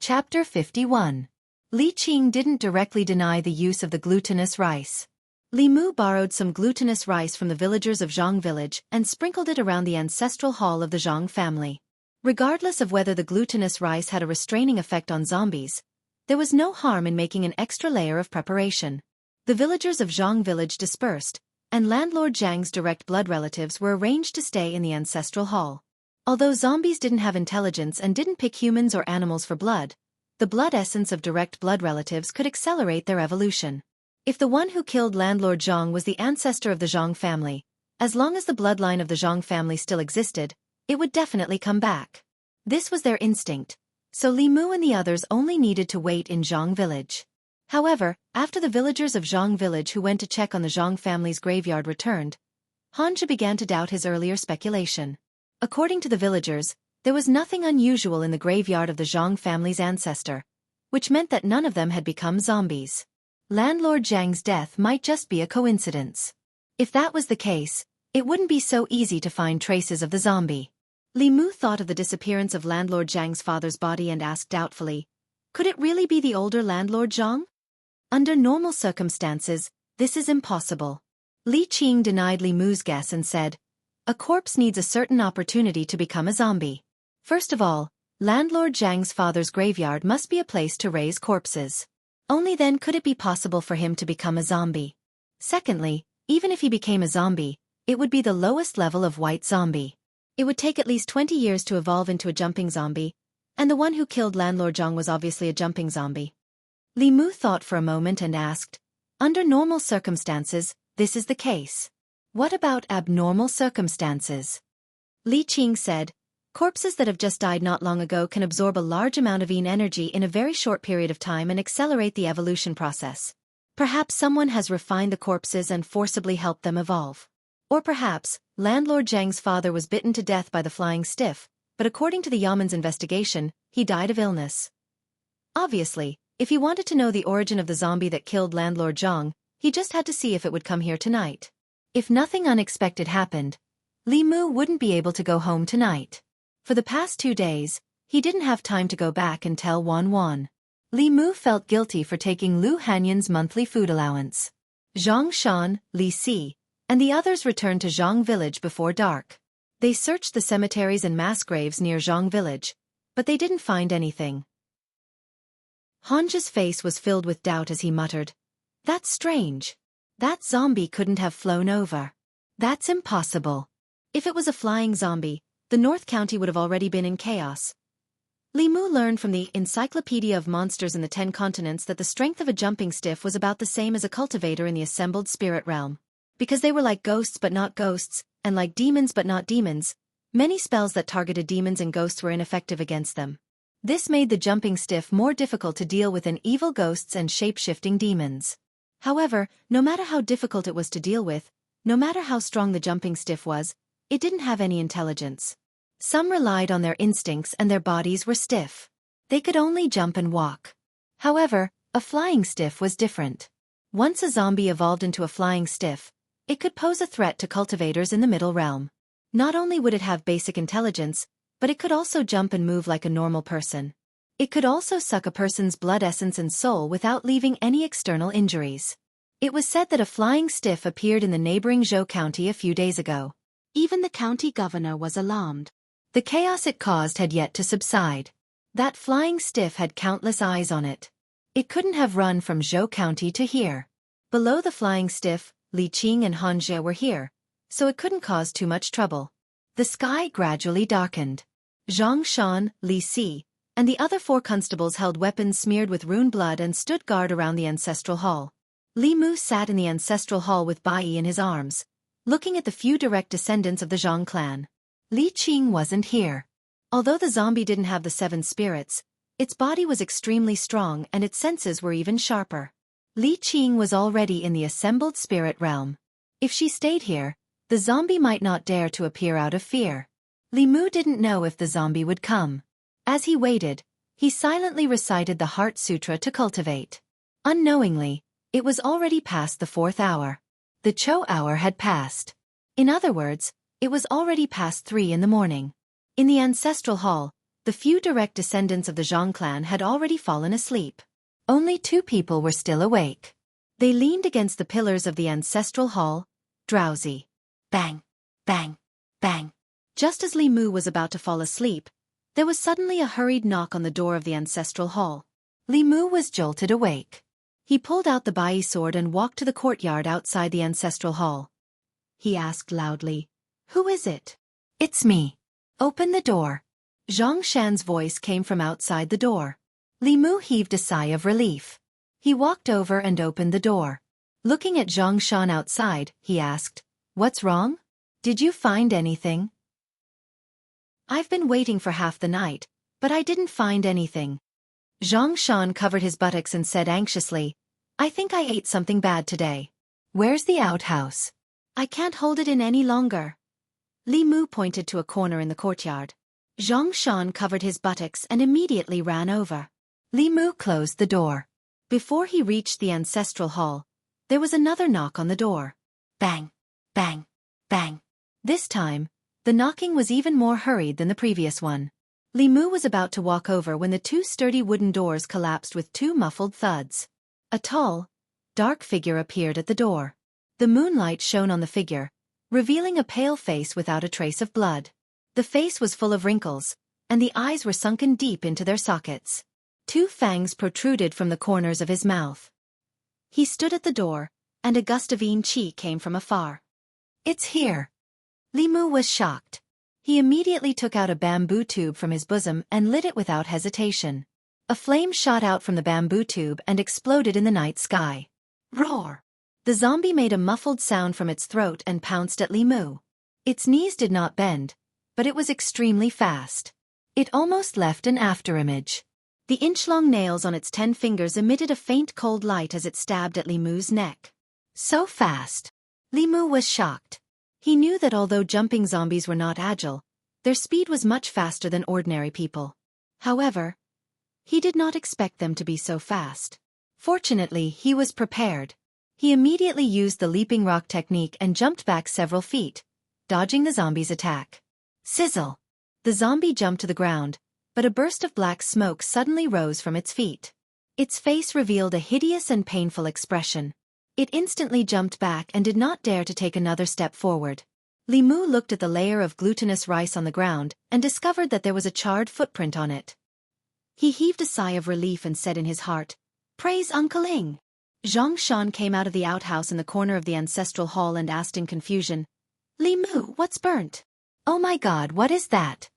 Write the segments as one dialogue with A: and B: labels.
A: Chapter 51. Li Qing didn't directly deny the use of the glutinous rice. Li Mu borrowed some glutinous rice from the villagers of Zhang village and sprinkled it around the ancestral hall of the Zhang family. Regardless of whether the glutinous rice had a restraining effect on zombies, there was no harm in making an extra layer of preparation. The villagers of Zhang village dispersed, and landlord Zhang's direct blood relatives were arranged to stay in the ancestral hall. Although zombies didn't have intelligence and didn't pick humans or animals for blood, the blood essence of direct blood relatives could accelerate their evolution. If the one who killed landlord Zhang was the ancestor of the Zhang family, as long as the bloodline of the Zhang family still existed, it would definitely come back. This was their instinct, so Li Mu and the others only needed to wait in Zhang village. However, after the villagers of Zhang village who went to check on the Zhang family's graveyard returned, Hanja began to doubt his earlier speculation. According to the villagers, there was nothing unusual in the graveyard of the Zhang family's ancestor, which meant that none of them had become zombies. Landlord Zhang's death might just be a coincidence. If that was the case, it wouldn't be so easy to find traces of the zombie. Li Mu thought of the disappearance of landlord Zhang's father's body and asked doubtfully, could it really be the older landlord Zhang? Under normal circumstances, this is impossible. Li Qing denied Li Mu's guess and said, a corpse needs a certain opportunity to become a zombie. First of all, landlord Zhang's father's graveyard must be a place to raise corpses. Only then could it be possible for him to become a zombie. Secondly, even if he became a zombie, it would be the lowest level of white zombie. It would take at least 20 years to evolve into a jumping zombie, and the one who killed landlord Zhang was obviously a jumping zombie. Li Mu thought for a moment and asked, under normal circumstances, this is the case. What about abnormal circumstances? Li Qing said, corpses that have just died not long ago can absorb a large amount of energy in a very short period of time and accelerate the evolution process. Perhaps someone has refined the corpses and forcibly helped them evolve. Or perhaps, landlord Zhang's father was bitten to death by the flying stiff, but according to the Yaman's investigation, he died of illness. Obviously, if he wanted to know the origin of the zombie that killed landlord Zhang, he just had to see if it would come here tonight. If nothing unexpected happened, Li Mu wouldn't be able to go home tonight. For the past 2 days, he didn't have time to go back and tell Wan Wan. Li Mu felt guilty for taking Lu Hanyan's monthly food allowance. Zhang Shan, Li Si, and the others returned to Zhang village before dark. They searched the cemeteries and mass graves near Zhang village, but they didn't find anything. Hanja's face was filled with doubt as he muttered, that's strange. That zombie couldn't have flown over. That's impossible. If it was a flying zombie, the North County would have already been in chaos. Li Mu learned from the Encyclopedia of Monsters in the 10 Continents that the strength of a jumping stiff was about the same as a cultivator in the assembled spirit realm. Because they were like ghosts but not ghosts, and like demons but not demons, many spells that targeted demons and ghosts were ineffective against them. This made the jumping stiff more difficult to deal with than evil ghosts and shape-shifting demons. However, no matter how difficult it was to deal with, no matter how strong the jumping stiff was, it didn't have any intelligence. Some relied on their instincts and their bodies were stiff. They could only jump and walk. However, a flying stiff was different. Once a zombie evolved into a flying stiff, it could pose a threat to cultivators in the middle realm. Not only would it have basic intelligence, but it could also jump and move like a normal person. It could also suck a person's blood essence and soul without leaving any external injuries. It was said that a flying stiff appeared in the neighboring Zhou County a few days ago. Even the county governor was alarmed. The chaos it caused had yet to subside. That flying stiff had countless eyes on it. It couldn't have run from Zhou County to here. Below the flying stiff, Li Qing and Hanja were here, so it couldn't cause too much trouble. The sky gradually darkened. Zhang Shan, Li Si, and the other 4 constables held weapons smeared with rune blood and stood guard around the ancestral hall. Li Mu sat in the ancestral hall with Bai in his arms, looking at the few direct descendants of the Zhang clan. Li Qing wasn't here. Although the zombie didn't have the 7 spirits, its body was extremely strong and its senses were even sharper. Li Qing was already in the assembled spirit realm. If she stayed here, the zombie might not dare to appear out of fear. Li Mu didn't know if the zombie would come. As he waited, he silently recited the Heart Sutra to cultivate. Unknowingly, it was already past the 4th hour. The Cho hour had passed. In other words, it was already past 3 in the morning. In the ancestral hall, The few direct descendants of the Zhang clan had already fallen asleep. Only 2 people were still awake. They leaned against the pillars of the ancestral hall, drowsy. Bang, bang, bang. Just as Li Mu was about to fall asleep, there was suddenly a hurried knock on the door of the ancestral hall. Li Mu was jolted awake. He pulled out the bai sword and walked to the courtyard outside the ancestral hall. He asked loudly, "Who is it?" "It's me. Open the door." Zhang Shan's voice came from outside the door. Li Mu heaved a sigh of relief. He walked over and opened the door. Looking at Zhang Shan outside, he asked, "What's wrong? Did you find anything?" "I've been waiting for half the night, but I didn't find anything." Zhang Shan covered his buttocks and said anxiously, "I think I ate something bad today." "Where's the outhouse?" "I can't hold it in any longer." Li Mu pointed to a corner in the courtyard. Zhang Shan covered his buttocks and immediately ran over. Li Mu closed the door. Before he reached the ancestral hall, there was another knock on the door. Bang, bang, bang. This time, the knocking was even more hurried than the previous one. Li Mu was about to walk over when the 2 sturdy wooden doors collapsed with 2 muffled thuds. A tall, dark figure appeared at the door. The moonlight shone on the figure, revealing a pale face without a trace of blood. The face was full of wrinkles, and the eyes were sunken deep into their sockets. 2 fangs protruded from the corners of his mouth. He stood at the door, and a gust of qi came from afar. "It's here." Li Mu was shocked. He immediately took out a bamboo tube from his bosom and lit it without hesitation. A flame shot out from the bamboo tube and exploded in the night sky. Roar! The zombie made a muffled sound from its throat and pounced at Li Mu. Its knees did not bend, but it was extremely fast. It almost left an afterimage. The inch-long nails on its 10 fingers emitted a faint cold light as it stabbed at Li Mu's neck. So fast! Li Mu was shocked. He knew that although jumping zombies were not agile, their speed was much faster than ordinary people. However, he did not expect them to be so fast. Fortunately, he was prepared. He immediately used the leaping rock technique and jumped back several feet, dodging the zombie's attack. Sizzle! The zombie jumped to the ground, but a burst of black smoke suddenly rose from its feet. Its face revealed a hideous and painful expression. It instantly jumped back and did not dare to take another step forward. Li Mu looked at the layer of glutinous rice on the ground and discovered that there was a charred footprint on it. He heaved a sigh of relief and said in his heart, "Praise Uncle Ing." Zhang Shan came out of the outhouse in the corner of the ancestral hall and asked in confusion, "Li Mu, what's burnt?" "Oh my God, what is that?"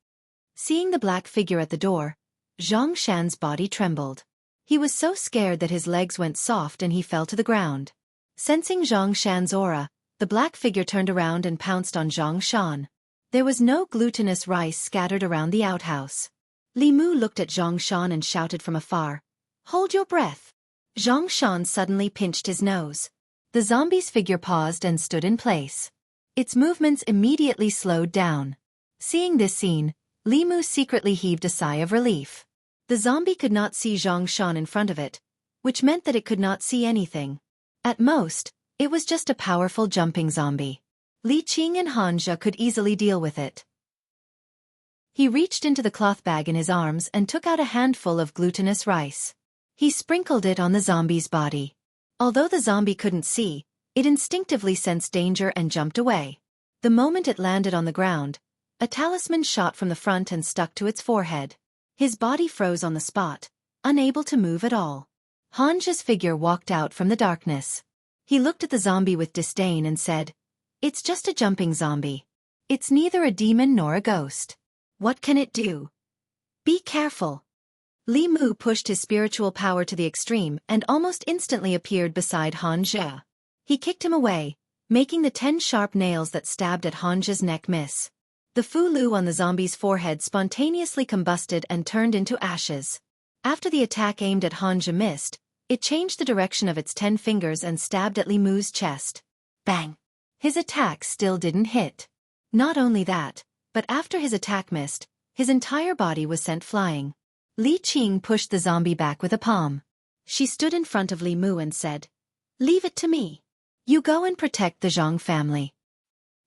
A: Seeing the black figure at the door, Zhang Shan's body trembled. He was so scared that his legs went soft and he fell to the ground. Sensing Zhang Shan's aura, the black figure turned around and pounced on Zhang Shan. There was no glutinous rice scattered around the outhouse. Li Mu looked at Zhang Shan and shouted from afar, "Hold your breath." Zhang Shan suddenly pinched his nose. The zombie's figure paused and stood in place. Its movements immediately slowed down. Seeing this scene, Li Mu secretly heaved a sigh of relief. The zombie could not see Zhang Shan in front of it, which meant that it could not see anything. At most, it was just a powerful jumping zombie. Li Qing and Hanja could easily deal with it. He reached into the cloth bag in his arms and took out a handful of glutinous rice. He sprinkled it on the zombie's body. Although the zombie couldn't see, it instinctively sensed danger and jumped away. The moment it landed on the ground, a talisman shot from the front and stuck to its forehead. His body froze on the spot, unable to move at all. Hanja's figure walked out from the darkness. He looked at the zombie with disdain and said, "It's just a jumping zombie. It's neither a demon nor a ghost. What can it do? Be careful." Li Mu pushed his spiritual power to the extreme and almost instantly appeared beside Hanja. He kicked him away, making the 10 sharp nails that stabbed at Hanja's neck miss. The Fu-Lu on the zombie's forehead spontaneously combusted and turned into ashes. After the attack aimed at Hanja missed, it changed the direction of its 10 fingers and stabbed at Li Mu's chest. Bang! His attack still didn't hit. Not only that, but after his attack missed, his entire body was sent flying. Li Qing pushed the zombie back with a palm. She stood in front of Li Mu and said, "Leave it to me. You go and protect the Zhang family."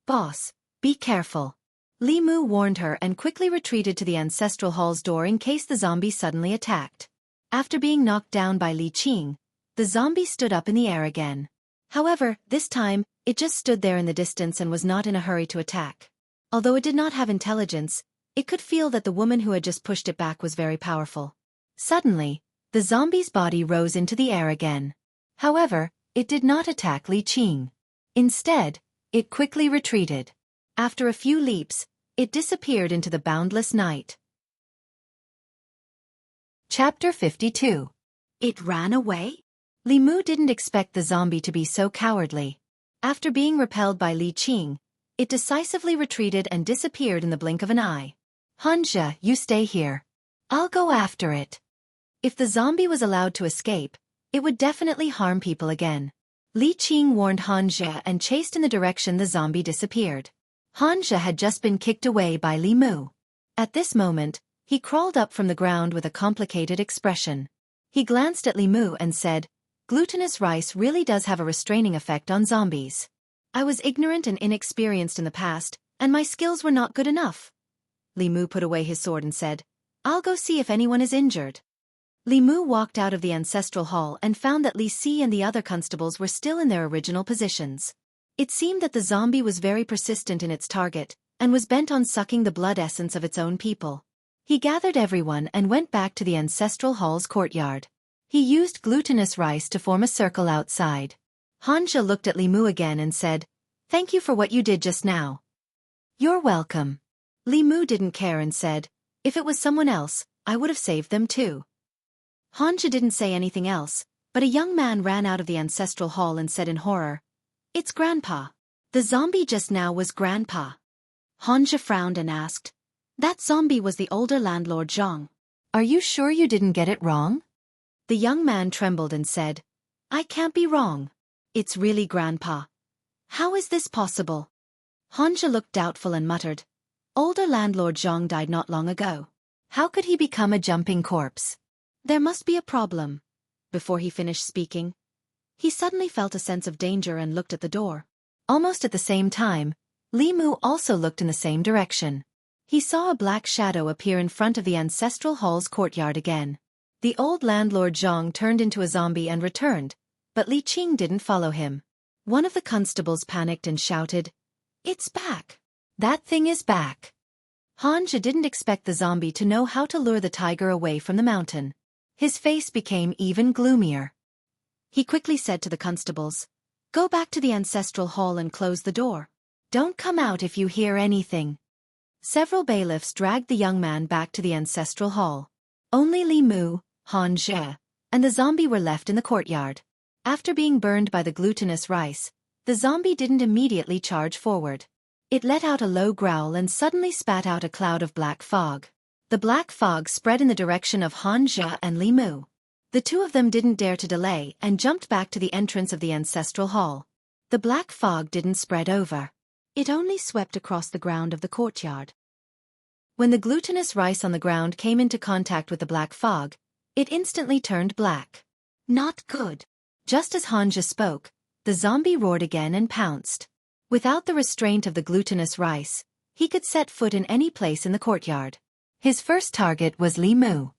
A: "Boss, be careful." Li Mu warned her and quickly retreated to the ancestral hall's door in case the zombie suddenly attacked. After being knocked down by Li Qing, the zombie stood up in the air again. However, this time, it just stood there in the distance and was not in a hurry to attack. Although it did not have intelligence, it could feel that the woman who had just pushed it back was very powerful. Suddenly, the zombie's body rose into the air again. However, it did not attack Li Qing. Instead, it quickly retreated. After a few leaps, it disappeared into the boundless night. Chapter 52. It ran away? Li Mu didn't expect the zombie to be so cowardly. After being repelled by Li Qing, it decisively retreated and disappeared in the blink of an eye. Hanja, you stay here. I'll go after it. If the zombie was allowed to escape, it would definitely harm people again. Li Qing warned Hanja and chased in the direction the zombie disappeared. Hanja had just been kicked away by Li Mu. At this moment, he crawled up from the ground with a complicated expression. He glanced at Li Mu and said, "Glutinous rice really does have a restraining effect on zombies. I was ignorant and inexperienced in the past, and my skills were not good enough." Li Mu put away his sword and said, "I'll go see if anyone is injured." Li Mu walked out of the ancestral hall and found that Li Si and the other constables were still in their original positions. It seemed that the zombie was very persistent in its target, and was bent on sucking the blood essence of its own people. He gathered everyone and went back to the ancestral hall's courtyard. He used glutinous rice to form a circle outside. Hanja looked at Li Mu again and said, "Thank you for what you did just now." "You're welcome." Li Mu didn't care and said, "If it was someone else, I would have saved them too." Hanja didn't say anything else, but a young man ran out of the ancestral hall and said in horror, "It's Grandpa. The zombie just now was Grandpa." Hanja frowned and asked, "That zombie was the older landlord Zhang. Are you sure you didn't get it wrong?" The young man trembled and said, "I can't be wrong. It's really Grandpa. How is this possible?" Hanja looked doubtful and muttered, "Older landlord Zhang died not long ago. How could he become a jumping corpse? There must be a problem." Before he finished speaking, he suddenly felt a sense of danger and looked at the door. Almost at the same time, Li Mu also looked in the same direction. He saw a black shadow appear in front of the ancestral hall's courtyard again. The old landlord Zhang turned into a zombie and returned, but Li Qing didn't follow him. One of the constables panicked and shouted, "It's back! That thing is back!" Hanja didn't expect the zombie to know how to lure the tiger away from the mountain. His face became even gloomier. He quickly said to the constables, "Go back to the ancestral hall and close the door. Don't come out if you hear anything." Several bailiffs dragged the young man back to the ancestral hall. Only Li Mu, Hanja, and the zombie were left in the courtyard. After being burned by the glutinous rice, the zombie didn't immediately charge forward. It let out a low growl and suddenly spat out a cloud of black fog. The black fog spread in the direction of Hanja and Li Mu. The two of them didn't dare to delay and jumped back to the entrance of the ancestral hall. The black fog didn't spread over. It only swept across the ground of the courtyard. When the glutinous rice on the ground came into contact with the black fog, it instantly turned black. "Not good." Just as Hanja spoke, the zombie roared again and pounced. Without the restraint of the glutinous rice, he could set foot in any place in the courtyard. His first target was Li Mu.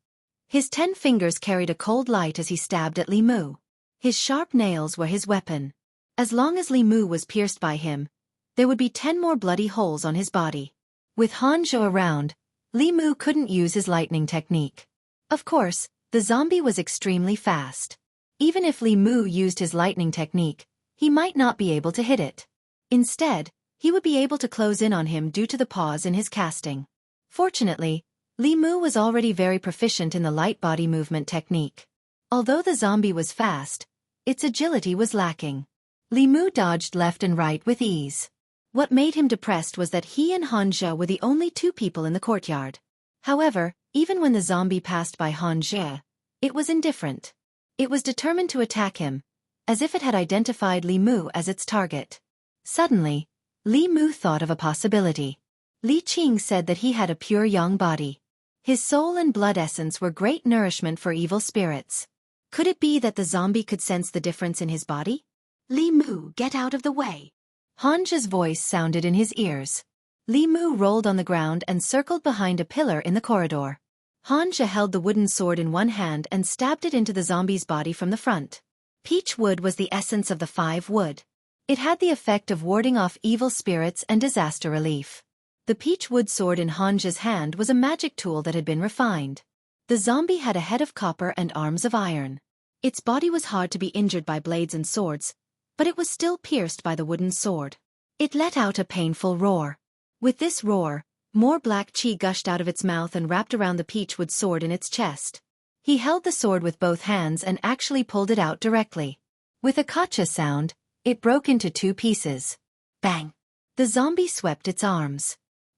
A: His 10 fingers carried a cold light as he stabbed at Li Mu. His sharp nails were his weapon. As long as Li Mu was pierced by him, there would be 10 more bloody holes on his body. With Hanja around, Li Mu couldn't use his lightning technique. Of course, the zombie was extremely fast. Even if Li Mu used his lightning technique, he might not be able to hit it. Instead, he would be able to close in on him due to the pause in his casting. Fortunately, Li Mu was already very proficient in the light body movement technique. Although the zombie was fast, its agility was lacking. Li Mu dodged left and right with ease. What made him depressed was that he and Hanja were the only 2 people in the courtyard. However, even when the zombie passed by Hanja, it was indifferent. It was determined to attack him, as if it had identified Li Mu as its target. Suddenly, Li Mu thought of a possibility. Li Qing said that he had a pure yang body. His soul and blood essence were great nourishment for evil spirits. Could it be that the zombie could sense the difference in his body? "Li Mu, get out of the way." Hanja's voice sounded in his ears. Li Mu rolled on the ground and circled behind a pillar in the corridor. Hanja held the wooden sword in one hand and stabbed it into the zombie's body from the front. Peach wood was the essence of the 5 wood. It had the effect of warding off evil spirits and disaster relief. The peach wood sword in Hanja's hand was a magic tool that had been refined. The zombie had a head of copper and arms of iron. Its body was hard to be injured by blades and swords, but it was still pierced by the wooden sword. It let out a painful roar. With this roar, more black chi gushed out of its mouth and wrapped around the peach wood sword in its chest. He held the sword with both hands and actually pulled it out directly. With a kacha sound, it broke into 2 pieces. Bang! The zombie swept its arms.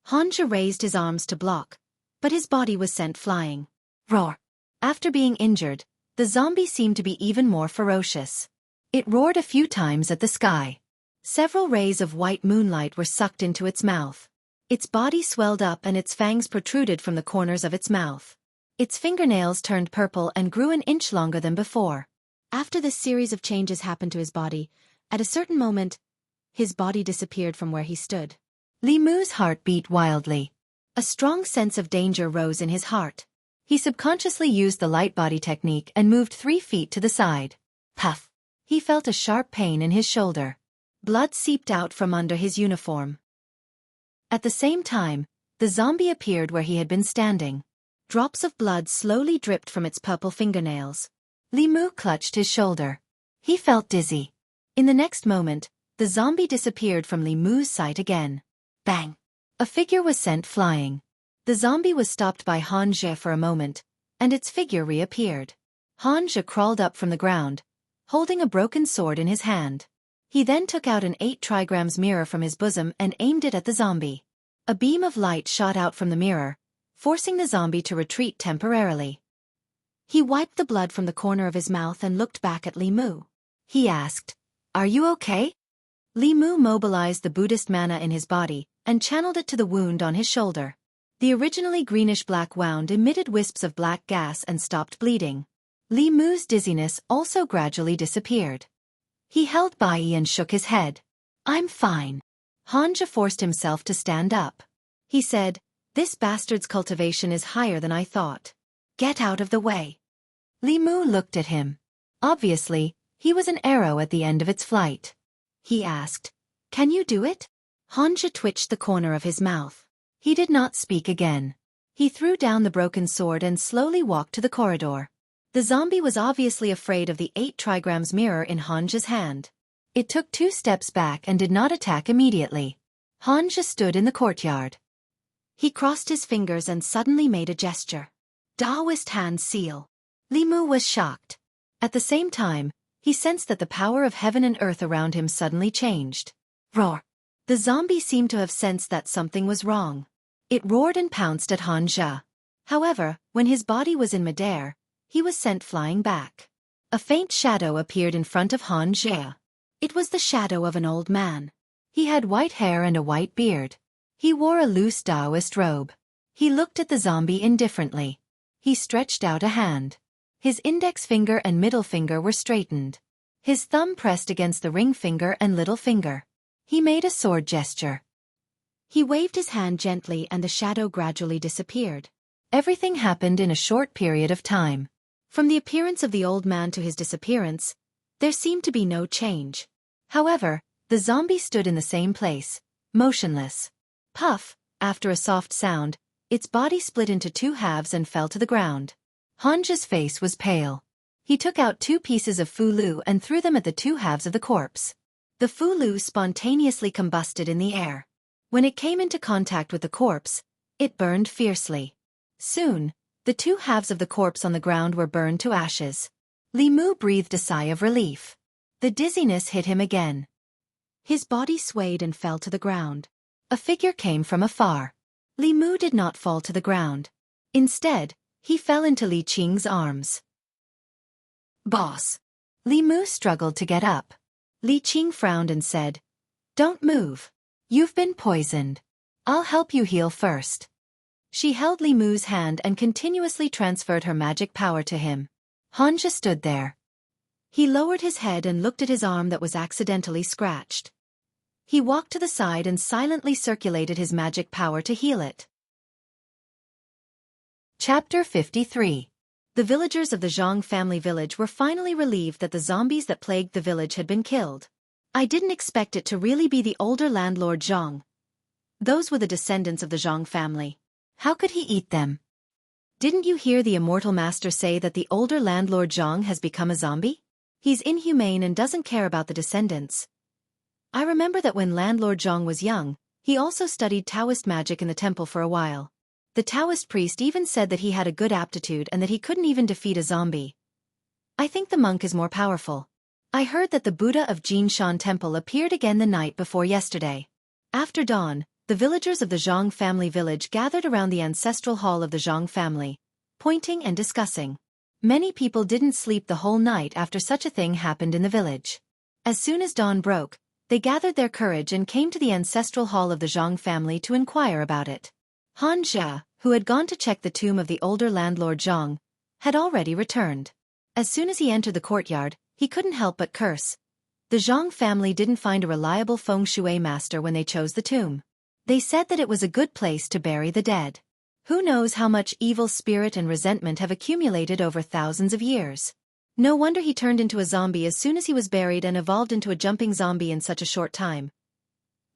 A: Hanja raised his arms to block, but his body was sent flying. Roar! After being injured, the zombie seemed to be even more ferocious. It roared a few times at the sky. Several rays of white moonlight were sucked into its mouth. Its body swelled up and its fangs protruded from the corners of its mouth. Its fingernails turned purple and grew an inch longer than before. After this series of changes happened to his body, at a certain moment, his body disappeared from where he stood. Li Mu's heart beat wildly. A strong sense of danger rose in his heart. He subconsciously used the light body technique and moved 3 feet to the side. Puff! He felt a sharp pain in his shoulder. Blood seeped out from under his uniform. At the same time, the zombie appeared where he had been standing. Drops of blood slowly dripped from its purple fingernails. Li Mu clutched his shoulder. He felt dizzy. In the next moment, the zombie disappeared from Li Mu's sight again. Bang! A figure was sent flying. The zombie was stopped by Hanja for a moment, and its figure reappeared. Hanja crawled up from the ground, holding a broken sword in his hand. He then took out an 8 trigrams mirror from his bosom and aimed it at the zombie. A beam of light shot out from the mirror, forcing the zombie to retreat temporarily. He wiped the blood from the corner of his mouth and looked back at Li Mu. He asked, "Are you okay?" Li Mu mobilized the Buddhist mana in his body and channeled it to the wound on his shoulder. The originally greenish-black wound emitted wisps of black gas and stopped bleeding. Li Mu's dizziness also gradually disappeared. He held Bai and shook his head. "I'm fine." Hanja forced himself to stand up. He said, "This bastard's cultivation is higher than I thought. Get out of the way." Li Mu looked at him. Obviously, he was an arrow at the end of its flight. He asked, "Can you do it?" Hanja twitched the corner of his mouth. He did not speak again. He threw down the broken sword and slowly walked to the corridor. The zombie was obviously afraid of the 8 trigrams mirror in Hanja's hand. It took 2 steps back and did not attack immediately. Hanja stood in the courtyard. He crossed his fingers and suddenly made a gesture. Taoist hand seal. Li Mu was shocked. At the same time, he sensed that the power of heaven and earth around him suddenly changed. Roar! The zombie seemed to have sensed that something was wrong. It roared and pounced at Hanja. However, when his body was in midair, he was sent flying back. A faint shadow appeared in front of Hanja. It was the shadow of an old man. He had white hair and a white beard. He wore a loose Taoist robe. He looked at the zombie indifferently. He stretched out a hand. His index finger and middle finger were straightened. His thumb pressed against the ring finger and little finger. He made a sword gesture. He waved his hand gently and the shadow gradually disappeared. Everything happened in a short period of time. From the appearance of the old man to his disappearance, there seemed to be no change. However, the zombie stood in the same place, motionless. Puff! After a soft sound, its body split into 2 halves and fell to the ground. Hanja's face was pale. He took out 2 pieces of fulu and threw them at the 2 halves of the corpse. The fulu spontaneously combusted in the air. When it came into contact with the corpse, it burned fiercely. Soon, the 2 halves of the corpse on the ground were burned to ashes. Li Mu breathed a sigh of relief. The dizziness hit him again. His body swayed and fell to the ground. A figure came from afar. Li Mu did not fall to the ground. Instead, he fell into Li Qing's arms. "Boss." Li Mu struggled to get up. Li Qing frowned and said, "Don't move. You've been poisoned. I'll help you heal first." She held Li Mu's hand and continuously transferred her magic power to him. Hanja stood there. He lowered his head and looked at his arm that was accidentally scratched. He walked to the side and silently circulated his magic power to heal it. Chapter 53. The villagers of the Zhang family village were finally relieved that the zombies that plagued the village had been killed. I didn't expect it to really be the older landlord Zhang. Those were the descendants of the Zhang family. How could he eat them? Didn't you hear the Immortal Master say that the older landlord Zhang has become a zombie? He's inhumane and doesn't care about the descendants. I remember that when landlord Zhang was young, he also studied Taoist magic in the temple for a while. The Taoist priest even said that he had a good aptitude and that he couldn't even defeat a zombie. I think the monk is more powerful. I heard that the Buddha of Jinshan Temple appeared again the night before yesterday. After dawn, the villagers of the Zhang family village gathered around the ancestral hall of the Zhang family, pointing and discussing. Many people didn't sleep the whole night after such a thing happened in the village. As soon as dawn broke, they gathered their courage and came to the ancestral hall of the Zhang family to inquire about it. Han Jia, who had gone to check the tomb of the older landlord Zhang, had already returned. As soon as he entered the courtyard, he couldn't help but curse. The Zhang family didn't find a reliable feng shui master when they chose the tomb. They said that it was a good place to bury the dead. Who knows how much evil spirit and resentment have accumulated over thousands of years. No wonder he turned into a zombie as soon as he was buried and evolved into a jumping zombie in such a short time.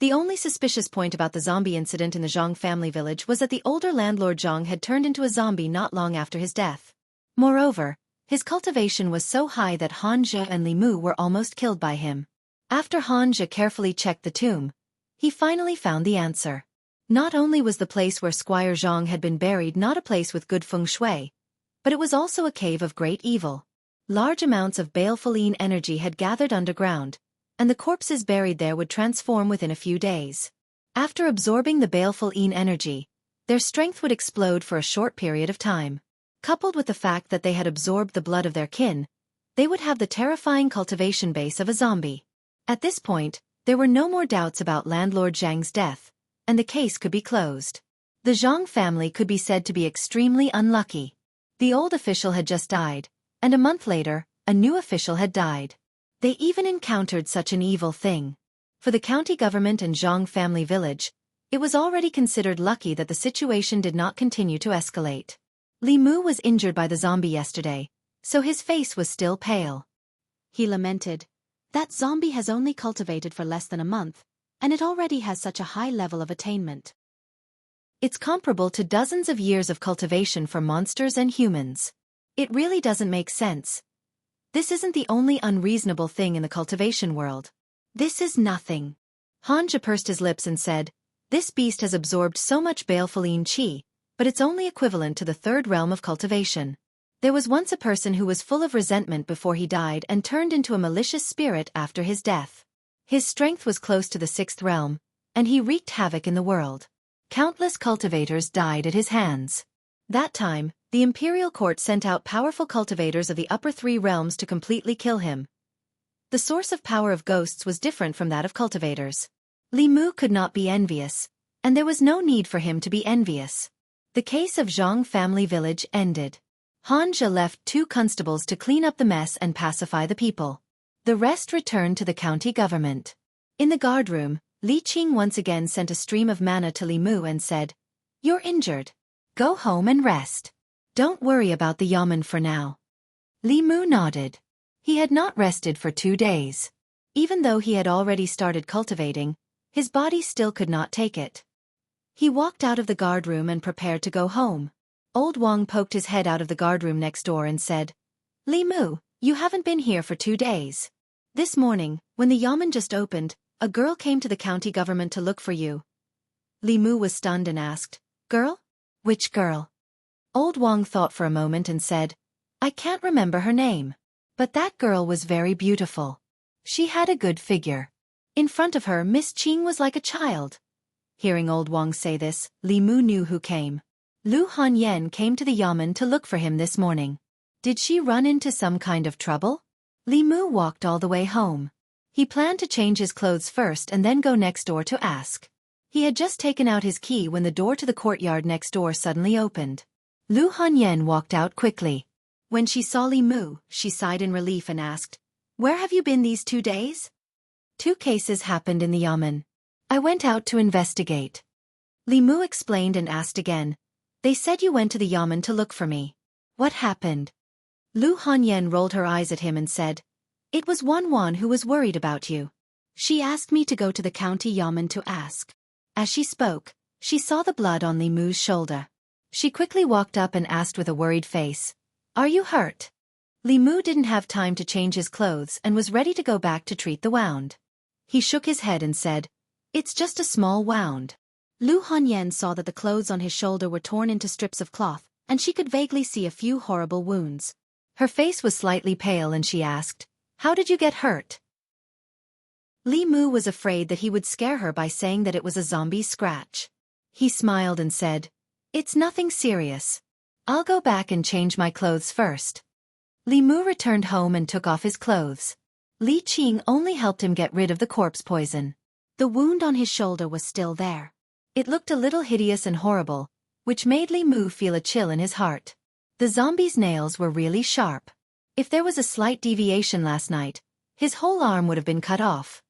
A: The only suspicious point about the zombie incident in the Zhang family village was that the older landlord Zhang had turned into a zombie not long after his death. Moreover, his cultivation was so high that Han Jia and Li Mu were almost killed by him. After Han Jia carefully checked the tomb, he finally found the answer. Not only was the place where Squire Zhang had been buried not a place with good feng shui, but it was also a cave of great evil. Large amounts of baleful energy had gathered underground, and the corpses buried there would transform within a few days. After absorbing the baleful energy, their strength would explode for a short period of time. Coupled with the fact that they had absorbed the blood of their kin, they would have the terrifying cultivation base of a zombie. At this point, there were no more doubts about landlord Zhang's death, and the case could be closed. The Zhang family could be said to be extremely unlucky. The old official had just died, and a month later, a new official had died. They even encountered such an evil thing. For the county government and Zhang family village, it was already considered lucky that the situation did not continue to escalate. Li Mu was injured by the zombie yesterday, so his face was still pale. He lamented, "That zombie has only cultivated for less than a month, and it already has such a high level of attainment. It's comparable to dozens of years of cultivation for monsters and humans. It really doesn't make sense. This isn't the only unreasonable thing in the cultivation world. This is nothing." Hanja pursed his lips and said, "This beast has absorbed so much baleful qi, but it's only equivalent to the third realm of cultivation. There was once a person who was full of resentment before he died and turned into a malicious spirit after his death. His strength was close to the sixth realm, and he wreaked havoc in the world. Countless cultivators died at his hands. That time, the imperial court sent out powerful cultivators of the upper three realms to completely kill him. The source of power of ghosts was different from that of cultivators. Li Mu could not be envious, and there was no need for him to be envious. The case of Zhang family village ended. Han Jia left 2 constables to clean up the mess and pacify the people. The rest returned to the county government. In the guard room, Li Qing once again sent a stream of mana to Li Mu and said, "You're injured. Go home and rest. Don't worry about the yamen for now." Li Mu nodded. He had not rested for 2 days. Even though he had already started cultivating, his body still could not take it. He walked out of the guard room and prepared to go home. Old Wang poked his head out of the guard room next door and said, "Li Mu, you haven't been here for 2 days. This morning, when the yamen just opened, a girl came to the county government to look for you." Li Mu was stunned and asked, "Girl? Which girl?" Old Wang thought for a moment and said, "I can't remember her name. But that girl was very beautiful. She had a good figure. In front of her, Miss Qing was like a child." Hearing Old Wang say this, Li Mu knew who came. Lu Hanyan came to the yamen to look for him this morning. Did she run into some kind of trouble? Li Mu walked all the way home. He planned to change his clothes first and then go next door to ask. He had just taken out his key when the door to the courtyard next door suddenly opened. Lu Hanyan walked out quickly. When she saw Li Mu, she sighed in relief and asked, "Where have you been these 2 days?" 2 cases happened in the Yamen. I went out to investigate. Li Mu explained and asked again. They said you went to the Yamen to look for me. What happened? Lu Hanyan rolled her eyes at him and said, It was Wan who was worried about you. She asked me to go to the county Yamen to ask. As she spoke, she saw the blood on Li Mu's shoulder. She quickly walked up and asked with a worried face, Are you hurt? Li Mu didn't have time to change his clothes and was ready to go back to treat the wound. He shook his head and said, It's just a small wound. Lu Hanyan saw that the clothes on his shoulder were torn into strips of cloth, and she could vaguely see a few horrible wounds. Her face was slightly pale and she asked, How did you get hurt? Li Mu was afraid that he would scare her by saying that it was a zombie's scratch. He smiled and said, It's nothing serious. I'll go back and change my clothes first. Li Mu returned home and took off his clothes. Li Qing only helped him get rid of the corpse poison. The wound on his shoulder was still there. It looked a little hideous and horrible, which made Li Mu feel a chill in his heart. The zombie's nails were really sharp. If there was a slight deviation last night, his whole arm would have been cut off.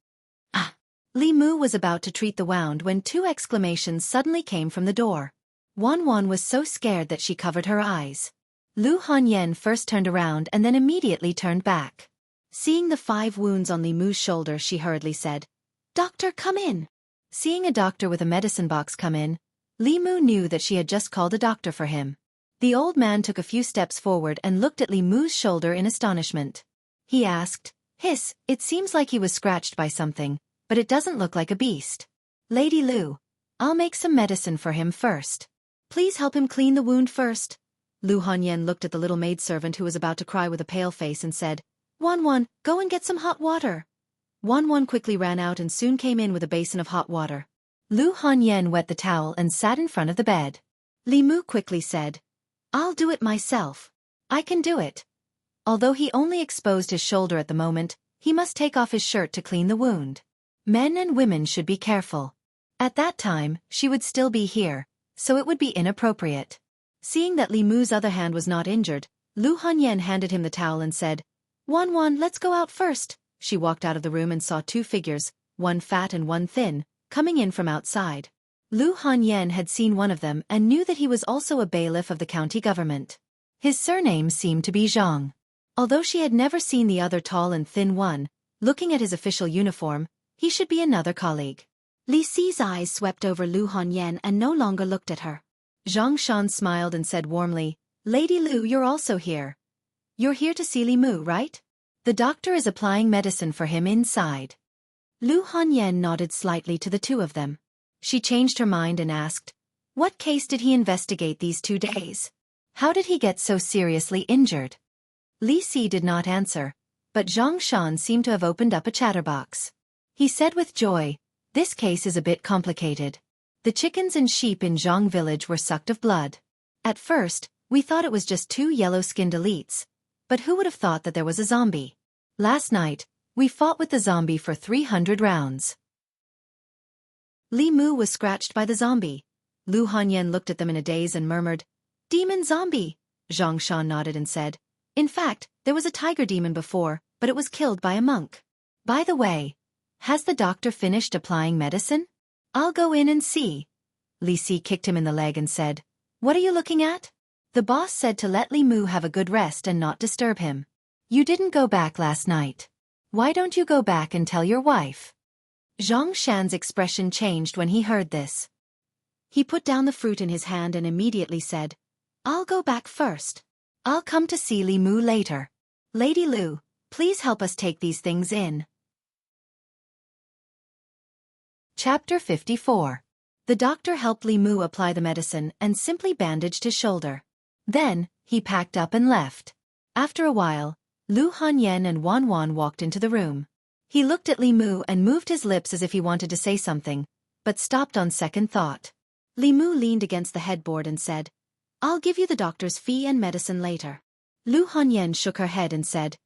A: Ah! Li Mu was about to treat the wound when 2 exclamations suddenly came from the door. Wan was so scared that she covered her eyes. Lu Hanyan first turned around and then immediately turned back. Seeing the 5 wounds on Li Mu's shoulder, she hurriedly said, Doctor, come in. Seeing a doctor with a medicine box come in, Li Mu knew that she had just called a doctor for him. The old man took a few steps forward and looked at Li Mu's shoulder in astonishment. He asked, Hiss, it seems like he was scratched by something, but it doesn't look like a beast. Lady Lu, I'll make some medicine for him first. Please help him clean the wound first. Lu Hanyan looked at the little maidservant who was about to cry with a pale face and said, Wan, go and get some hot water. Wan quickly ran out and soon came in with a basin of hot water. Lu Hanyan wet the towel and sat in front of the bed. Li Mu quickly said, I'll do it myself. I can do it. Although he only exposed his shoulder at the moment, he must take off his shirt to clean the wound. Men and women should be careful. At that time, she would still be here, so it would be inappropriate. Seeing that Li Mu's other hand was not injured, Lu Hanyan handed him the towel and said, Wan, let's go out first. She walked out of the room and saw 2 figures, one fat and one thin, coming in from outside. Lu Hanyan had seen one of them and knew that he was also a bailiff of the county government. His surname seemed to be Zhang. Although she had never seen the other tall and thin one, looking at his official uniform, he should be another colleague. Li Si's eyes swept over Lu Hanyan and no longer looked at her. Zhang Shan smiled and said warmly, Lady Lu, you're also here. You're here to see Li Mu, right? The doctor is applying medicine for him inside. Lu Hanyan nodded slightly to the 2 of them. She changed her mind and asked, What case did he investigate these 2 days? How did he get so seriously injured? Li Si did not answer, but Zhang Shan seemed to have opened up a chatterbox. He said with joy, This case is a bit complicated. The chickens and sheep in Zhang village were sucked of blood. At first, we thought it was just 2 yellow-skinned elites, but who would have thought that there was a zombie? Last night, we fought with the zombie for 300 rounds. Li Mu was scratched by the zombie. Lu Hanyan looked at them in a daze and murmured, Demon zombie. Zhang Shan nodded and said, In fact, there was a tiger demon before, but it was killed by a monk. By the way, has the doctor finished applying medicine? I'll go in and see. Li Si kicked him in the leg and said, What are you looking at? The boss said to let Li Mu have a good rest and not disturb him. You didn't go back last night. Why don't you go back and tell your wife? Zhang Shan's expression changed when he heard this. He put down the fruit in his hand and immediately said, I'll go back first. I'll come to see Li Mu later. Lady Lu, please help us take these things in. Chapter 54. The doctor helped Li Mu apply the medicine and simply bandaged his shoulder. Then, he packed up and left. After a while, Lu Hanyan and Wan walked into the room. He looked at Li Mu and moved his lips as if he wanted to say something, but stopped on second thought. Li Mu leaned against the headboard and said, I'll give you the doctor's fee and medicine later. Lu Hanyan shook her head and said,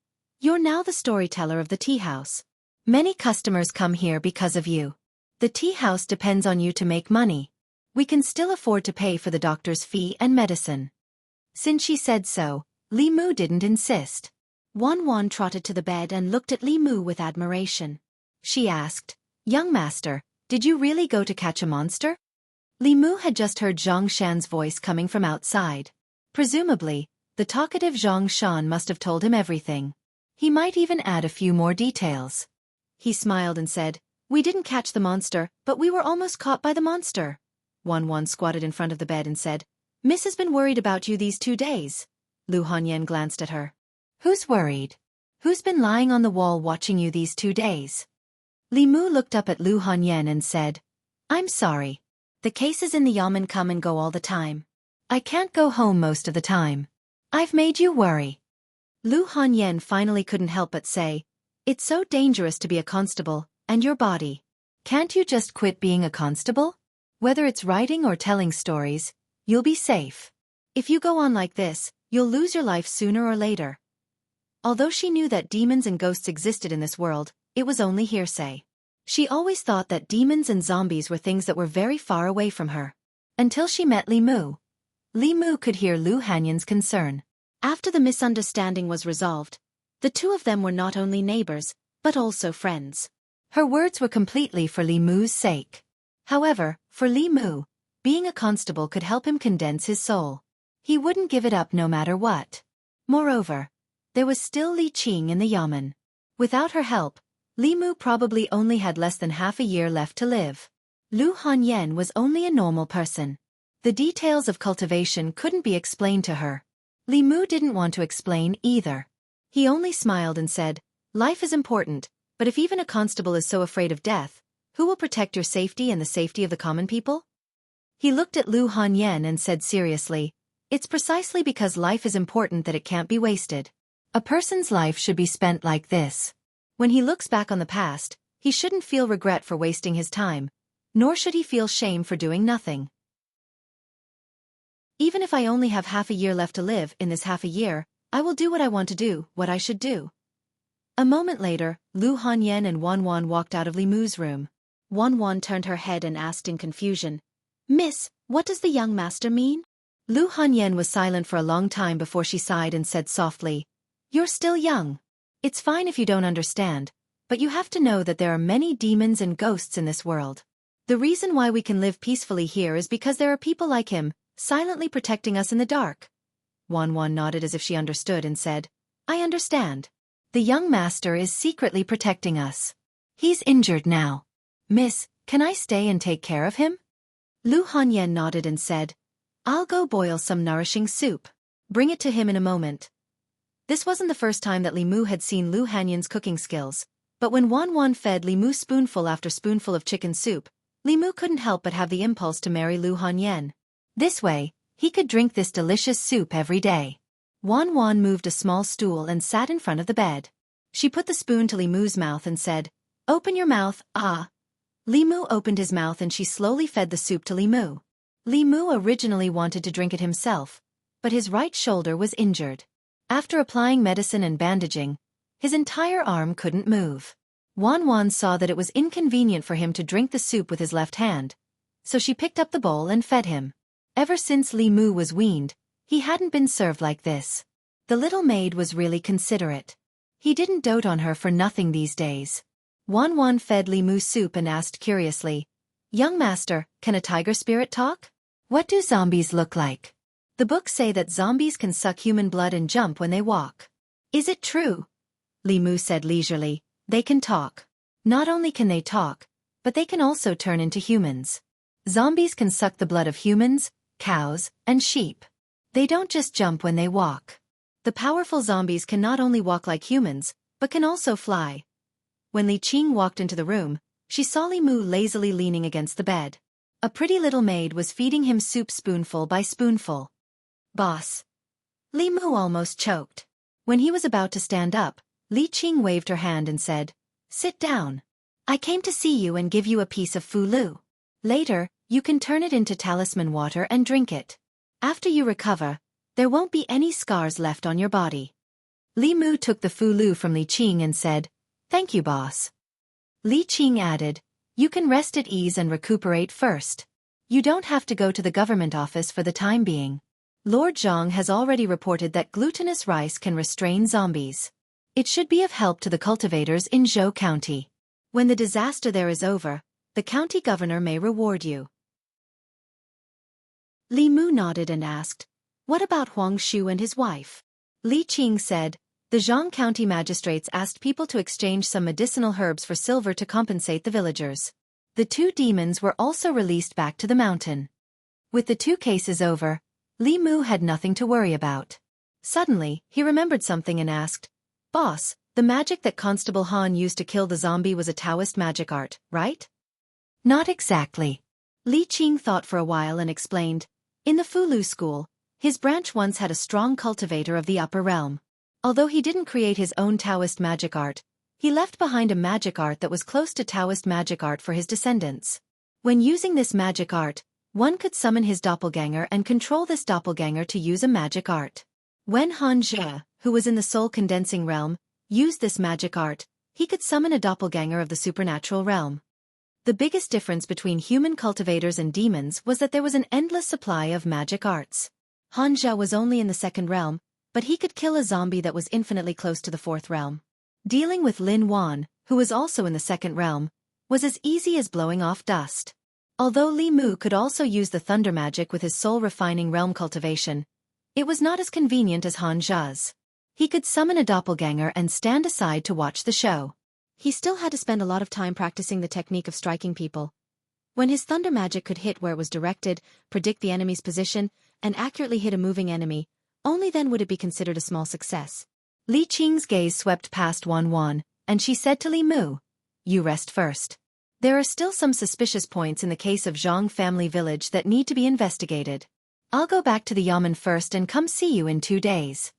A: You're now the storyteller of the tea house. Many customers come here because of you. The tea house depends on you to make money. We can still afford to pay for the doctor's fee and medicine. Since she said so, Li Mu didn't insist. Wan trotted to the bed and looked at Li Mu with admiration. she asked. Young master, did you really go to catch a monster? Li Mu had just heard Zhang Shan's voice coming from outside. Presumably, the talkative Zhang Shan must have told him everything. He might even add a few more details. He smiled and said, we didn't catch the monster, but we were almost caught by the monster. Wan squatted in front of the bed and said, Miss has been worried about you these 2 days. Lu Hanyan glanced at her. Who's worried? Who's been lying on the wall watching you these 2 days? Li Mu looked up at Lu Hanyan and said, I'm sorry. The cases in the yamen come and go all the time. I can't go home most of the time. I've made you worry. Lu Hanyan finally couldn't help but say, it's so dangerous to be a constable, and your body. Can't you just quit being a constable? Whether it's writing or telling stories, you'll be safe. If you go on like this, you'll lose your life sooner or later. Although she knew that demons and ghosts existed in this world, it was only hearsay. She always thought that demons and zombies were things that were very far away from her. Until she met Li Mu. Li Mu could hear Lu Hanyan's concern. After the misunderstanding was resolved, the two of them were not only neighbors, but also friends. Her words were completely for Li Mu's sake. However, for Li Mu, being a constable could help him condense his soul. He wouldn't give it up no matter what. Moreover, there was still Li Qing in the yamen. Without her help, Li Mu probably only had less than half a year left to live. Lu Hanyan was only a normal person. The details of cultivation couldn't be explained to her. Li Mu didn't want to explain either. He only smiled and said, life is important, but if even a constable is so afraid of death, who will protect your safety and the safety of the common people? He looked at Lu Hanyan and said seriously, it's precisely because life is important that it can't be wasted. A person's life should be spent like this. When he looks back on the past, he shouldn't feel regret for wasting his time, nor should he feel shame for doing nothing. Even if I only have half a year left to live, in this half a year, I will do what I want to do, what I should do. A moment later, Lu Hanyan and Wan walked out of Li Mu's room. Wan turned her head and asked in confusion, Miss, what does the young master mean? Lu Hanyan was silent for a long time before she sighed and said softly, you're still young. It's fine if you don't understand, but you have to know that there are many demons and ghosts in this world. The reason why we can live peacefully here is because there are people like him, silently protecting us in the dark. Wan nodded as if she understood and said, I understand. The young master is secretly protecting us. He's injured now. Miss, can I stay and take care of him? Lu Hanyan nodded and said, I'll go boil some nourishing soup. Bring it to him in a moment. This wasn't the first time that Li Mu had seen Lu Hanyan's cooking skills, but when Wan fed Li Mu spoonful after spoonful of chicken soup, Li Mu couldn't help but have the impulse to marry Lu Hanyan. This way, he could drink this delicious soup every day. Wan moved a small stool and sat in front of the bed. She put the spoon to Li Mu's mouth and said, Open your mouth, ah. Li Mu opened his mouth and she slowly fed the soup to Li Mu. Li Mu originally wanted to drink it himself, but his right shoulder was injured. After applying medicine and bandaging, his entire arm couldn't move. Wan saw that it was inconvenient for him to drink the soup with his left hand, so she picked up the bowl and fed him. Ever since Li Mu was weaned, he hadn't been served like this. The little maid was really considerate. He didn't dote on her for nothing these days. Wan fed Li Mu soup and asked curiously, Young master, can a tiger spirit talk? What do zombies look like? The books say that zombies can suck human blood and jump when they walk. Is it true? Li Mu said leisurely, they can talk. Not only can they talk, but they can also turn into humans. Zombies can suck the blood of humans, cows, and sheep. They don't just jump when they walk. The powerful zombies can not only walk like humans, but can also fly. When Li Qing walked into the room, she saw Li Mu lazily leaning against the bed. A pretty little maid was feeding him soup spoonful by spoonful. Boss. Li Mu almost choked. When he was about to stand up, Li Qing waved her hand and said, Sit down. I came to see you and give you a piece of fulu. Later, you can turn it into talisman water and drink it. After you recover, there won't be any scars left on your body. Li Mu took the fulu from Li Qing and said, Thank you, boss. Li Qing added, You can rest at ease and recuperate first. You don't have to go to the government office for the time being. Lord Zhang has already reported that glutinous rice can restrain zombies. It should be of help to the cultivators in Zhou County. When the disaster there is over, the county governor may reward you. Li Mu nodded and asked, "What about Huang Shu and his wife?" Li Qing said, "The Zhang County magistrates asked people to exchange some medicinal herbs for silver to compensate the villagers. The two demons were also released back to the mountain." With the two cases over, Li Mu had nothing to worry about. Suddenly, he remembered something and asked, "Boss, the magic that Constable Han used to kill the zombie was a Taoist magic art, right?" "Not exactly." Li Qing thought for a while and explained, "In the Fulu school, his branch once had a strong cultivator of the upper realm. Although he didn't create his own Taoist magic art, he left behind a magic art that was close to Taoist magic art for his descendants. When using this magic art, one could summon his doppelganger and control this doppelganger to use a magic art. When Han Zhe, who was in the soul condensing realm, used this magic art, he could summon a doppelganger of the supernatural realm. The biggest difference between human cultivators and demons was that there was an endless supply of magic arts. Han Zhe was only in the second realm, but he could kill a zombie that was infinitely close to the fourth realm. Dealing with Lin Wan, who was also in the second realm, was as easy as blowing off dust. Although Li Mu could also use the thunder magic with his soul-refining realm cultivation, it was not as convenient as Han Zhe's. He could summon a doppelganger and stand aside to watch the show. He still had to spend a lot of time practicing the technique of striking people. When his thunder magic could hit where it was directed, predict the enemy's position, and accurately hit a moving enemy, only then would it be considered a small success. Li Qing's gaze swept past Wan Wan, and she said to Li Mu, "You rest first. There are still some suspicious points in the case of Zhang family village that need to be investigated. I'll go back to the yamen first and come see you in 2 days."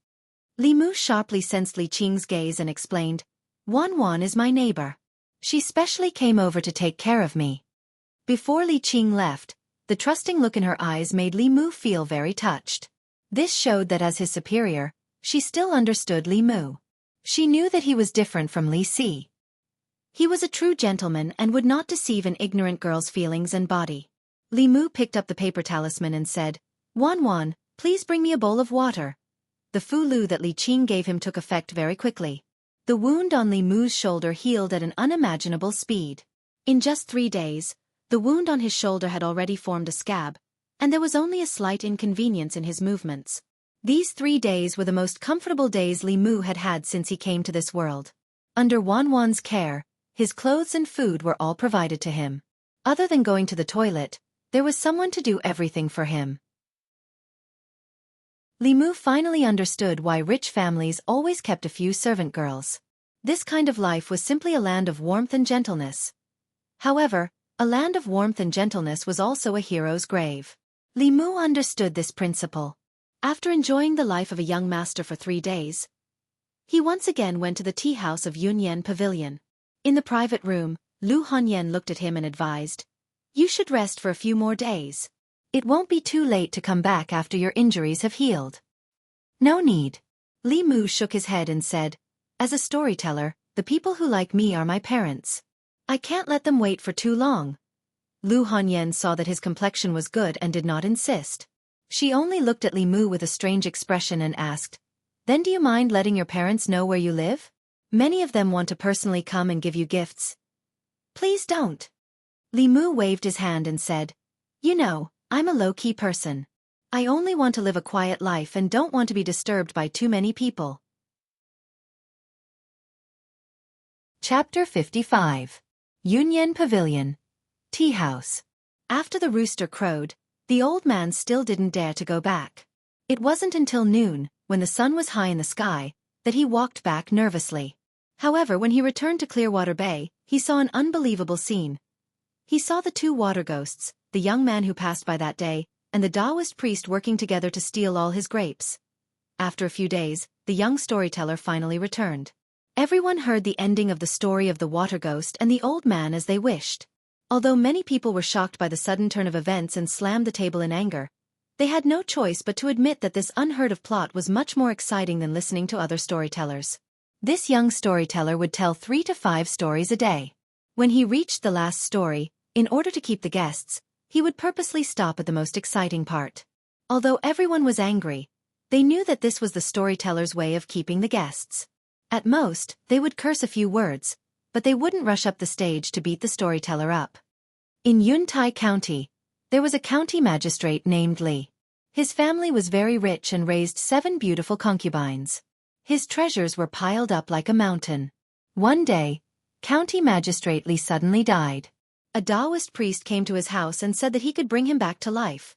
A: Li Mu sharply sensed Li Qing's gaze and explained, "Wan Wan is my neighbor. She specially came over to take care of me." Before Li Qing left, the trusting look in her eyes made Li Mu feel very touched. This showed that as his superior, she still understood Li Mu. She knew that he was different from Li Si. He was a true gentleman and would not deceive an ignorant girl's feelings and body. Li Mu picked up the paper talisman and said, "Wan Wan, please bring me a bowl of water." The Fulu that Li Qing gave him took effect very quickly. The wound on Li Mu's shoulder healed at an unimaginable speed. In just 3 days, the wound on his shoulder had already formed a scab, and there was only a slight inconvenience in his movements. These 3 days were the most comfortable days Li Mu had had since he came to this world. Under Wan Wan's care, his clothes and food were all provided to him. Other than going to the toilet, there was someone to do everything for him. Li Mu finally understood why rich families always kept a few servant girls. This kind of life was simply a land of warmth and gentleness. However, a land of warmth and gentleness was also a hero's grave. Li Mu understood this principle. After enjoying the life of a young master for 3 days, he once again went to the tea house of Yunyan Pavilion. In the private room, Lu Hanyan looked at him and advised, "You should rest for a few more days. It won't be too late to come back after your injuries have healed." "No need." Li Mu shook his head and said, "As a storyteller, the people who like me are my parents. I can't let them wait for too long." Lu Hanyan saw that his complexion was good and did not insist. She only looked at Li Mu with a strange expression and asked, "Then do you mind letting your parents know where you live? Many of them want to personally come and give you gifts." "Please don't." Li Mu waved his hand and said, "You know, I'm a low-key person. I only want to live a quiet life and don't want to be disturbed by too many people." Chapter 55. Yunyan Pavilion. Tea House. After the rooster crowed, the old man still didn't dare to go back. It wasn't until noon, when the sun was high in the sky, that he walked back nervously. However, when he returned to Clearwater Bay, he saw an unbelievable scene. He saw the 2 water ghosts, the young man who passed by that day, and the Taoist priest working together to steal all his grapes. After a few days, the young storyteller finally returned. Everyone heard the ending of the story of the water ghost and the old man as they wished. Although many people were shocked by the sudden turn of events and slammed the table in anger, they had no choice but to admit that this unheard-of plot was much more exciting than listening to other storytellers. This young storyteller would tell 3 to 5 stories a day. When he reached the last story, in order to keep the guests, he would purposely stop at the most exciting part. Although everyone was angry, they knew that this was the storyteller's way of keeping the guests. At most, they would curse a few words, but they wouldn't rush up the stage to beat the storyteller up. In Yuntai County, there was a county magistrate named Li. His family was very rich and raised 7 beautiful concubines. His treasures were piled up like a mountain. One day, County Magistrate Li suddenly died. A Taoist priest came to his house and said that he could bring him back to life.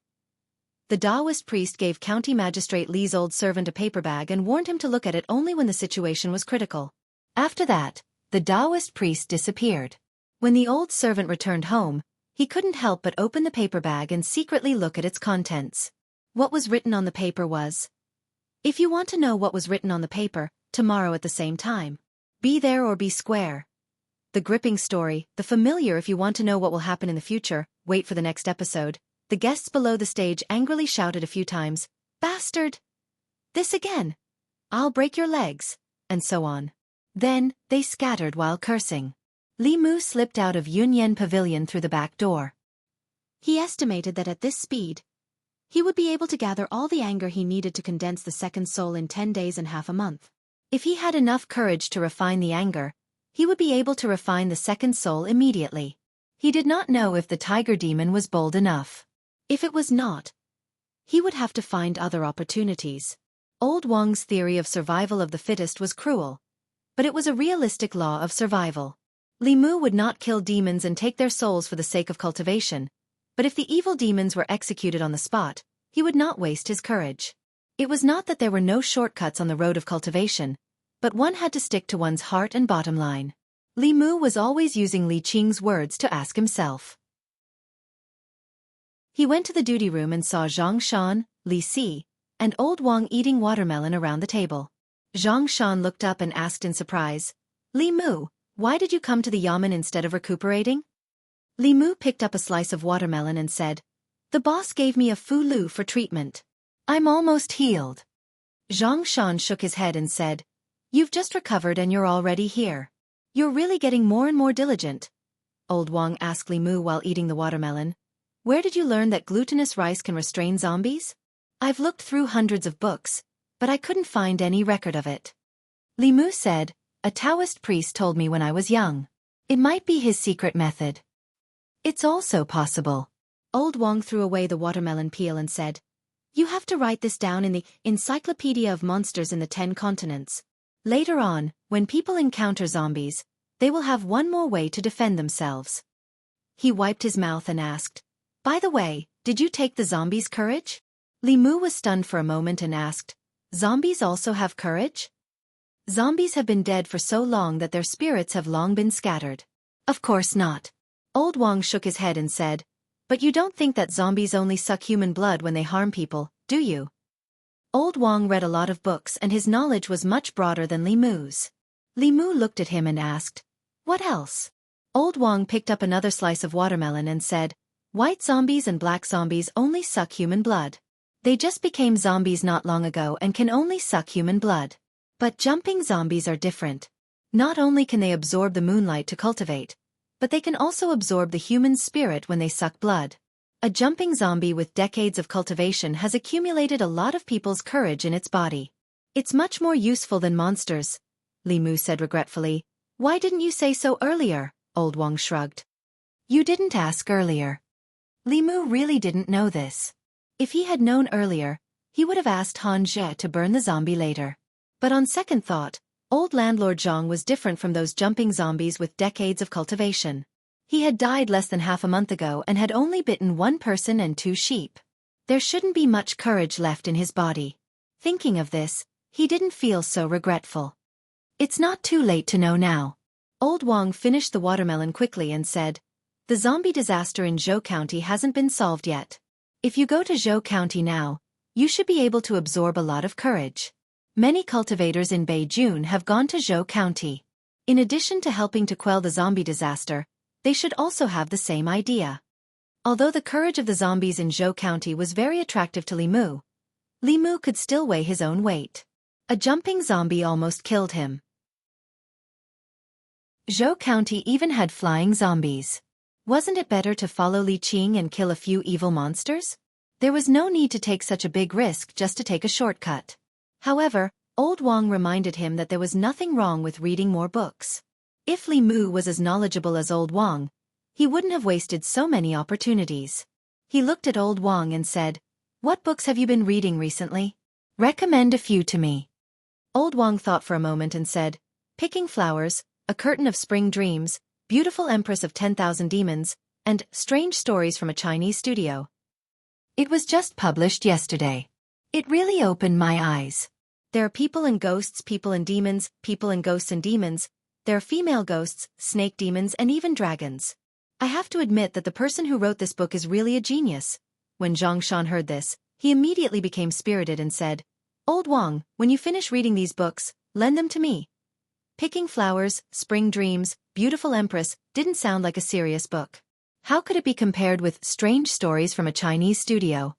A: The Taoist priest gave County Magistrate Li's old servant a paper bag and warned him to look at it only when the situation was critical. After that, the Taoist priest disappeared. When the old servant returned home, he couldn't help but open the paper bag and secretly look at its contents. What was written on the paper was, "If you want to know what was written on the paper, tomorrow at the same time, be there or be square." The gripping story, the familiar if you want to know what will happen in the future, wait for the next episode. The guests below the stage angrily shouted a few times, "Bastard! This again! I'll break your legs," and so on. Then, they scattered while cursing. Li Mu slipped out of Yunyan Pavilion through the back door. He estimated that at this speed, he would be able to gather all the anger he needed to condense the second soul in 10 days and half a month. If he had enough courage to refine the anger, he would be able to refine the second soul immediately. He did not know if the tiger demon was bold enough. If it was not, he would have to find other opportunities. Old Wang's theory of survival of the fittest was cruel, but it was a realistic law of survival. Li Mu would not kill demons and take their souls for the sake of cultivation, but if the evil demons were executed on the spot, he would not waste his courage. It was not that there were no shortcuts on the road of cultivation, but one had to stick to one's heart and bottom line. Li Mu was always using Li Qing's words to ask himself. He went to the duty room and saw Zhang Shan, Li Si, and Old Wang eating watermelon around the table. Zhang Shan looked up and asked in surprise, "Li Mu, why did you come to the yamen instead of recuperating?" Li Mu picked up a slice of watermelon and said, "The boss gave me a fulu for treatment. I'm almost healed." Zhang Shan shook his head and said, "You've just recovered and you're already here. You're really getting more and more diligent." Old Wang asked Li Mu while eating the watermelon, "Where did you learn that glutinous rice can restrain zombies?" "I've looked through hundreds of books, but I couldn't find any record of it." Li Mu said, "A Taoist priest told me when I was young. It might be his secret method." "It's also possible." Old Wang threw away the watermelon peel and said, "You have to write this down in the Encyclopedia of Monsters in the 10 Continents. Later on, when people encounter zombies, they will have one more way to defend themselves." He wiped his mouth and asked, "By the way, did you take the zombies' courage?" Li Mu was stunned for a moment and asked, "Zombies also have courage?" "Zombies have been dead for so long that their spirits have long been scattered." "Of course not." Old Wang shook his head and said, "But you don't think that zombies only suck human blood when they harm people, do you?" Old Wang read a lot of books and his knowledge was much broader than Li Mu's. Li Mu looked at him and asked, "What else?" Old Wang picked up another slice of watermelon and said, "White zombies and black zombies only suck human blood. They just became zombies not long ago and can only suck human blood. But jumping zombies are different. Not only can they absorb the moonlight to cultivate, but they can also absorb the human spirit when they suck blood. A jumping zombie with decades of cultivation has accumulated a lot of people's courage in its body. It's much more useful than monsters," Li Mu said regretfully. "Why didn't you say so earlier?" Old Wang shrugged. "You didn't ask earlier." Li Mu really didn't know this. If he had known earlier, he would have asked Han Zhe to burn the zombie later. But on second thought, old landlord Zhang was different from those jumping zombies with decades of cultivation. He had died less than half a month ago and had only bitten 1 person and 2 sheep. There shouldn't be much courage left in his body. Thinking of this, he didn't feel so regretful. "It's not too late to know now." Old Wang finished the watermelon quickly and said, "The zombie disaster in Zhou County hasn't been solved yet. If you go to Zhou County now, you should be able to absorb a lot of courage. Many cultivators in Beijing have gone to Zhou County. In addition to helping to quell the zombie disaster, they should also have the same idea." Although the courage of the zombies in Zhou County was very attractive to Li Mu could still weigh his own weight. A jumping zombie almost killed him. Zhou County even had flying zombies. Wasn't it better to follow Li Qing and kill a few evil monsters? There was no need to take such a big risk just to take a shortcut. However, Old Wang reminded him that there was nothing wrong with reading more books. If Li Mu was as knowledgeable as Old Wang, he wouldn't have wasted so many opportunities. He looked at Old Wang and said, "What books have you been reading recently? Recommend a few to me." Old Wang thought for a moment and said, "Picking Flowers, A Curtain of Spring Dreams, Beautiful Empress of 10,000 Demons, and Strange Stories from a Chinese Studio. It was just published yesterday. It really opened my eyes. There are people and ghosts, people and demons, people and ghosts and demons. There are female ghosts, snake demons, and even dragons. I have to admit that the person who wrote this book is really a genius." When Zhang Shan heard this, he immediately became spirited and said, "Old Wang, when you finish reading these books, lend them to me." Picking Flowers, Spring Dreams, Beautiful Empress didn't sound like a serious book. How could it be compared with Strange Stories from a Chinese Studio?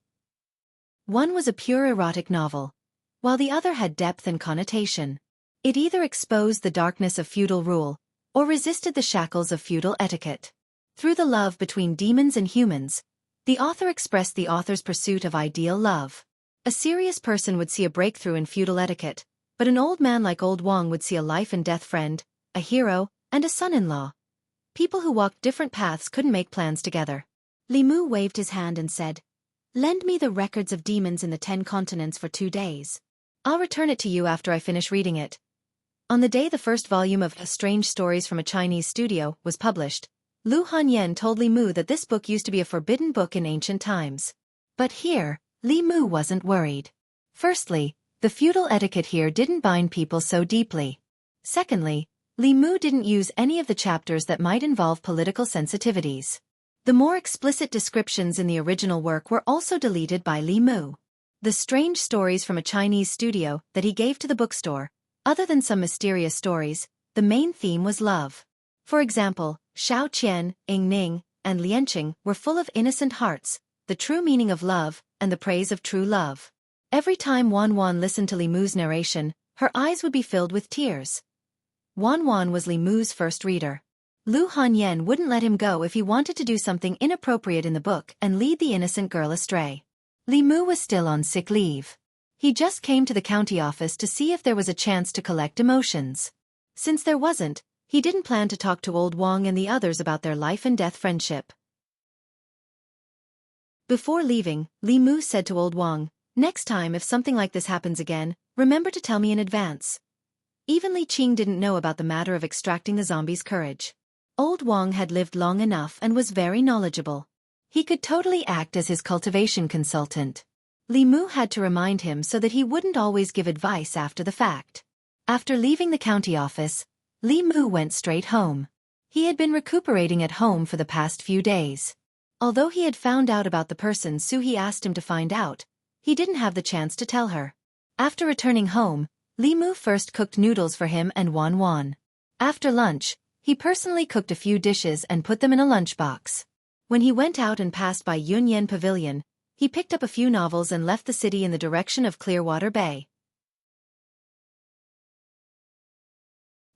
A: One was a pure erotic novel, while the other had depth and connotation. It either exposed the darkness of feudal rule, or resisted the shackles of feudal etiquette. Through the love between demons and humans, the author expressed the author's pursuit of ideal love. A serious person would see a breakthrough in feudal etiquette, but an old man like Old Wang would see a life-and-death friend, a hero, and a son-in-law. People who walked different paths couldn't make plans together. Li Mu waved his hand and said, "Lend me the records of demons in the 10 continents for 2 days. I'll return it to you after I finish reading it." On the day the first volume of Strange Stories from a Chinese Studio was published, Lu Hanyan told Li Mu that this book used to be a forbidden book in ancient times. But here, Li Mu wasn't worried. Firstly, the feudal etiquette here didn't bind people so deeply. Secondly, Li Mu didn't use any of the chapters that might involve political sensitivities. The more explicit descriptions in the original work were also deleted by Li Mu. The Strange Stories from a Chinese Studio that he gave to the bookstore, other than some mysterious stories, the main theme was love. For example, Shao Qian, Ying Ning, and Lianqing were full of innocent hearts, the true meaning of love, and the praise of true love. Every time Wan Wan listened to Li Mu's narration, her eyes would be filled with tears. Wan Wan was Li Mu's first reader. Lu Hanyan wouldn't let him go if he wanted to do something inappropriate in the book and lead the innocent girl astray. Li Mu was still on sick leave. He just came to the county office to see if there was a chance to collect emotions. Since there wasn't, he didn't plan to talk to Old Wang and the others about their life-and-death friendship. Before leaving, Li Mu said to Old Wang, "Next time if something like this happens again, remember to tell me in advance." Even Li Qing didn't know about the matter of extracting the zombie's courage. Old Wang had lived long enough and was very knowledgeable. He could totally act as his cultivation consultant. Li Mu had to remind him so that he wouldn't always give advice after the fact. After leaving the county office, Li Mu went straight home. He had been recuperating at home for the past few days. Although he had found out about the person Suhi asked him to find out, he didn't have the chance to tell her. After returning home, Li Mu first cooked noodles for him and Wan Wan. After lunch, he personally cooked a few dishes and put them in a lunchbox. When he went out and passed by Yunyan Pavilion, he picked up a few novels and left the city in the direction of Clearwater Bay.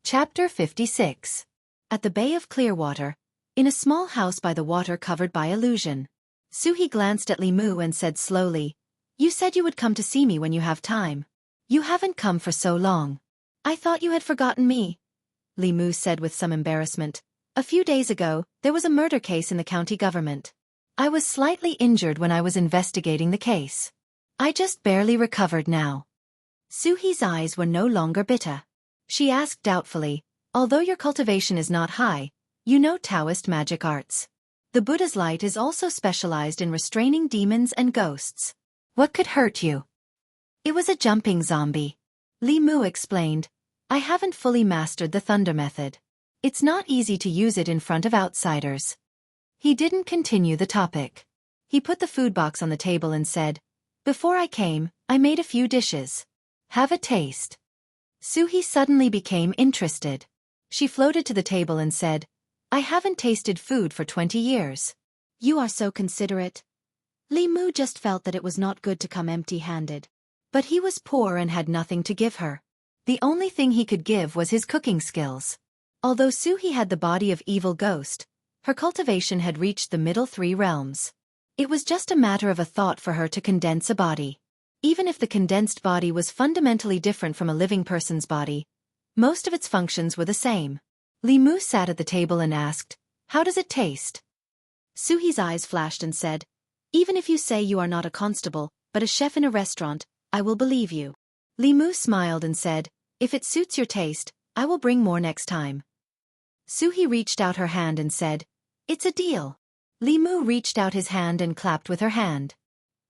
A: Chapter 56. At the Bay of Clearwater, in a small house by the water covered by illusion. Suhi glanced at Li Mu and said slowly, "You said you would come to see me when you have time. You haven't come for so long. I thought you had forgotten me." Li Mu said with some embarrassment, "A few days ago, there was a murder case in the county government. I was slightly injured when I was investigating the case. I just barely recovered now." Suhi's eyes were no longer bitter. She asked doubtfully, "Although your cultivation is not high, you know Taoist magic arts. The Buddha's light is also specialized in restraining demons and ghosts. What could hurt you?" "It was a jumping zombie," Li Mu explained. "I haven't fully mastered the thunder method. It's not easy to use it in front of outsiders." He didn't continue the topic. He put the food box on the table and said, "Before I came, I made a few dishes. Have a taste." Suhi suddenly became interested. She floated to the table and said, "I haven't tasted food for 20 years. You are so considerate." Li Mu just felt that it was not good to come empty-handed. But he was poor and had nothing to give her. The only thing he could give was his cooking skills. Although Suhi had the body of evil ghost, her cultivation had reached the middle 3 realms. It was just a matter of a thought for her to condense a body. Even if the condensed body was fundamentally different from a living person's body, most of its functions were the same. Li Mu sat at the table and asked, "How does it taste?" Suhi's eyes flashed and said, "Even if you say you are not a constable, but a chef in a restaurant, I will believe you." Li Mu smiled and said, "If it suits your taste, I will bring more next time." Suhi reached out her hand and said, "It's a deal." Li Mu reached out his hand and clapped with her hand.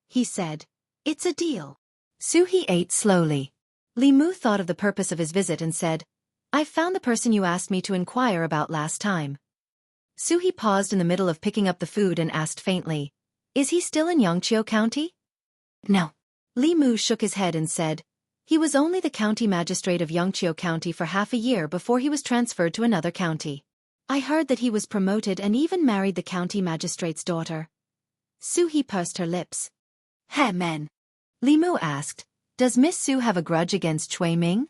A: He said, "It's a deal." Suhi ate slowly. Li Mu thought of the purpose of his visit and said, "I've found the person you asked me to inquire about last time." Suhi paused in the middle of picking up the food and asked faintly, "Is he still in Yangqiu County?" "No." Li Mu shook his head and said, "He was only the county magistrate of Yangqiu County for half a year before he was transferred to another county. I heard that he was promoted and even married the county magistrate's daughter." Suhi pursed her lips. "Hey men." Li Mu asked, "Does Miss Su have a grudge against Chui Ming?"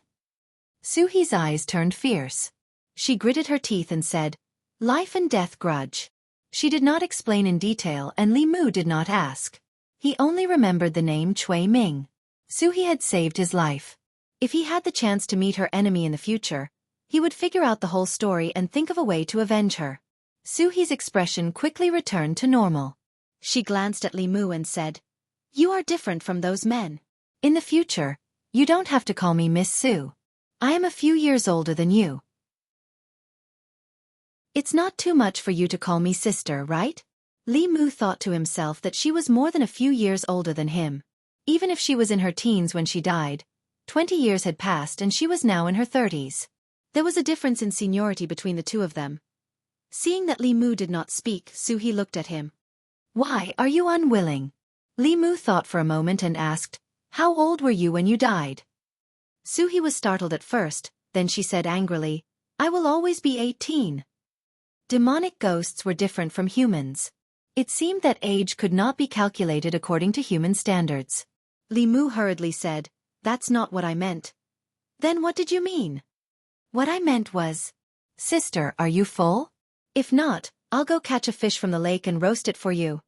A: Suhi's eyes turned fierce. She gritted her teeth and said, "Life and death grudge." She did not explain in detail and Li Mu did not ask. He only remembered the name Chui Ming. Suhi had saved his life. If he had the chance to meet her enemy in the future, he would figure out the whole story and think of a way to avenge her. Suhi's expression quickly returned to normal. She glanced at Li Mu and said, "You are different from those men. In the future, you don't have to call me Miss Su. I am a few years older than you. It's not too much for you to call me sister, right?" Li Mu thought to himself that she was more than a few years older than him. Even if she was in her teens when she died, 20 years had passed and she was now in her 30s. There was a difference in seniority between the two of them. Seeing that Li Mu did not speak, Suhi looked at him. "Why are you unwilling?" Li Mu thought for a moment and asked, "How old were you when you died?" Suhi was startled at first, then she said angrily, "I will always be 18. Demonic ghosts were different from humans. It seemed that age could not be calculated according to human standards. Li Mu hurriedly said, "That's not what I meant." "Then what did you mean?" "What I meant was, sister, are you full? If not, I'll go catch a fish from the lake and roast it for you."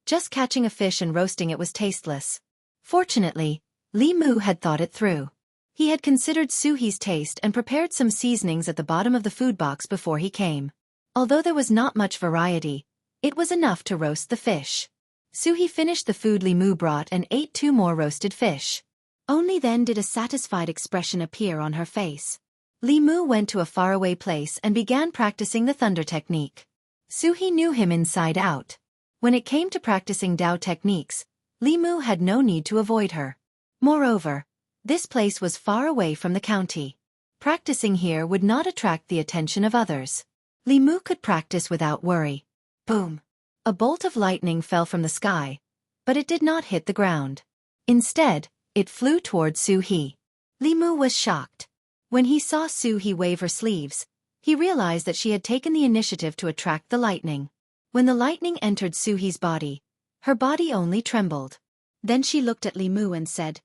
A: Just catching a fish and roasting it was tasteless. Fortunately, Li Mu had thought it through. He had considered Suhi's taste and prepared some seasonings at the bottom of the food box before he came. Although there was not much variety, it was enough to roast the fish. Suhi finished the food Li Mu brought and ate 2 more roasted fish. Only then did a satisfied expression appear on her face. Li Mu went to a faraway place and began practicing the thunder technique. Suhi knew him inside out. When it came to practicing Dao techniques, Li Mu had no need to avoid her. Moreover, this place was far away from the county. Practicing here would not attract the attention of others. Li Mu could practice without worry. Boom! A bolt of lightning fell from the sky, but it did not hit the ground. Instead, it flew toward Suhi. Li Mu was shocked. When he saw Suhi wave her sleeves, he realized that she had taken the initiative to attract the lightning. When the lightning entered Suhi's body, her body only trembled. Then she looked at Li Mu and said,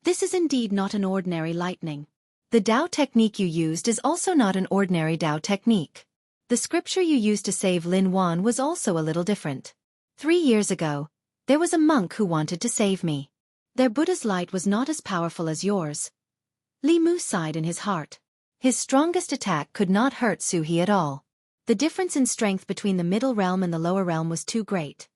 A: "This is indeed not an ordinary lightning. The Dao technique you used is also not an ordinary Dao technique. The scripture you used to save Lin Wan was also a little different. 3 years ago, there was a monk who wanted to save me. Their Buddha's light was not as powerful as yours." Li Mu sighed in his heart. His strongest attack could not hurt Suhi at all. The difference in strength between the middle realm and the lower realm was too great.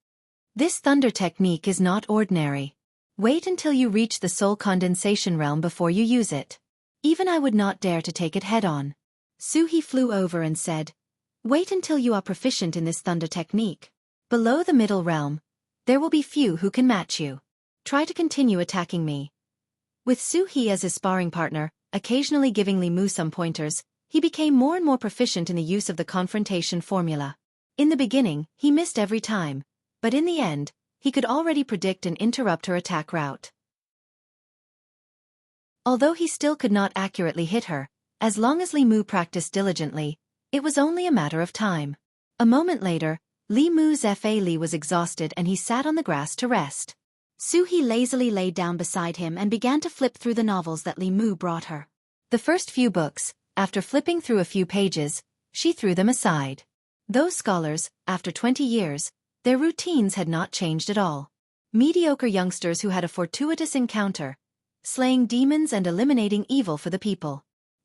A: This thunder technique is not ordinary. Wait until you reach the soul condensation realm before you use it. Even I would not dare to take it head-on. Suhi flew over and said, "Wait until you are proficient in this thunder technique. Below the middle realm, there will be few who can match you. Try to continue attacking me." With Suhi as his sparring partner, occasionally giving Li Mu some pointers, he became more and more proficient in the use of the confrontation formula. In the beginning, he missed every time, but in the end, he could already predict and interrupt her attack route. Although he still could not accurately hit her, as long as Li Mu practiced diligently, it was only a matter of time. A moment later, Li Mu's Fa Li was exhausted and he sat on the grass to rest. Suhi lazily lay down beside him and began to flip through the novels that Li Mu brought her. The first few books, after flipping through a few pages, she threw them aside. Those scholars, after 20 years, their routines had not changed at all. Mediocre youngsters who had a fortuitous encounter, slaying demons and eliminating evil for the people.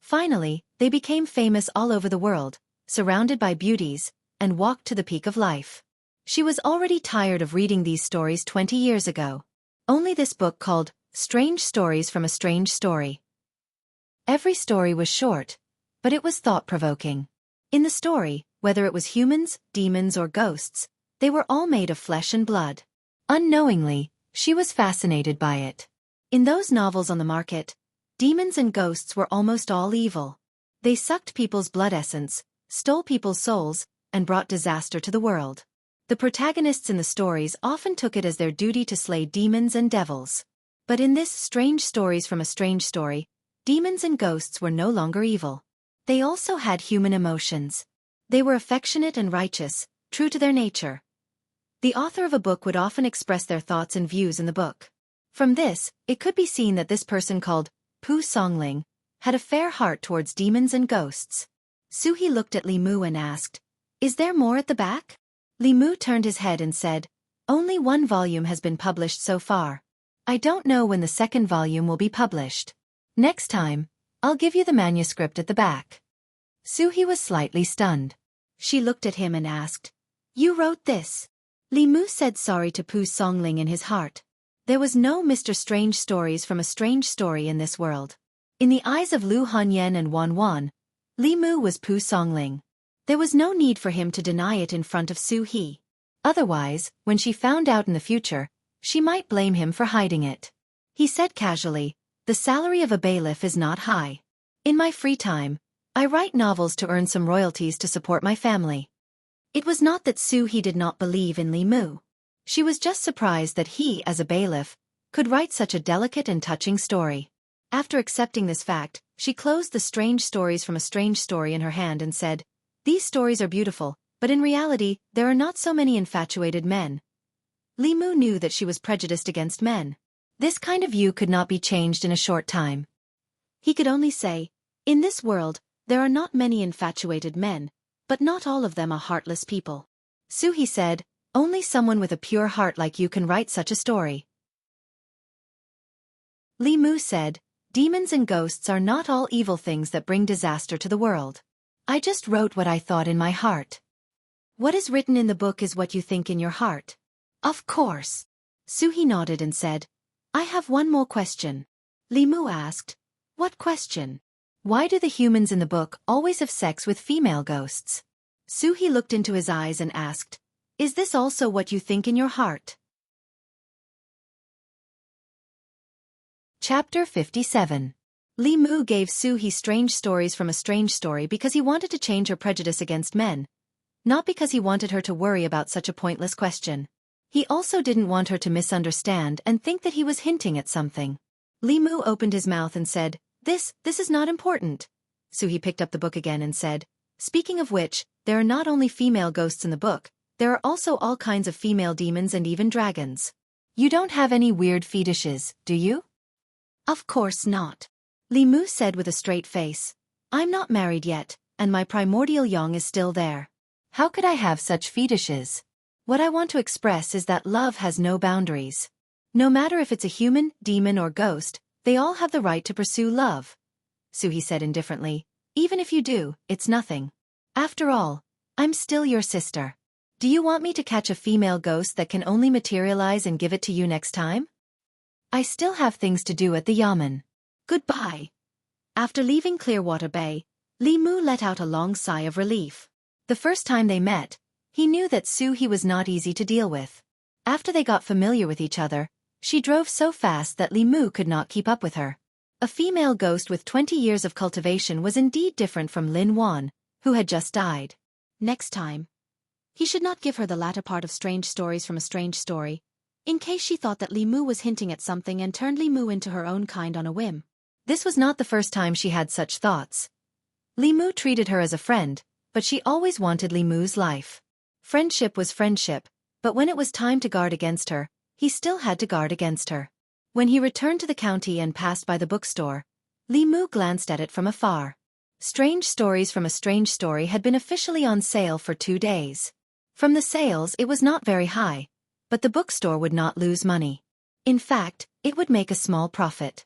A: Finally, they became famous all over the world, surrounded by beauties, and walked to the peak of life. She was already tired of reading these stories 20 years ago. Only this book called Strange Stories from a Strange Story. Every story was short, but it was thought-provoking. In the story, whether it was humans, demons, or ghosts, they were all made of flesh and blood. Unknowingly, she was fascinated by it. In those novels on the market, demons and ghosts were almost all evil. They sucked people's blood essence, stole people's souls, and brought disaster to the world. The protagonists in the stories often took it as their duty to slay demons and devils. But in this Strange Stories from a Strange Story, demons and ghosts were no longer evil. They also had human emotions. They were affectionate and righteous, true to their nature. The author of a book would often express their thoughts and views in the book. From this, it could be seen that this person called Pu Songling had a fair heart towards demons and ghosts. Suhi looked at Li Mu and asked, "Is there more at the back?" Li Mu turned his head and said, "Only one volume has been published so far. I don't know when the second volume will be published. Next time, I'll give you the manuscript at the back." Suhi was slightly stunned. She looked at him and asked, "You wrote this?" Li Mu said sorry to Pu Songling in his heart. There was no Mr. Strange Stories from a Strange Story in this world. In the eyes of Lu Hanyen and Wan Wan, Li Mu was Pu Songling. There was no need for him to deny it in front of Suhi. Otherwise, when she found out in the future, she might blame him for hiding it. He said casually, "The salary of a bailiff is not high. In my free time, I write novels to earn some royalties to support my family." It was not that Suhi did not believe in Li Mu. She was just surprised that he, as a bailiff, could write such a delicate and touching story. After accepting this fact, she closed the Strange Stories from a Strange Story in her hand and said, "These stories are beautiful, but in reality, there are not so many infatuated men." Li Mu knew that she was prejudiced against men. This kind of view could not be changed in a short time. He could only say, "In this world, there are not many infatuated men, but not all of them are heartless people." Suhi said, "Only someone with a pure heart like you can write such a story." Li Mu said, "Demons and ghosts are not all evil things that bring disaster to the world. I just wrote what I thought in my heart. What is written in the book is what you think in your heart." "Of course." Suhi nodded and said, "I have one more question." Li Mu asked, "What question?" "Why do the humans in the book always have sex with female ghosts?" Suhi looked into his eyes and asked, "Is this also what you think in your heart?" Chapter 57. Li Mu gave Suhi Strange Stories from a Strange Story because he wanted to change her prejudice against men, not because he wanted her to worry about such a pointless question. He also didn't want her to misunderstand and think that he was hinting at something. Li Mu opened his mouth and said, This is not important." Suhi picked up the book again and said, "Speaking of which, there are not only female ghosts in the book, there are also all kinds of female demons and even dragons. You don't have any weird fetishes, do you?" "Of course not." Li Mu said with a straight face, "I'm not married yet, and my primordial yang is still there. How could I have such fetishes? What I want to express is that love has no boundaries. No matter if it's a human, demon, or ghost, they all have the right to pursue love." Suhi said indifferently, "Even if you do, it's nothing. After all, I'm still your sister. Do you want me to catch a female ghost that can only materialize and give it to you next time? I still have things to do at the yamen. Goodbye." After leaving Clearwater Bay, Li Mu let out a long sigh of relief. The first time they met, he knew that Suhi was not easy to deal with. After they got familiar with each other, she drove so fast that Li Mu could not keep up with her. A female ghost with 20 years of cultivation was indeed different from Lin Wan, who had just died. Next time, he should not give her the latter part of Strange Stories from a Strange Story, in case she thought that Li Mu was hinting at something and turned Li Mu into her own kind on a whim. This was not the first time she had such thoughts. Li Mu treated her as a friend, but she always wanted Li Mu's life. Friendship was friendship, but when it was time to guard against her, he still had to guard against her. When he returned to the county and passed by the bookstore, Li Mu glanced at it from afar. Strange Stories from a Strange Story had been officially on sale for 2 days. From the sales it was not very high, but the bookstore would not lose money. In fact, it would make a small profit.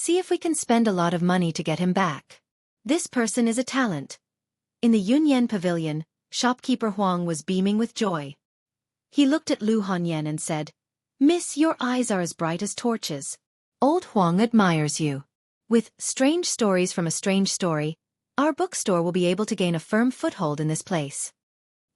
A: See if we can spend a lot of money to get him back. This person is a talent. In the Yunyan pavilion, shopkeeper Huang was beaming with joy. He looked at Lu Hanyan and said, "Miss, your eyes are as bright as torches. Old Huang admires you. With Strange Stories from a Strange Story, our bookstore will be able to gain a firm foothold in this place."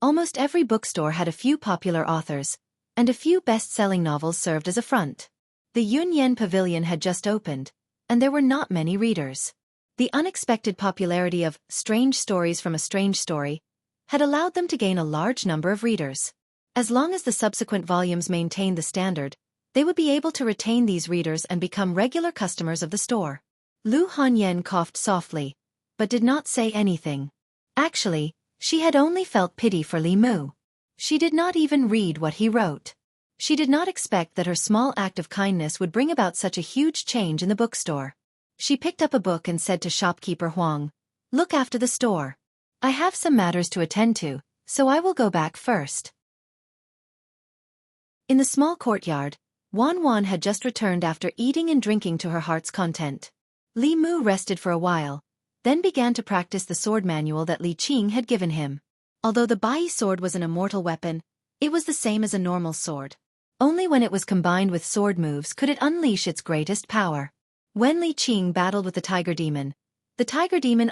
A: Almost every bookstore had a few popular authors, and a few best-selling novels served as a front. The Yunyan pavilion had just opened, and there were not many readers. The unexpected popularity of Strange Stories from a Strange Story had allowed them to gain a large number of readers. As long as the subsequent volumes maintained the standard, they would be able to retain these readers and become regular customers of the store. Lu Hanyan coughed softly, but did not say anything. Actually, she had only felt pity for Li Mu. She did not even read what he wrote. She did not expect that her small act of kindness would bring about such a huge change in the bookstore. She picked up a book and said to shopkeeper Huang, "Look after the store. I have some matters to attend to, so I will go back first." In the small courtyard, Wan Wan had just returned after eating and drinking to her heart's content. Li Mu rested for a while, then began to practice the sword manual that Li Qing had given him. Although the Bai sword was an immortal weapon, it was the same as a normal sword. Only when it was combined with sword moves could it unleash its greatest power. When Li Qing battled with the tiger demon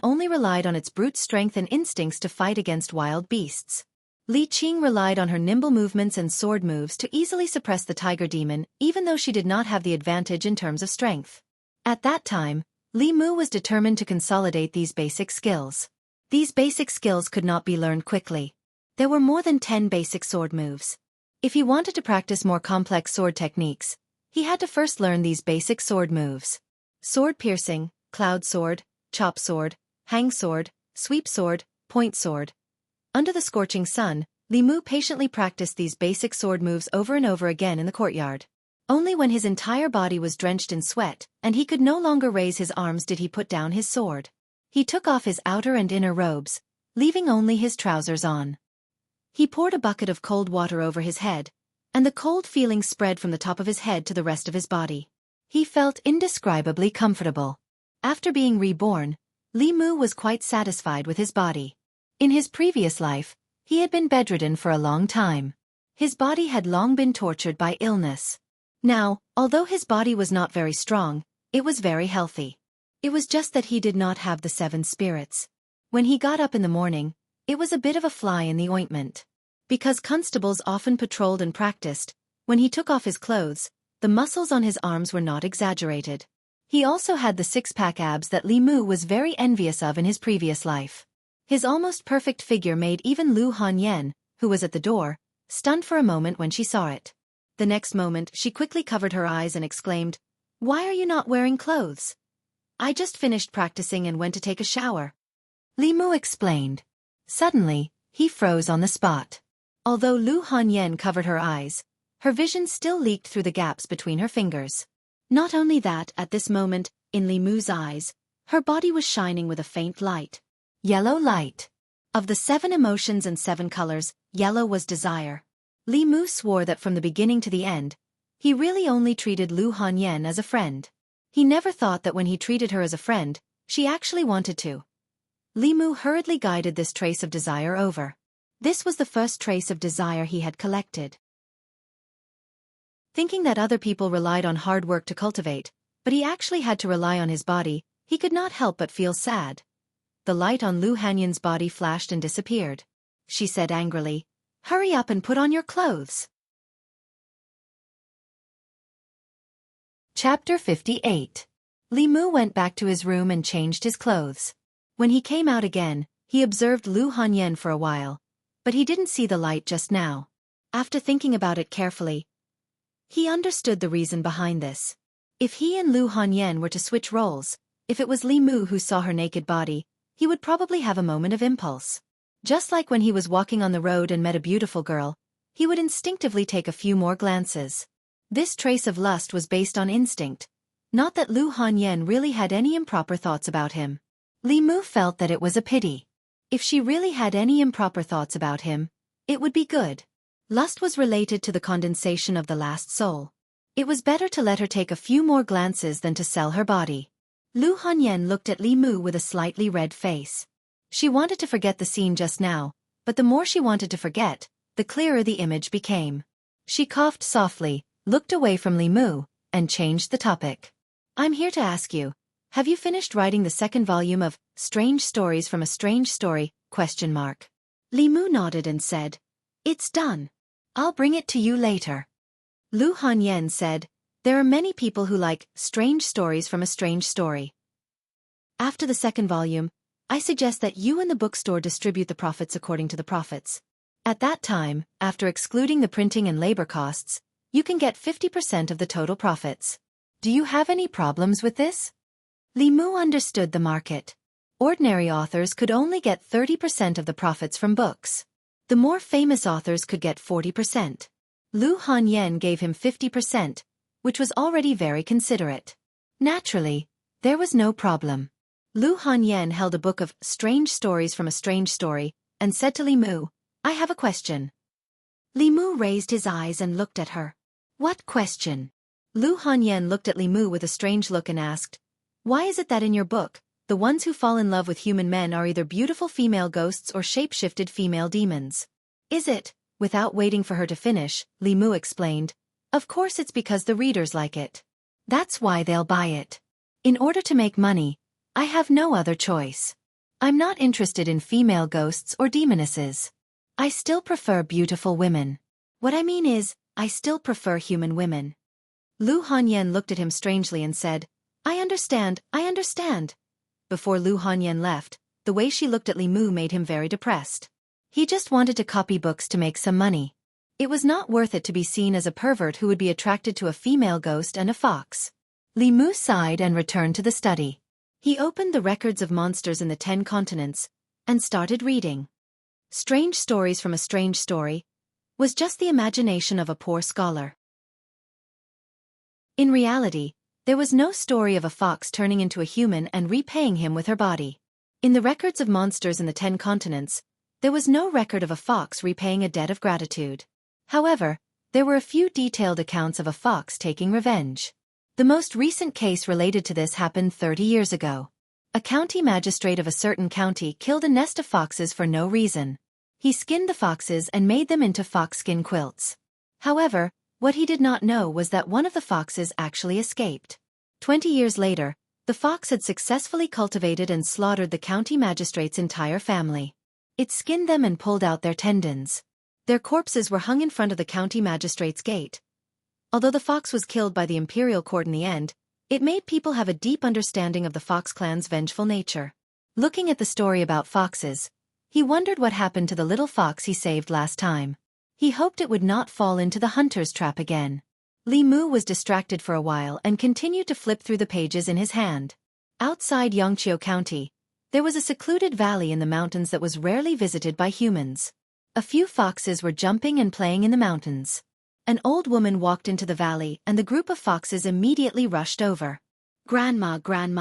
A: only relied on its brute strength and instincts to fight against wild beasts. Li Qing relied on her nimble movements and sword moves to easily suppress the tiger demon, even though she did not have the advantage in terms of strength. At that time, Li Mu was determined to consolidate these basic skills. These basic skills could not be learned quickly. There were more than 10 basic sword moves. If he wanted to practice more complex sword techniques, he had to first learn these basic sword moves. Sword piercing, cloud sword, chop sword, hang sword, sweep sword, point sword. Under the scorching sun, Li Mu patiently practiced these basic sword moves over and over again in the courtyard. Only when his entire body was drenched in sweat and he could no longer raise his arms did he put down his sword. He took off his outer and inner robes, leaving only his trousers on. He poured a bucket of cold water over his head, and the cold feeling spread from the top of his head to the rest of his body. He felt indescribably comfortable. After being reborn, Li Mu was quite satisfied with his body. In his previous life, he had been bedridden for a long time. His body had long been tortured by illness. Now, although his body was not very strong, it was very healthy. It was just that he did not have the 7 spirits. When he got up in the morning, it was a bit of a fly in the ointment. Because constables often patrolled and practiced, when he took off his clothes, the muscles on his arms were not exaggerated. He also had the 6-pack abs that Li Mu was very envious of in his previous life. His almost perfect figure made even Lu Hanyan, who was at the door, stunned for a moment when she saw it. The next moment she quickly covered her eyes and exclaimed, "Why are you not wearing clothes?" "I just finished practicing and went to take a shower," Li Mu explained. Suddenly, he froze on the spot. Although Lu Hanyan covered her eyes, her vision still leaked through the gaps between her fingers. Not only that, at this moment, in Li Mu's eyes, her body was shining with a faint light. Yellow light. Of the 7 emotions and 7 colors, yellow was desire. Li Mu swore that from the beginning to the end, he really only treated Lu Hanyan as a friend. He never thought that when he treated her as a friend, she actually wanted to. Li Mu hurriedly guided this trace of desire over. This was the first trace of desire he had collected. Thinking that other people relied on hard work to cultivate, but he actually had to rely on his body, he could not help but feel sad. The light on Lu Hanyan's body flashed and disappeared. She said angrily, "Hurry up and put on your clothes." Chapter 58. Li Mu went back to his room and changed his clothes. When he came out again, he observed Lu Hanyan for a while, but he didn't see the light just now. After thinking about it carefully, he understood the reason behind this. If he and Lu Hanyan were to switch roles, if it was Li Mu who saw her naked body, he would probably have a moment of impulse. Just like when he was walking on the road and met a beautiful girl, he would instinctively take a few more glances. This trace of lust was based on instinct, not that Lu Hanyan really had any improper thoughts about him. Li Mu felt that it was a pity. If she really had any improper thoughts about him, it would be good. Lust was related to the condensation of the last soul. It was better to let her take a few more glances than to sell her body. Lu Hanyan looked at Li Mu with a slightly red face. She wanted to forget the scene just now, but the more she wanted to forget, the clearer the image became. She coughed softly, looked away from Li Mu, and changed the topic. I'm here to ask you, have you finished writing the second volume of Strange Stories from a Strange Story? Li Mu nodded and said, It's done. I'll bring it to you later. Lu Hanyan said, There are many people who like Strange Stories from a Strange Story. After the second volume, I suggest that you and the bookstore distribute the profits according to the profits. At that time, after excluding the printing and labor costs, you can get 50% of the total profits. Do you have any problems with this? Li Mu understood the market. Ordinary authors could only get 30% of the profits from books. The more famous authors could get 40%. Lu Hanyan gave him 50%, which was already very considerate. Naturally, there was no problem. Lu Hanyan held a book of Strange Stories from a Strange Story, and said to Li Mu, I have a question. Li Mu raised his eyes and looked at her. What question? Lu Hanyan looked at Li Mu with a strange look and asked, Why is it that in your book, the ones who fall in love with human men are either beautiful female ghosts or shape-shifted female demons? Is it? Without waiting for her to finish, Li Mu explained, Of course it's because the readers like it. That's why they'll buy it. In order to make money, I have no other choice. I'm not interested in female ghosts or demonesses. I still prefer beautiful women. What I mean is, I still prefer human women. Lu Hanyan looked at him strangely and said, I understand. Before Lu Hanyan left, the way she looked at Li Mu made him very depressed. He just wanted to copy books to make some money. It was not worth it to be seen as a pervert who would be attracted to a female ghost and a fox. Li Mu sighed and returned to the study. He opened the Records of Monsters in the 10 Continents, and started reading. Strange Stories from a Strange Story was just the imagination of a poor scholar. In reality, there was no story of a fox turning into a human and repaying him with her body. In the Records of Monsters in the 10 Continents, there was no record of a fox repaying a debt of gratitude. However, there were a few detailed accounts of a fox taking revenge. The most recent case related to this happened 30 years ago. A county magistrate of a certain county killed a nest of foxes for no reason. He skinned the foxes and made them into foxskin quilts. However, what he did not know was that one of the foxes actually escaped. 20 years later, the fox had successfully cultivated and slaughtered the county magistrate's entire family. It skinned them and pulled out their tendons. Their corpses were hung in front of the county magistrate's gate. Although the fox was killed by the imperial court in the end, it made people have a deep understanding of the fox clan's vengeful nature. Looking at the story about foxes, he wondered what happened to the little fox he saved last time. He hoped it would not fall into the hunter's trap again. Li Mu was distracted for a while and continued to flip through the pages in his hand. Outside Yongqiu County, there was a secluded valley in the mountains that was rarely visited by humans. A few foxes were jumping and playing in the mountains. An old woman walked into the valley and the group of foxes immediately rushed over. Grandma,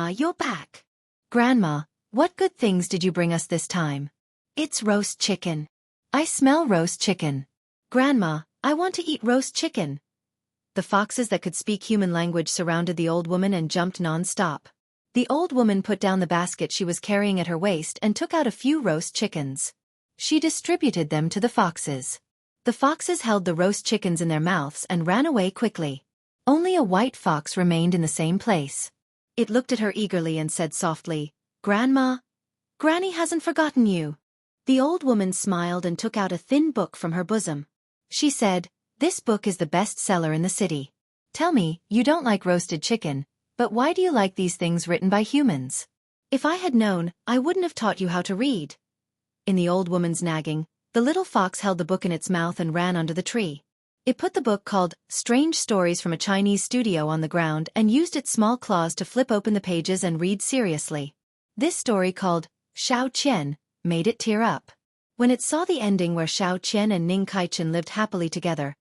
A: you're back. Grandma, what good things did you bring us this time? It's roast chicken. I smell roast chicken. Grandma, I want to eat roast chicken. The foxes that could speak human language surrounded the old woman and jumped non-stop. The old woman put down the basket she was carrying at her waist and took out a few roast chickens. She distributed them to the foxes. The foxes held the roast chickens in their mouths and ran away quickly. Only a white fox remained in the same place. It looked at her eagerly and said softly, Grandma, Granny hasn't forgotten you. The old woman smiled and took out a thin book from her bosom. She said, This book is the best seller in the city. Tell me, you don't like roasted chicken, but why do you like these things written by humans? If I had known, I wouldn't have taught you how to read. In the old woman's nagging, the little fox held the book in its mouth and ran under the tree. It put the book called Strange Stories from a Chinese Studio on the ground and used its small claws to flip open the pages and read seriously. This story called Shao Qian made it tear up. When it saw the ending where Shao Qian and Ning Kaichen lived happily together,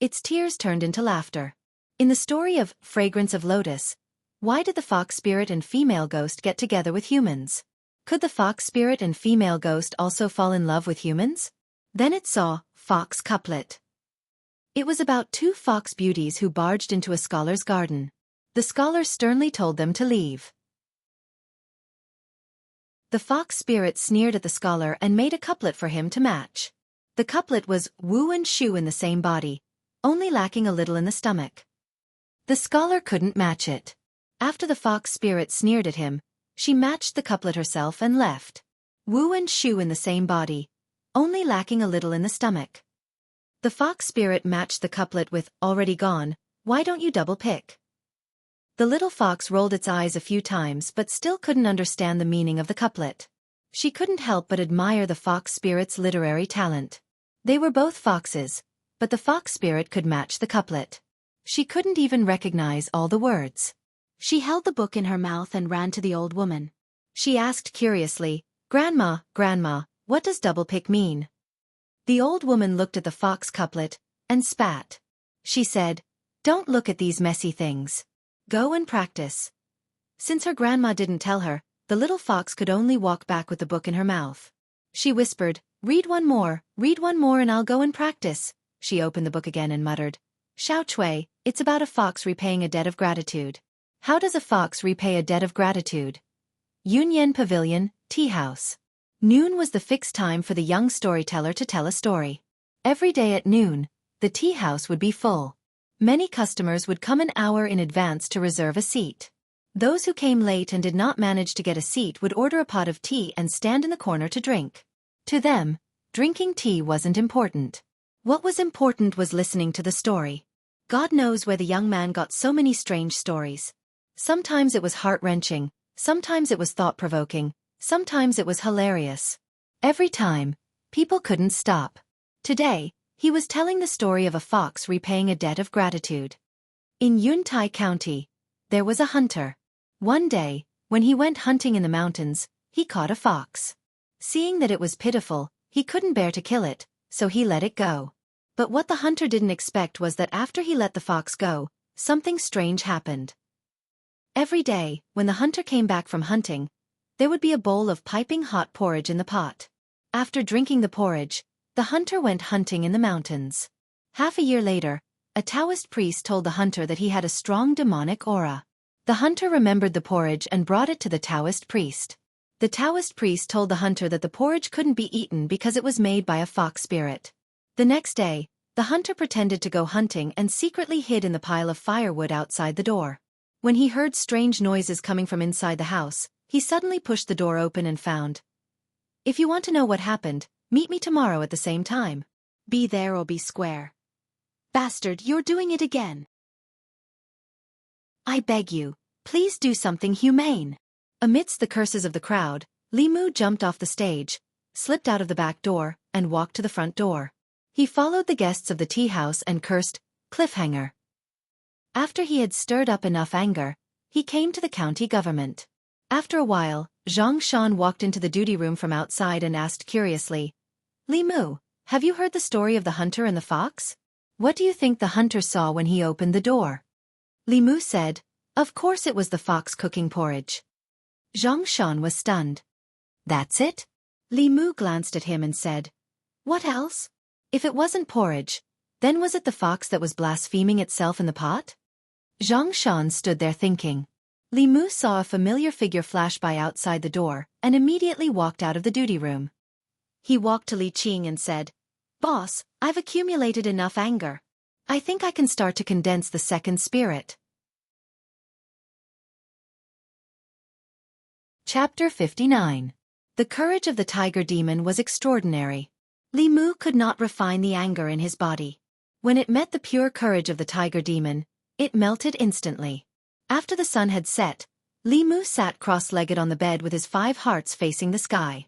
A: its tears turned into laughter. In the story of Fragrance of Lotus, why did the fox spirit and female ghost get together with humans? Could the fox spirit and female ghost also fall in love with humans? Then it saw Fox Couplet. It was about two fox beauties who barged into a scholar's garden. The scholar sternly told them to leave. The fox spirit sneered at the scholar and made a couplet for him to match. The couplet was woo and shoo in the same body, only lacking a little in the stomach. The scholar couldn't match it. After the fox spirit sneered at him, she matched the couplet herself and left. Woo and shoo in the same body, only lacking a little in the stomach. The fox spirit matched the couplet with already gone, why don't you double pick? The little fox rolled its eyes a few times but still couldn't understand the meaning of the couplet. She couldn't help but admire the fox spirit's literary talent. They were both foxes, but the fox spirit could match the couplet. She couldn't even recognize all the words. She held the book in her mouth and ran to the old woman. She asked curiously, "Grandma, Grandma, what does double pick mean?" The old woman looked at the fox couplet and spat. She said, "Don't look at these messy things. Go and practice." Since her grandma didn't tell her, the little fox could only walk back with the book in her mouth. She whispered, read one more, and I'll go and practice." She opened the book again and muttered, "Xiao Cui, it's about a fox repaying a debt of gratitude. How does a fox repay a debt of gratitude?" Yunyan Pavilion, Tea House. Noon was the fixed time for the young storyteller to tell a story. Every day at noon, the tea house would be full. Many customers would come an hour in advance to reserve a seat. Those who came late and did not manage to get a seat would order a pot of tea and stand in the corner to drink. To them, drinking tea wasn't important. What was important was listening to the story. God knows where the young man got so many strange stories. Sometimes it was heart-wrenching, sometimes it was thought-provoking, sometimes it was hilarious. Every time, people couldn't stop. Today, he was telling the story of a fox repaying a debt of gratitude. In Yuntai County, there was a hunter. One day, when he went hunting in the mountains, he caught a fox. Seeing that it was pitiful, he couldn't bear to kill it, so he let it go. But what the hunter didn't expect was that after he let the fox go, something strange happened. Every day, when the hunter came back from hunting, there would be a bowl of piping hot porridge in the pot. After drinking the porridge, the hunter went hunting in the mountains. Half a year later, a Taoist priest told the hunter that he had a strong demonic aura. The hunter remembered the porridge and brought it to the Taoist priest. The Taoist priest told the hunter that the porridge couldn't be eaten because it was made by a fox spirit. The next day, the hunter pretended to go hunting and secretly hid in the pile of firewood outside the door. When he heard strange noises coming from inside the house, he suddenly pushed the door open and found, "If you want to know what happened, meet me tomorrow at the same time. Be there or be square." "Bastard, you're doing it again. I beg you, please do something humane." Amidst the curses of the crowd, Li Mu jumped off the stage, slipped out of the back door, and walked to the front door. He followed the guests of the tea house and cursed, "Cliffhanger." After he had stirred up enough anger, he came to the county government. After a while, Zhang Shan walked into the duty room from outside and asked curiously, "Li Mu, have you heard the story of the hunter and the fox? What do you think the hunter saw when he opened the door?" Li Mu said, "Of course it was the fox cooking porridge." Zhang Shan was stunned. "That's it?" Li Mu glanced at him and said, "What else? If it wasn't porridge, then was it the fox that was blaspheming itself in the pot?" Zhang Shan stood there thinking. Li Mu saw a familiar figure flash by outside the door and immediately walked out of the duty room. He walked to Li Qing and said, "Boss, I've accumulated enough anger. I think I can start to condense the second spirit." Chapter 59. The courage of the tiger demon was extraordinary. Li Mu could not refine the anger in his body. When it met the pure courage of the tiger demon, it melted instantly. After the sun had set, Li Mu sat cross-legged on the bed with his 5 hearts facing the sky.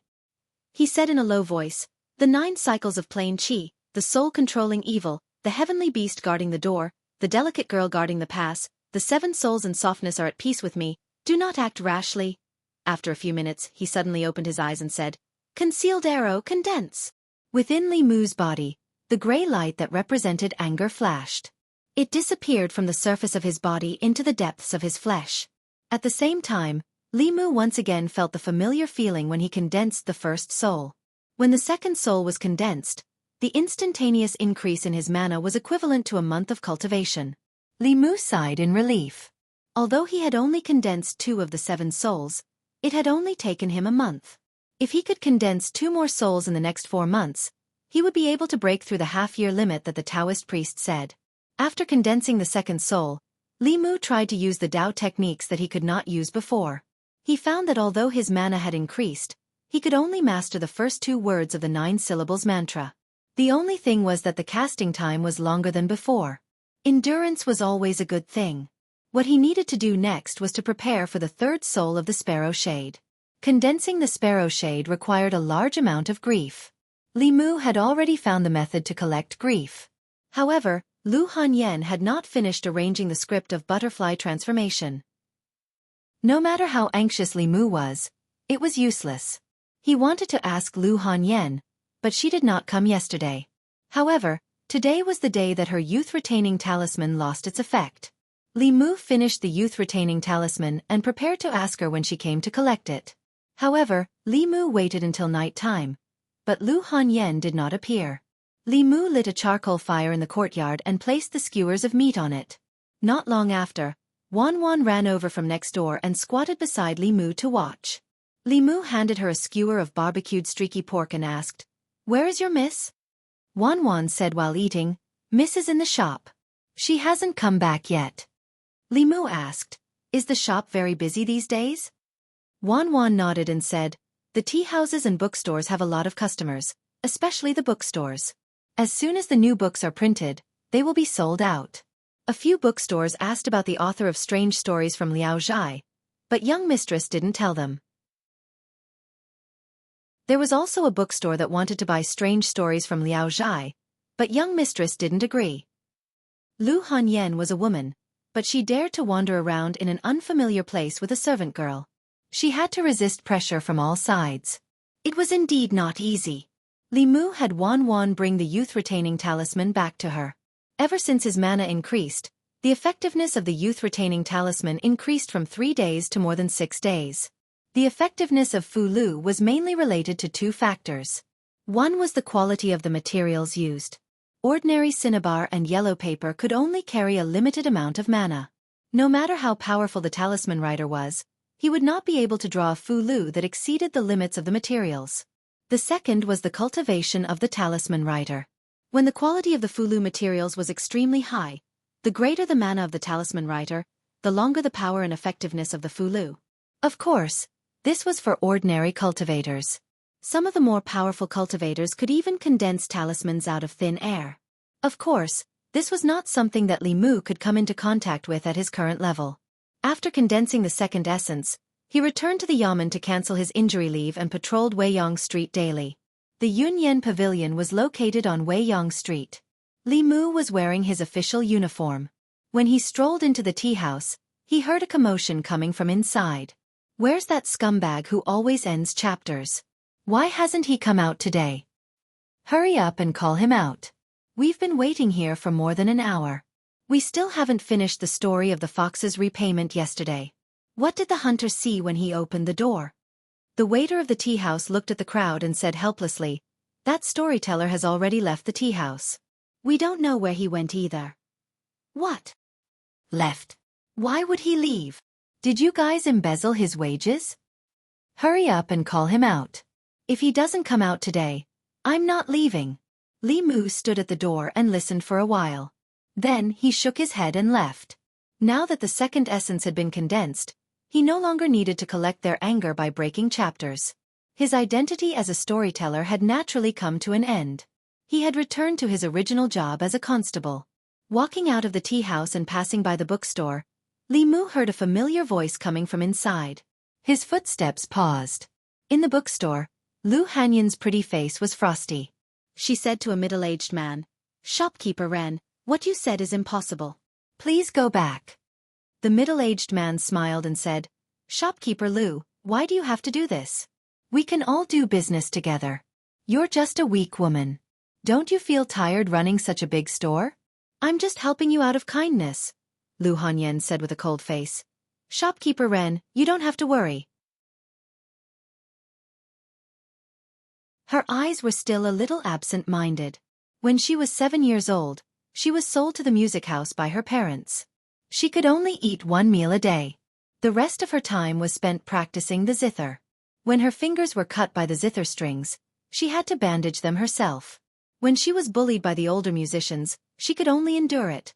A: He said in a low voice, "The 9 cycles of plain qi, the soul controlling evil, the heavenly beast guarding the door, the delicate girl guarding the pass, the 7 souls and softness are at peace with me, do not act rashly." After a few minutes, he suddenly opened his eyes and said, "Concealed arrow, condense." Within Li Mu's body, the gray light that represented anger flashed. It disappeared from the surface of his body into the depths of his flesh. At the same time, Li Mu once again felt the familiar feeling when he condensed the first soul. When the second soul was condensed, The instantaneous increase in his mana was equivalent to a month of cultivation. Li Mu sighed in relief. Although he had only condensed 2 of the 7 souls, it had only taken him a month. If he could condense 2 more souls in the next 4 months, he would be able to break through the half-year limit that the Taoist priest said. After condensing the second soul, Li Mu tried to use the Dao techniques that he could not use before. He found that although his mana had increased, he could only master the first 2 words of the 9 syllables mantra. The only thing was that the casting time was longer than before. Endurance was always a good thing. What he needed to do next was to prepare for the 3rd soul of the Sparrow Shade. Condensing the Sparrow Shade required a large amount of grief. Li Mu had already found the method to collect grief. However, Lu Hanyan had not finished arranging the script of butterfly transformation. No matter how anxious Li Mu was, it was useless. He wanted to ask Lu Hanyan, but she did not come yesterday. However, today was the day that her youth-retaining talisman lost its effect. Li Mu finished the youth-retaining talisman and prepared to ask her when she came to collect it. However, Li Mu waited until night time, but Lu Hanyan did not appear. Li Mu lit a charcoal fire in the courtyard and placed the skewers of meat on it. Not long after, Wan Wan ran over from next door and squatted beside Li Mu to watch. Li Mu handed her a skewer of barbecued streaky pork and asked, "Where is your miss?" Wan Wan said while eating, "Miss is in the shop. She hasn't come back yet." Li Mu asked, "Is the shop very busy these days?" Wan Wan nodded and said, "The tea houses and bookstores have a lot of customers, especially the bookstores. As soon as the new books are printed, they will be sold out." A few bookstores asked about the author of Strange Stories from Liao Zhai, but young mistress didn't tell them. There was also a bookstore that wanted to buy Strange Stories from Liao Zhai, but young mistress didn't agree. Lu Hanyan was a woman, but she dared to wander around in an unfamiliar place with a servant girl. She had to resist pressure from all sides. It was indeed not easy. Li Mu had Wan Wan bring the youth-retaining talisman back to her. Ever since his mana increased, the effectiveness of the youth-retaining talisman increased from 3 days to more than 6 days. The effectiveness of Fu Lu was mainly related to 2 factors. One was the quality of the materials used. Ordinary cinnabar and yellow paper could only carry a limited amount of mana. No matter how powerful the talisman writer was, he would not be able to draw a Fu Lu that exceeded the limits of the materials. The second was the cultivation of the talisman writer. When the quality of the Fu Lu materials was extremely high, the greater the mana of the talisman writer, the longer the power and effectiveness of the Fu Lu. Of course, this was for ordinary cultivators. Some of the more powerful cultivators could even condense talismans out of thin air. Of course, this was not something that Li Mu could come into contact with at his current level. After condensing the second essence, he returned to the Yamen to cancel his injury leave and patrolled Weiyang Street daily. The Yunyan Pavilion was located on Weiyang Street. Li Mu was wearing his official uniform. When he strolled into the tea house, he heard a commotion coming from inside. "Where's that scumbag who always ends chapters? Why hasn't he come out today? Hurry up and call him out. We've been waiting here for more than an hour. We still haven't finished the story of the fox's repayment yesterday." What did the hunter see when he opened the door? The waiter of the tea house looked at the crowd and said helplessly, "That storyteller has already left the tea house. We don't know where he went either." "What? Left? Why would he leave? Did you guys embezzle his wages? Hurry up and call him out. If he doesn't come out today, I'm not leaving." Li Mu stood at the door and listened for a while. Then he shook his head and left. Now that the second essence had been condensed, he no longer needed to collect their anger by breaking chapters. His identity as a storyteller had naturally come to an end. He had returned to his original job as a constable. Walking out of the tea house and passing by the bookstore, Li Mu heard a familiar voice coming from inside. His footsteps paused. In the bookstore, Lu Hanyan's pretty face was frosty. She said to a middle-aged man, "Shopkeeper Ren, what you said is impossible. Please go back." The middle-aged man smiled and said, "Shopkeeper Lu, why do you have to do this? We can all do business together. You're just a weak woman. Don't you feel tired running such a big store?" "I'm just helping you out of kindness," Lu Hanyan said with a cold face. "Shopkeeper Ren, you don't have to worry." Her eyes were still a little absent-minded. When she was 7 years old, she was sold to the music house by her parents. She could only eat 1 meal a day. The rest of her time was spent practicing the zither. When her fingers were cut by the zither strings, she had to bandage them herself. When she was bullied by the older musicians, she could only endure it.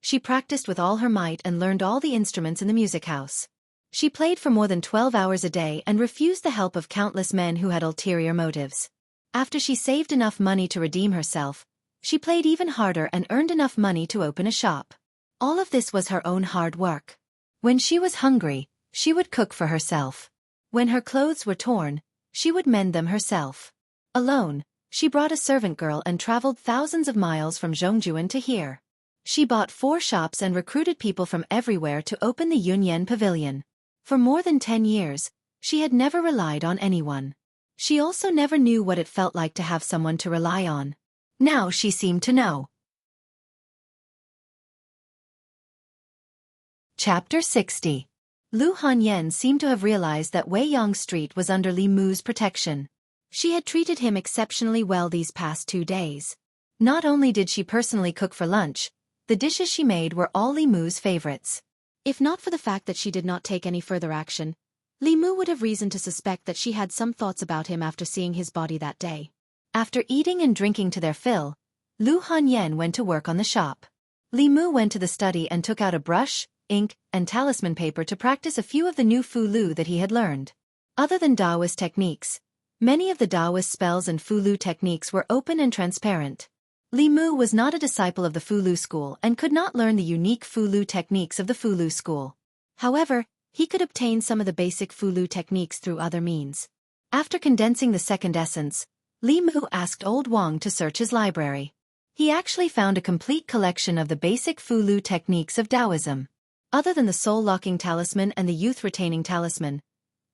A: She practiced with all her might and learned all the instruments in the music house. She played for more than 12 hours a day and refused the help of countless men who had ulterior motives. After she saved enough money to redeem herself, she played even harder and earned enough money to open a shop. All of this was her own hard work. When she was hungry, she would cook for herself. When her clothes were torn, she would mend them herself. Alone, she brought a servant girl and traveled thousands of miles from Zhongjuan to here. She bought 4 shops and recruited people from everywhere to open the Yunyan Pavilion. For more than 10 years, she had never relied on anyone. She also never knew what it felt like to have someone to rely on. Now she seemed to know. Chapter 60. Lu Hanyan seemed to have realized that Weiyang Street was under Li Mu's protection. She had treated him exceptionally well these past 2 days. Not only did she personally cook for lunch, the dishes she made were all Li Mu's favorites. If not for the fact that she did not take any further action, Li Mu would have reason to suspect that she had some thoughts about him after seeing his body that day. After eating and drinking to their fill, Lu Hanyan went to work on the shop. Li Mu went to the study and took out a brush, ink, and talisman paper to practice a few of the new Fu-Lu that he had learned. Other than Taoist techniques, many of the Taoist spells and Fu-Lu techniques were open and transparent. Li Mu was not a disciple of the Fu-Lu school and could not learn the unique Fu-Lu techniques of the Fu-Lu school. However, he could obtain some of the basic Fu-Lu techniques through other means. After condensing the second essence, Li Mu asked Old Wang to search his library. He actually found a complete collection of the basic Fu-Lu techniques of Taoism. Other than the soul-locking talisman and the youth-retaining talisman,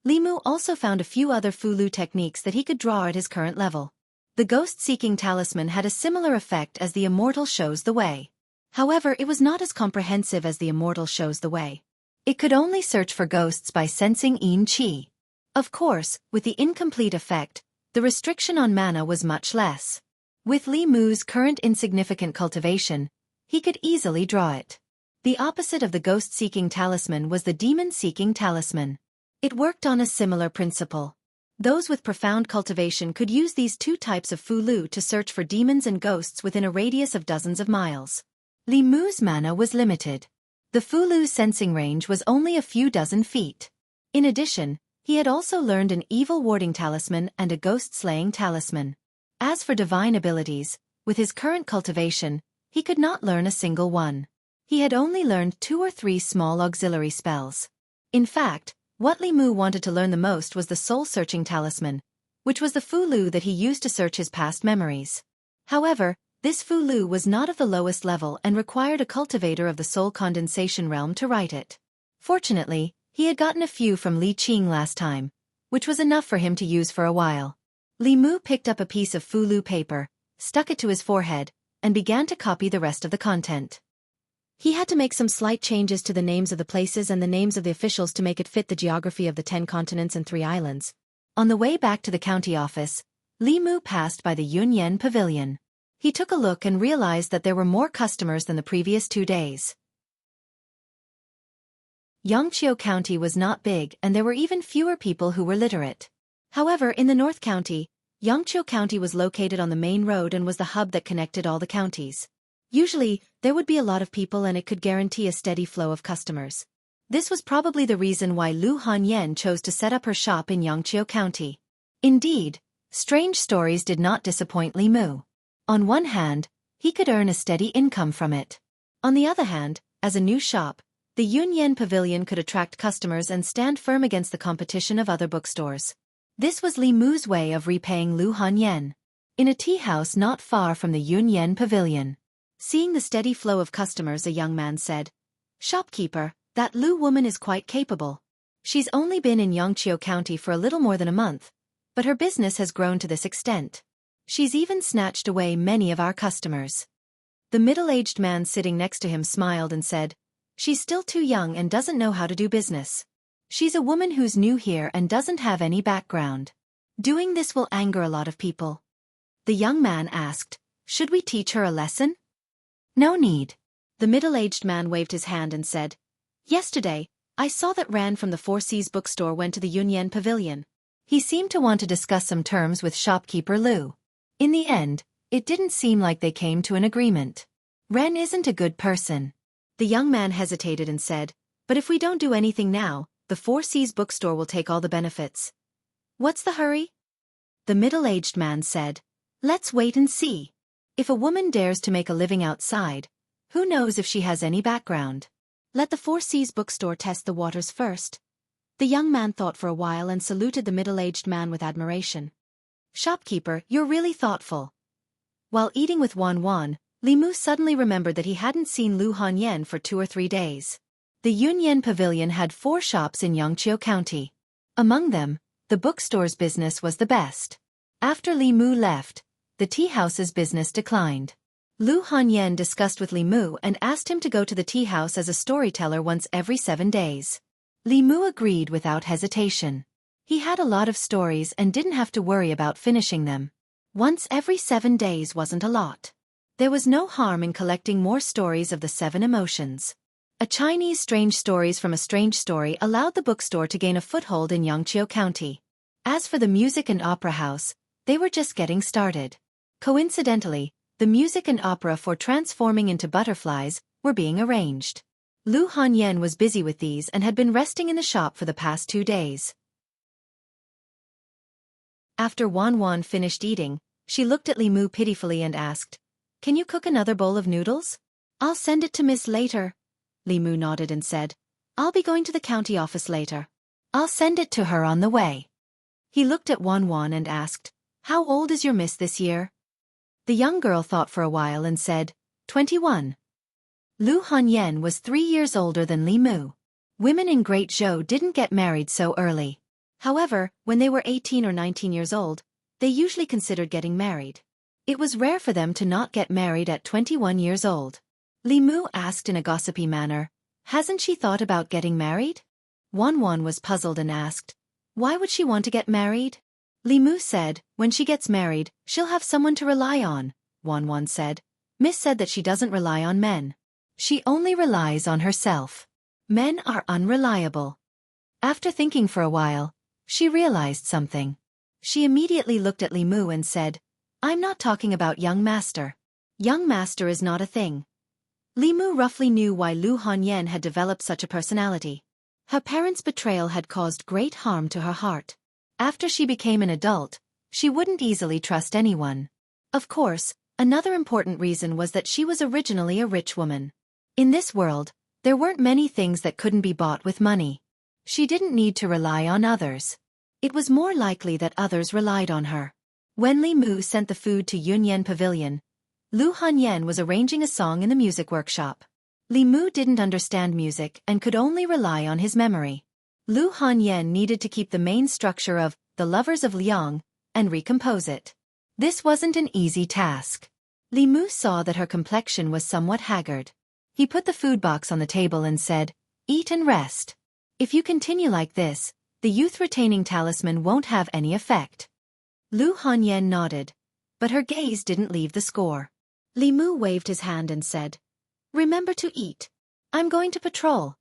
A: Li Mu also found a few other Fu-Lu techniques that he could draw at his current level. The ghost-seeking talisman had a similar effect as the Immortal shows the way. However, it was not as comprehensive as the Immortal shows the way. It could only search for ghosts by sensing Yin Qi. Of course, with the incomplete effect, the restriction on mana was much less. With Li Mu's current insignificant cultivation, he could easily draw it. The opposite of the ghost-seeking talisman was the demon-seeking talisman. It worked on a similar principle. Those with profound cultivation could use these 2 types of Fu-Lu to search for demons and ghosts within a radius of dozens of miles. Li Mu's mana was limited. The Fu-Lu sensing range was only a few dozen feet. In addition, he had also learned an evil-warding talisman and a ghost-slaying talisman. As for divine abilities, with his current cultivation, he could not learn a single one. He had only learned 2 or 3 small auxiliary spells. In fact, what Li Mu wanted to learn the most was the soul-searching talisman, which was the Fu-Lu that he used to search his past memories. However, this Fu-Lu was not of the lowest level and required a cultivator of the soul condensation realm to write it. Fortunately, he had gotten a few from Li Qing last time, which was enough for him to use for a while. Li Mu picked up a piece of Fu-Lu paper, stuck it to his forehead, and began to copy the rest of the content. He had to make some slight changes to the names of the places and the names of the officials to make it fit the geography of the 10 continents and 3 islands. On the way back to the county office, Li Mu passed by the Yunyan Pavilion. He took a look and realized that there were more customers than the previous 2 days. Yangqiu County was not big and there were even fewer people who were literate. However, in the North County, Yangqiu County was located on the main road and was the hub that connected all the counties. Usually, there would be a lot of people and it could guarantee a steady flow of customers. This was probably the reason why Lu Hanyan chose to set up her shop in Yangqiu County. Indeed, strange stories did not disappoint Li Mu. On one hand, he could earn a steady income from it. On the other hand, as a new shop, the Yunyan Pavilion could attract customers and stand firm against the competition of other bookstores. This was Li Mu's way of repaying Lu Hanyan. In a tea house not far from the Yunyan Pavilion. Seeing the steady flow of customers, a young man said, "Shopkeeper, that Lu woman is quite capable. She's only been in Yangqiu County for a little more than a month, but her business has grown to this extent. She's even snatched away many of our customers." The middle-aged man sitting next to him smiled and said, "She's still too young and doesn't know how to do business. She's a woman who's new here and doesn't have any background. Doing this will anger a lot of people." The young man asked, Should we teach her a lesson? No need. The middle-aged man waved his hand and said, Yesterday, I saw that Ran from the Four Seas bookstore went to the Yunyan Pavilion. He seemed to want to discuss some terms with shopkeeper Lu. In the end, it didn't seem like they came to an agreement. Ren isn't a good person. The young man hesitated and said, But if we don't do anything now, the Four Seas bookstore will take all the benefits. What's the hurry? The middle-aged man said, Let's wait and see. If a woman dares to make a living outside, who knows if she has any background? Let the Four Seas bookstore test the waters first. The young man thought for a while and saluted the middle-aged man with admiration. Shopkeeper, you're really thoughtful. While eating with Wan, Li Mu suddenly remembered that he hadn't seen Lu Hanyan for 2 or 3 days. The Yunyan Pavilion had 4 shops in Yangqiu County. Among them, the bookstore's business was the best. After Li Mu left, the tea house's business declined. Lu Hanyan discussed with Li Mu and asked him to go to the tea house as a storyteller once every 7 days. Li Mu agreed without hesitation. He had a lot of stories and didn't have to worry about finishing them. Once every 7 days wasn't a lot. There was no harm in collecting more stories of the 7 emotions. A Chinese strange stories from a strange story allowed the bookstore to gain a foothold in Yangqiu County. As for the music and opera house, they were just getting started. Coincidentally, the music and opera for transforming into butterflies were being arranged. Lu Hanyan was busy with these and had been resting in the shop for the past 2 days. After Wan finished eating, she looked at Li Mu pitifully and asked, Can you cook another bowl of noodles? I'll send it to Miss later. Li Mu nodded and said, I'll be going to the county office later. I'll send it to her on the way. He looked at Wan and asked, How old is your miss this year? The young girl thought for a while and said, 21. Lu Hanyan was 3 years older than Li Mu. Women in Great Zhou didn't get married so early. However, when they were 18 or 19 years old, they usually considered getting married. It was rare for them to not get married at 21 years old. Li Mu asked in a gossipy manner, Hasn't she thought about getting married? Wan was puzzled and asked, Why would she want to get married? Li Mu said, When she gets married, she'll have someone to rely on. Wan said, Miss said that she doesn't rely on men. She only relies on herself. Men are unreliable. After thinking for a while, she realized something. She immediately looked at Li Mu and said, I'm not talking about young master. Young master is not a thing. Li Mu roughly knew why Lu Hanyan had developed such a personality. Her parents' betrayal had caused great harm to her heart. After she became an adult, she wouldn't easily trust anyone. Of course, another important reason was that she was originally a rich woman. In this world, there weren't many things that couldn't be bought with money. She didn't need to rely on others. It was more likely that others relied on her. When Li Mu sent the food to Yunyan Pavilion, Lu Hanyan was arranging a song in the music workshop. Li Mu didn't understand music and could only rely on his memory. Lu Hanyan needed to keep the main structure of The Lovers of Liang and recompose it. This wasn't an easy task. Li Mu saw that her complexion was somewhat haggard. He put the food box on the table and said, Eat and rest. If you continue like this, the youth-retaining talisman won't have any effect. Lu Hanyan nodded, but her gaze didn't leave the score. Li Mu waved his hand and said, Remember to eat. I'm going to patrol.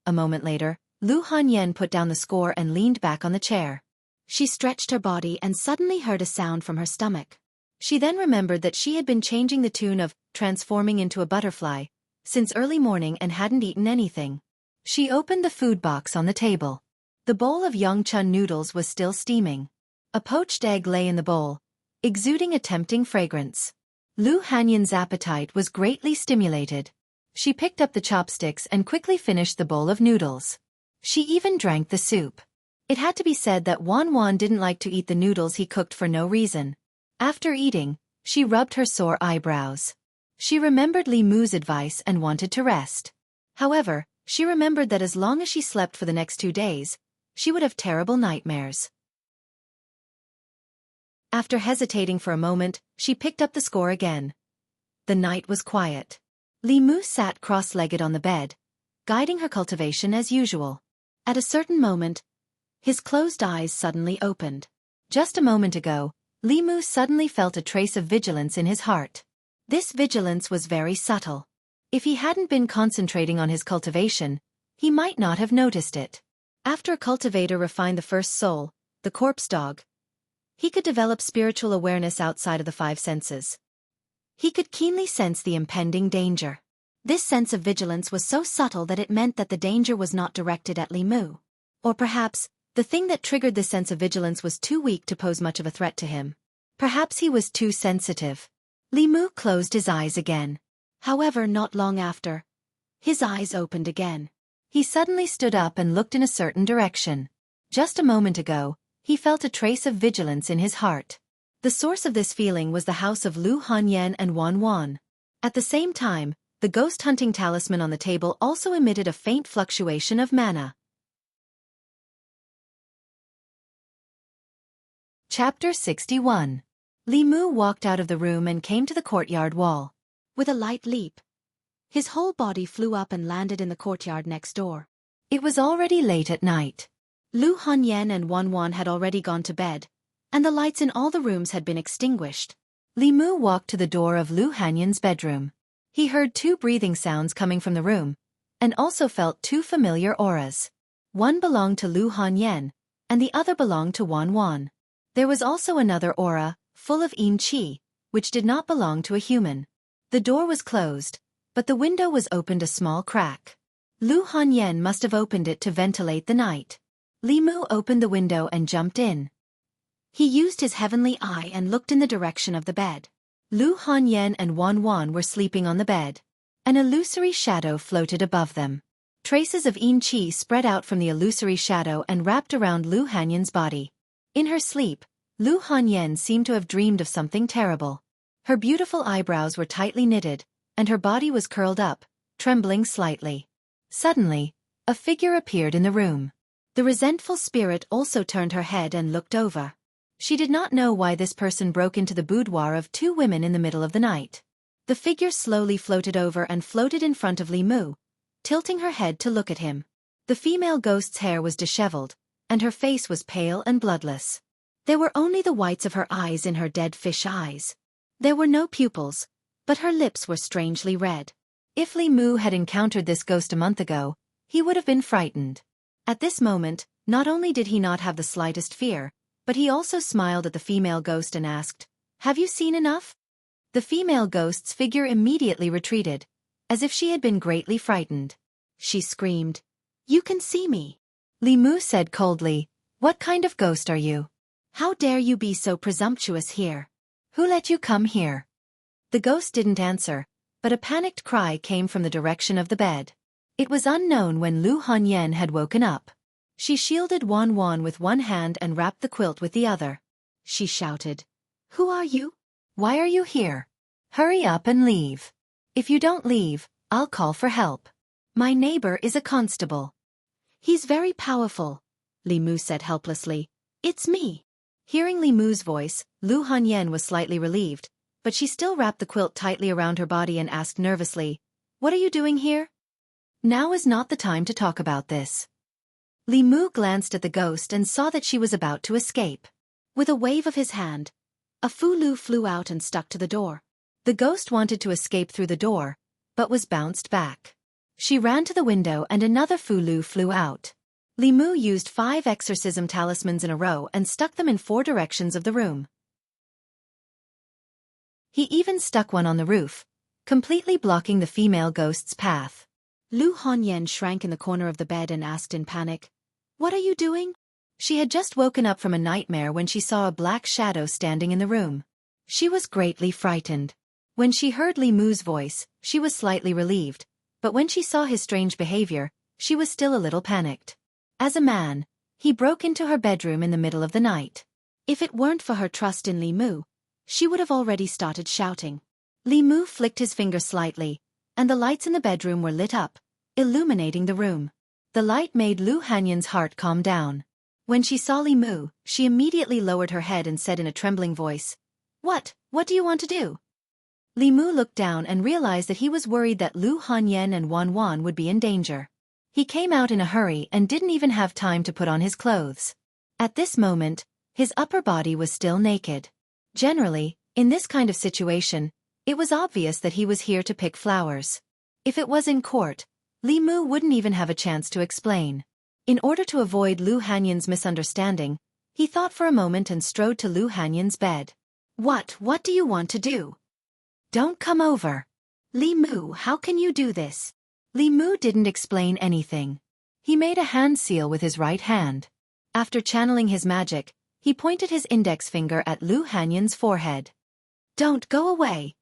A: A moment later, Lu Hanyan put down the score and leaned back on the chair. She stretched her body and suddenly heard a sound from her stomach. She then remembered that she had been changing the tune of Transforming into a Butterfly since early morning and hadn't eaten anything. She opened the food box on the table. The bowl of Yongchun noodles was still steaming. A poached egg lay in the bowl, exuding a tempting fragrance. Lu Hanyan's appetite was greatly stimulated. She picked up the chopsticks and quickly finished the bowl of noodles. She even drank the soup. It had to be said that Wan didn't like to eat the noodles he cooked for no reason. After eating, she rubbed her sore eyebrows. She remembered Li Mu's advice and wanted to rest. However, she remembered that as long as she slept for the next 2 days, she would have terrible nightmares. After hesitating for a moment, she picked up the score again. The night was quiet. Li Mu sat cross-legged on the bed, guiding her cultivation as usual. At a certain moment, his closed eyes suddenly opened. Just a moment ago, Li Mu suddenly felt a trace of vigilance in his heart. This vigilance was very subtle. If he hadn't been concentrating on his cultivation, he might not have noticed it. After a cultivator refined the first soul, the corpse dog, he could develop spiritual awareness outside of the five senses. He could keenly sense the impending danger. This sense of vigilance was so subtle that it meant that the danger was not directed at Li Mu. Or perhaps, the thing that triggered this sense of vigilance was too weak to pose much of a threat to him. Perhaps he was too sensitive. Li Mu closed his eyes again. However, not long after, his eyes opened again. He suddenly stood up and looked in a certain direction. Just a moment ago, he felt a trace of vigilance in his heart. The source of this feeling was the house of Lu Hanyan and Wan Wan. At the same time, the ghost hunting talisman on the table also emitted a faint fluctuation of mana. Chapter 61. Li Mu walked out of the room and came to the courtyard wall. With a light leap, his whole body flew up and landed in the courtyard next door. It was already late at night. Lu Hanyan and Wan Wan had already gone to bed, and the lights in all the rooms had been extinguished. Li Mu walked to the door of Lu Hanyan's bedroom. He heard two breathing sounds coming from the room, and also felt two familiar auras. One belonged to Lu Hanyan, and the other belonged to Wan Wan. There was also another aura, full of yin qi, which did not belong to a human. The door was closed, but the window was opened a small crack. Lu Hanyan must have opened it to ventilate the night. Li Mu opened the window and jumped in. He used his heavenly eye and looked in the direction of the bed. Lu Hanyan and Wan Wan were sleeping on the bed. An illusory shadow floated above them. Traces of yin qi spread out from the illusory shadow and wrapped around Lu Hanyan's body. In her sleep, Lu Hanyan seemed to have dreamed of something terrible. Her beautiful eyebrows were tightly knitted, and her body was curled up, trembling slightly. Suddenly, a figure appeared in the room. The resentful spirit also turned her head and looked over. She did not know why this person broke into the boudoir of two women in the middle of the night. The figure slowly floated over and floated in front of Li Mu, tilting her head to look at him. The female ghost's hair was disheveled, and her face was pale and bloodless. There were only the whites of her eyes in her dead fish eyes. There were no pupils, but her lips were strangely red. If Li Mu had encountered this ghost a month ago, he would have been frightened. At this moment, not only did he not have the slightest fear, but he also smiled at the female ghost and asked, "Have you seen enough?" The female ghost's figure immediately retreated, as if she had been greatly frightened. She screamed, "You can see me." Li Mu said coldly, "What kind of ghost are you? How dare you be so presumptuous here? Who let you come here?" The ghost didn't answer, but a panicked cry came from the direction of the bed. It was unknown when Lu Hanyan had woken up. She shielded Wan Wan with one hand and wrapped the quilt with the other. She shouted, "Who are you? Why are you here? Hurry up and leave. If you don't leave, I'll call for help. My neighbor is a constable. He's very powerful," Li Mu said helplessly. "It's me." Hearing Li Mu's voice, Lu Hanyan was slightly relieved, but she still wrapped the quilt tightly around her body and asked nervously, "What are you doing here?" "Now is not the time to talk about this." Li Mu glanced at the ghost and saw that she was about to escape. With a wave of his hand, a fulu flew out and stuck to the door. The ghost wanted to escape through the door, but was bounced back. She ran to the window and another fulu flew out. Li Mu used 5 exorcism talismans in a row and stuck them in 4 directions of the room. He even stuck one on the roof, completely blocking the female ghost's path. Lu Hanyan shrank in the corner of the bed and asked in panic, "What are you doing?" She had just woken up from a nightmare when she saw a black shadow standing in the room. She was greatly frightened. When she heard Li Mu's voice, she was slightly relieved, but when she saw his strange behavior, she was still a little panicked. As a man, he broke into her bedroom in the middle of the night. If it weren't for her trust in Li Mu, she would have already started shouting. Li Mu flicked his finger slightly, and the lights in the bedroom were lit up, illuminating the room. The light made Lu Hanyan's heart calm down. When she saw Li Mu, she immediately lowered her head and said in a trembling voice, What do you want to do?" Li Mu looked down and realized that he was worried that Lu Hanyan and Wan Wan would be in danger. He came out in a hurry and didn't even have time to put on his clothes. At this moment, his upper body was still naked. Generally, in this kind of situation, it was obvious that he was here to pick flowers. If it was in court, Li Mu wouldn't even have a chance to explain. In order to avoid Lu Hanyan's misunderstanding, he thought for a moment and strode to Lu Hanyan's bed. What do you want to do? Don't come over. Li Mu, how can you do this? Li Mu didn't explain anything. He made a hand seal with his right hand. After channeling his magic, he pointed his index finger at Lu Hanyan's forehead. Don't go away.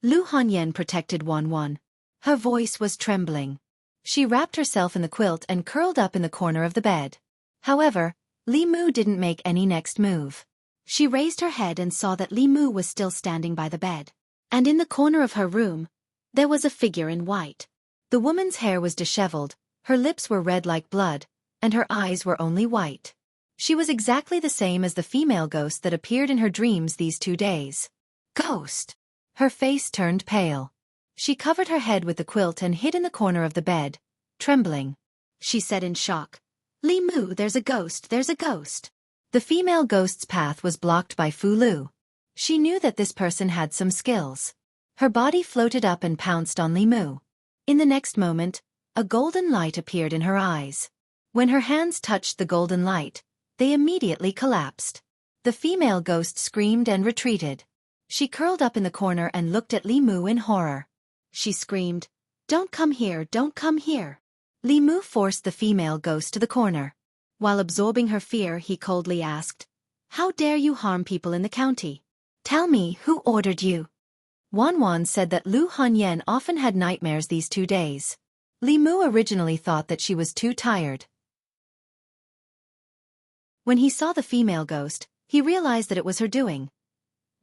A: Lu Hanyan protected Wanwan. Her voice was trembling. She wrapped herself in the quilt and curled up in the corner of the bed. However, Li Mu didn't make any next move. She raised her head and saw that Li Mu was still standing by the bed. And in the corner of her room, there was a figure in white. The woman's hair was disheveled, her lips were red like blood, and her eyes were only white. She was exactly the same as the female ghost that appeared in her dreams these 2 days. Ghost! Her face turned pale. She covered her head with the quilt and hid in the corner of the bed, trembling. She said in shock, Li Mu, there's a ghost, there's a ghost. The female ghost's path was blocked by Fu Lu. She knew that this person had some skills. Her body floated up and pounced on Li Mu. In the next moment, a golden light appeared in her eyes. When her hands touched the golden light, they immediately collapsed. The female ghost screamed and retreated. She curled up in the corner and looked at Li Mu in horror. She screamed, Don't come here, don't come here. Li Mu forced the female ghost to the corner. While absorbing her fear, he coldly asked, How dare you harm people in the county? Tell me, who ordered you? Wanwan said that Lu Hanyan often had nightmares these 2 days. Li Mu originally thought that she was too tired. When he saw the female ghost, he realized that it was her doing.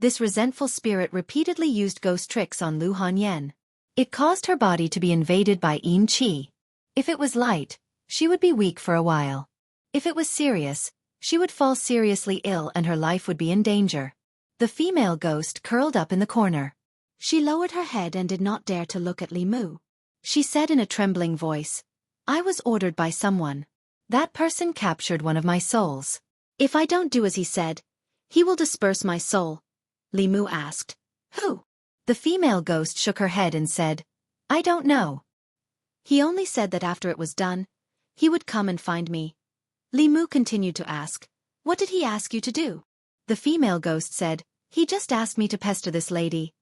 A: This resentful spirit repeatedly used ghost tricks on Lu Hanyan. It caused her body to be invaded by Yin Qi. If it was light, she would be weak for a while. If it was serious, she would fall seriously ill and her life would be in danger. The female ghost curled up in the corner. She lowered her head and did not dare to look at Li Mu. She said in a trembling voice, I was ordered by someone. That person captured one of my souls. If I don't do as he said, he will disperse my soul. Li Mu asked, Who? The female ghost shook her head and said, I don't know. He only said that after it was done, he would come and find me. Li Mu continued to ask, What did he ask you to do? The female ghost said, He just asked me to pester this lady.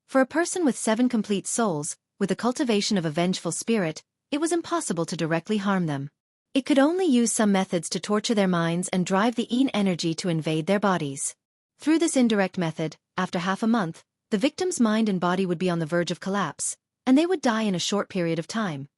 A: For a person with 7 complete souls, with the cultivation of a vengeful spirit, it was impossible to directly harm them. It could only use some methods to torture their minds and drive the Yin energy to invade their bodies. Through this indirect method, after half a month, the victim's mind and body would be on the verge of collapse, and they would die in a short period of time.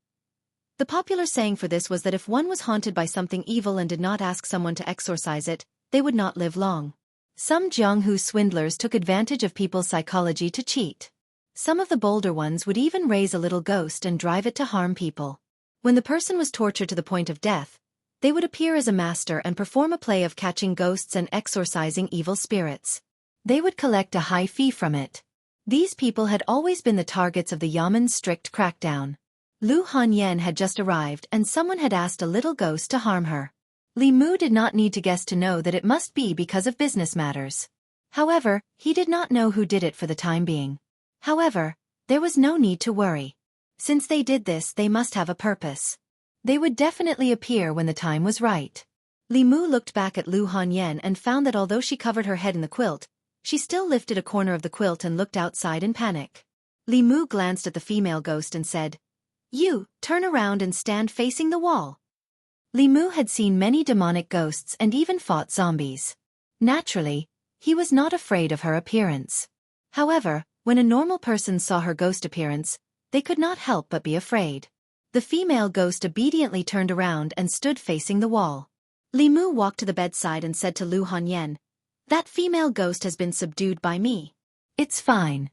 A: The popular saying for this was that if one was haunted by something evil and did not ask someone to exorcise it, they would not live long. Some Jianghu swindlers took advantage of people's psychology to cheat. Some of the bolder ones would even raise a little ghost and drive it to harm people. When the person was tortured to the point of death, they would appear as a master and perform a play of catching ghosts and exorcising evil spirits. They would collect a high fee from it. These people had always been the targets of the Yaman's strict crackdown. Lu Hanyan had just arrived and someone had asked a little ghost to harm her. Li Mu did not need to guess to know that it must be because of business matters. However, he did not know who did it for the time being. However, there was no need to worry. Since they did this, they must have a purpose. They would definitely appear when the time was right. Li Mu looked back at Lu Hanyan and found that although she covered her head in the quilt, she still lifted a corner of the quilt and looked outside in panic. Li Mu glanced at the female ghost and said, You, turn around and stand facing the wall. Li Mu had seen many demonic ghosts and even fought zombies. Naturally, he was not afraid of her appearance. However, when a normal person saw her ghost appearance, they could not help but be afraid. The female ghost obediently turned around and stood facing the wall. Li Mu walked to the bedside and said to Lu Hanyan, That female ghost has been subdued by me. It's fine.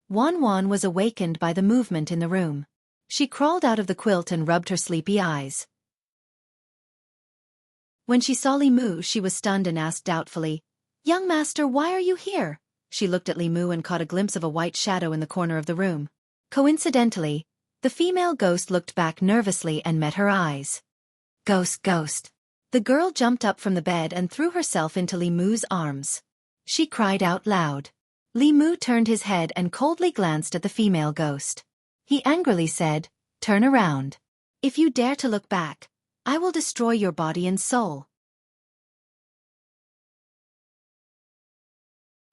A: Wanwan was awakened by the movement in the room. She crawled out of the quilt and rubbed her sleepy eyes. When she saw Li Mu, she was stunned and asked doubtfully, Young master, why are you here? She looked at Li Mu and caught a glimpse of a white shadow in the corner of the room. Coincidentally, the female ghost looked back nervously and met her eyes. Ghost, ghost. The girl jumped up from the bed and threw herself into Li Mu's arms. she cried out loud. Li Mu turned his head and coldly glanced at the female ghost. He angrily said, "Turn around. If you dare to look back, I will destroy your body and soul."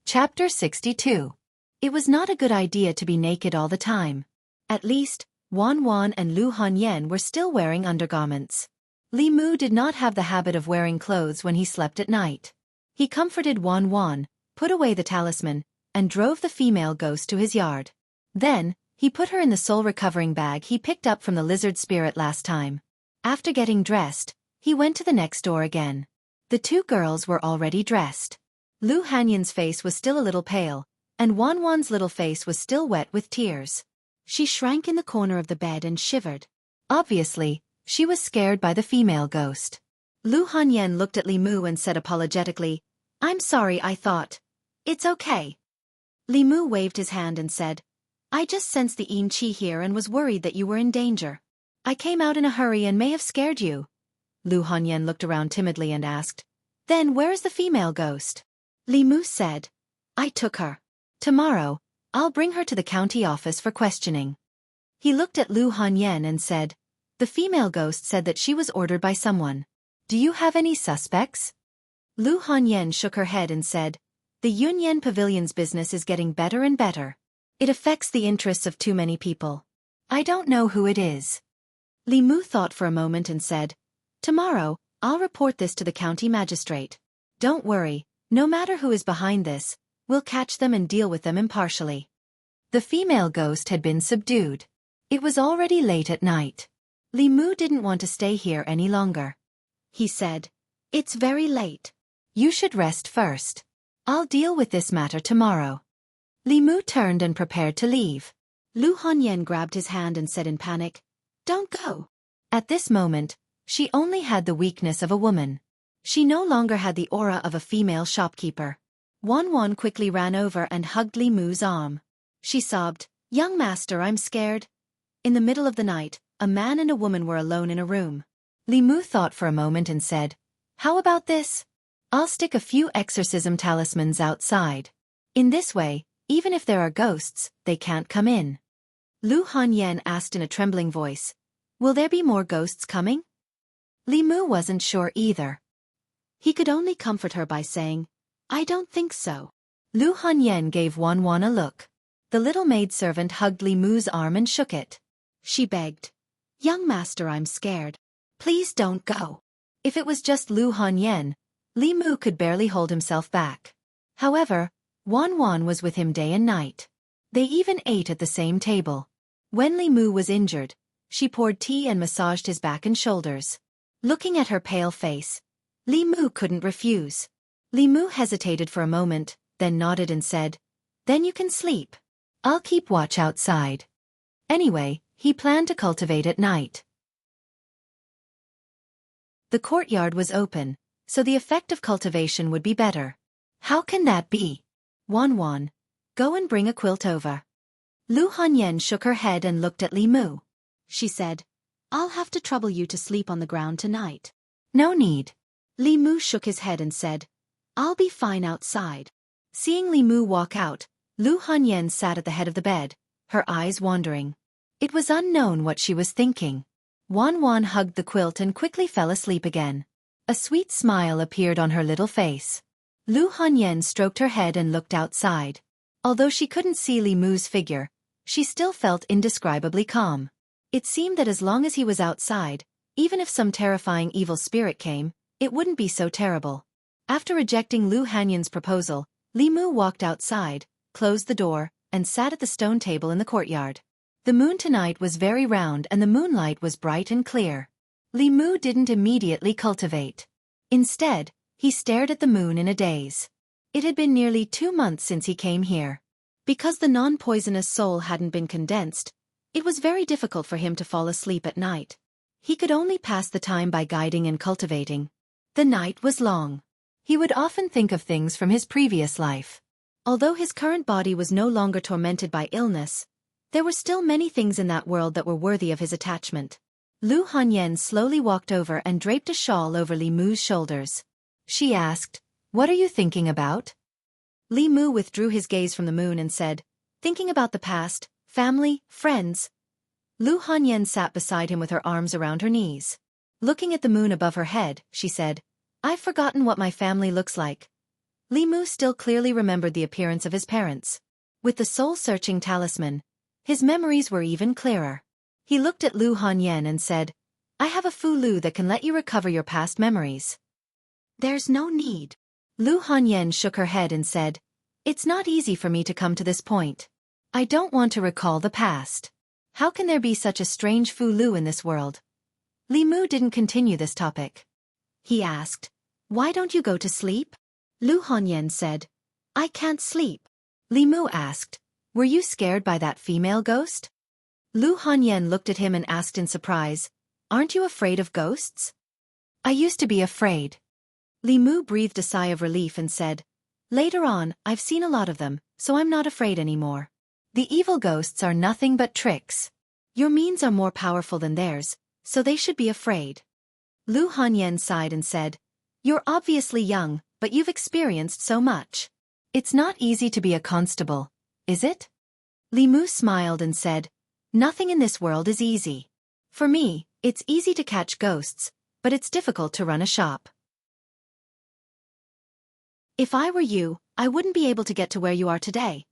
A: Chapter 62. It was not a good idea to be naked all the time. At least, Wan Wan and Lu Hanyan were still wearing undergarments. Li Mu did not have the habit of wearing clothes when he slept at night. He comforted Wan Wan, put away the talisman, and drove the female ghost to his yard. Then, he put her in the soul-recovering bag he picked up from the lizard spirit last time. After getting dressed, he went to the next door again. The two girls were already dressed. Lu Hanyan's face was still a little pale, and Wan Wan's little face was still wet with tears. She shrank in the corner of the bed and shivered. Obviously, she was scared by the female ghost. Lu Hanyan looked at Li Mu and said apologetically, "I'm sorry, I thought. It's okay." Li Mu waved his hand and said, "I just sensed the Yin Qi here and was worried that you were in danger. I came out in a hurry and may have scared you." Lu Hanyan looked around timidly and asked, "Then where is the female ghost?" Li Mu said, "I took her. Tomorrow, I'll bring her to the county office for questioning." He looked at Lu Hanyan and said, "The female ghost said that she was ordered by someone. Do you have any suspects?" Lu Hanyan shook her head and said, "The Yunyan Pavilion's business is getting better and better. It affects the interests of too many people. I don't know who it is." Li Mu thought for a moment and said, "Tomorrow, I'll report this to the county magistrate. Don't worry, no matter who is behind this, we'll catch them and deal with them impartially." The female ghost had been subdued. It was already late at night. Li Mu didn't want to stay here any longer. He said, "It's very late. You should rest first. I'll deal with this matter tomorrow." Li Mu turned and prepared to leave. Lu Hanyan grabbed his hand and said in panic, "Don't go." At this moment, she only had the weakness of a woman. She no longer had the aura of a female shopkeeper. Wan Wan quickly ran over and hugged Li Mu's arm. She sobbed, "Young master, I'm scared." In the middle of the night, a man and a woman were alone in a room. Li Mu thought for a moment and said, "How about this? I'll stick a few exorcism talismans outside. In this way, even if there are ghosts, they can't come in." Lu Hanyan asked in a trembling voice, "Will there be more ghosts coming?" Li Mu wasn't sure either. He could only comfort her by saying, "I don't think so." Lu Hanyan gave Wan Wan a look. The little maidservant hugged Li Mu's arm and shook it. She begged, "Young master, I'm scared. Please don't go." If it was just Lu Hanyan, Li Mu could barely hold himself back. However, Wan Wan was with him day and night. They even ate at the same table. When Li Mu was injured, she poured tea and massaged his back and shoulders. Looking at her pale face, Li Mu couldn't refuse. Li Mu hesitated for a moment, then nodded and said, "Then you can sleep. I'll keep watch outside." Anyway, he planned to cultivate at night. The courtyard was open, so the effect of cultivation would be better. "How can that be?" "Wan Wan, go and bring a quilt over." Lu Hanyan shook her head and looked at Li Mu. She said, "I'll have to trouble you to sleep on the ground tonight." "No need." Li Mu shook his head and said, "I'll be fine outside." Seeing Li Mu walk out, Lu Hanyan sat at the head of the bed, her eyes wandering. It was unknown what she was thinking. Wan Wan hugged the quilt and quickly fell asleep again. A sweet smile appeared on her little face. Lu Hanyan stroked her head and looked outside. Although she couldn't see Li Mu's figure, she still felt indescribably calm. It seemed that as long as he was outside, even if some terrifying evil spirit came, it wouldn't be so terrible. After rejecting Lu Hanyan's proposal, Li Mu walked outside, closed the door, and sat at the stone table in the courtyard. The moon tonight was very round and the moonlight was bright and clear. Li Mu didn't immediately cultivate. Instead, he stared at the moon in a daze. It had been nearly 2 months since he came here. Because the non-poisonous soul hadn't been condensed, it was very difficult for him to fall asleep at night. He could only pass the time by guiding and cultivating. The night was long. He would often think of things from his previous life. Although his current body was no longer tormented by illness, there were still many things in that world that were worthy of his attachment. Lu Hanyan slowly walked over and draped a shawl over Li Mu's shoulders. She asked, "What are you thinking about?" Li Mu withdrew his gaze from the moon and said, thinking about the past, family, friends. Lu Hanyan sat beside him with her arms around her knees. Looking at the moon above her head, she said, I've forgotten what my family looks like. Li Mu still clearly remembered the appearance of his parents. With the soul-searching talisman, his memories were even clearer. He looked at Lu Hanyan and said, I have a Fu Lu that can let you recover your past memories. There's no need. Lu Hanyan shook her head and said, It's not easy for me to come to this point. I don't want to recall the past. How can there be such a strange Fu Lu in this world? Li Mu didn't continue this topic. He asked, Why don't you go to sleep? Lu Hanyan said, I can't sleep. Li Mu asked, Were you scared by that female ghost? Lu Hanyan looked at him and asked in surprise, Aren't you afraid of ghosts? I used to be afraid. Li Mu breathed a sigh of relief and said, Later on, I've seen a lot of them, so I'm not afraid anymore. The evil ghosts are nothing but tricks. Your means are more powerful than theirs, so they should be afraid. Lu Hanyan sighed and said, You're obviously young, but you've experienced so much. It's not easy to be a constable, is it? Li Mu smiled and said, Nothing in this world is easy. For me, it's easy to catch ghosts, but it's difficult to run a shop. If I were you, I wouldn't be able to get to where you are today.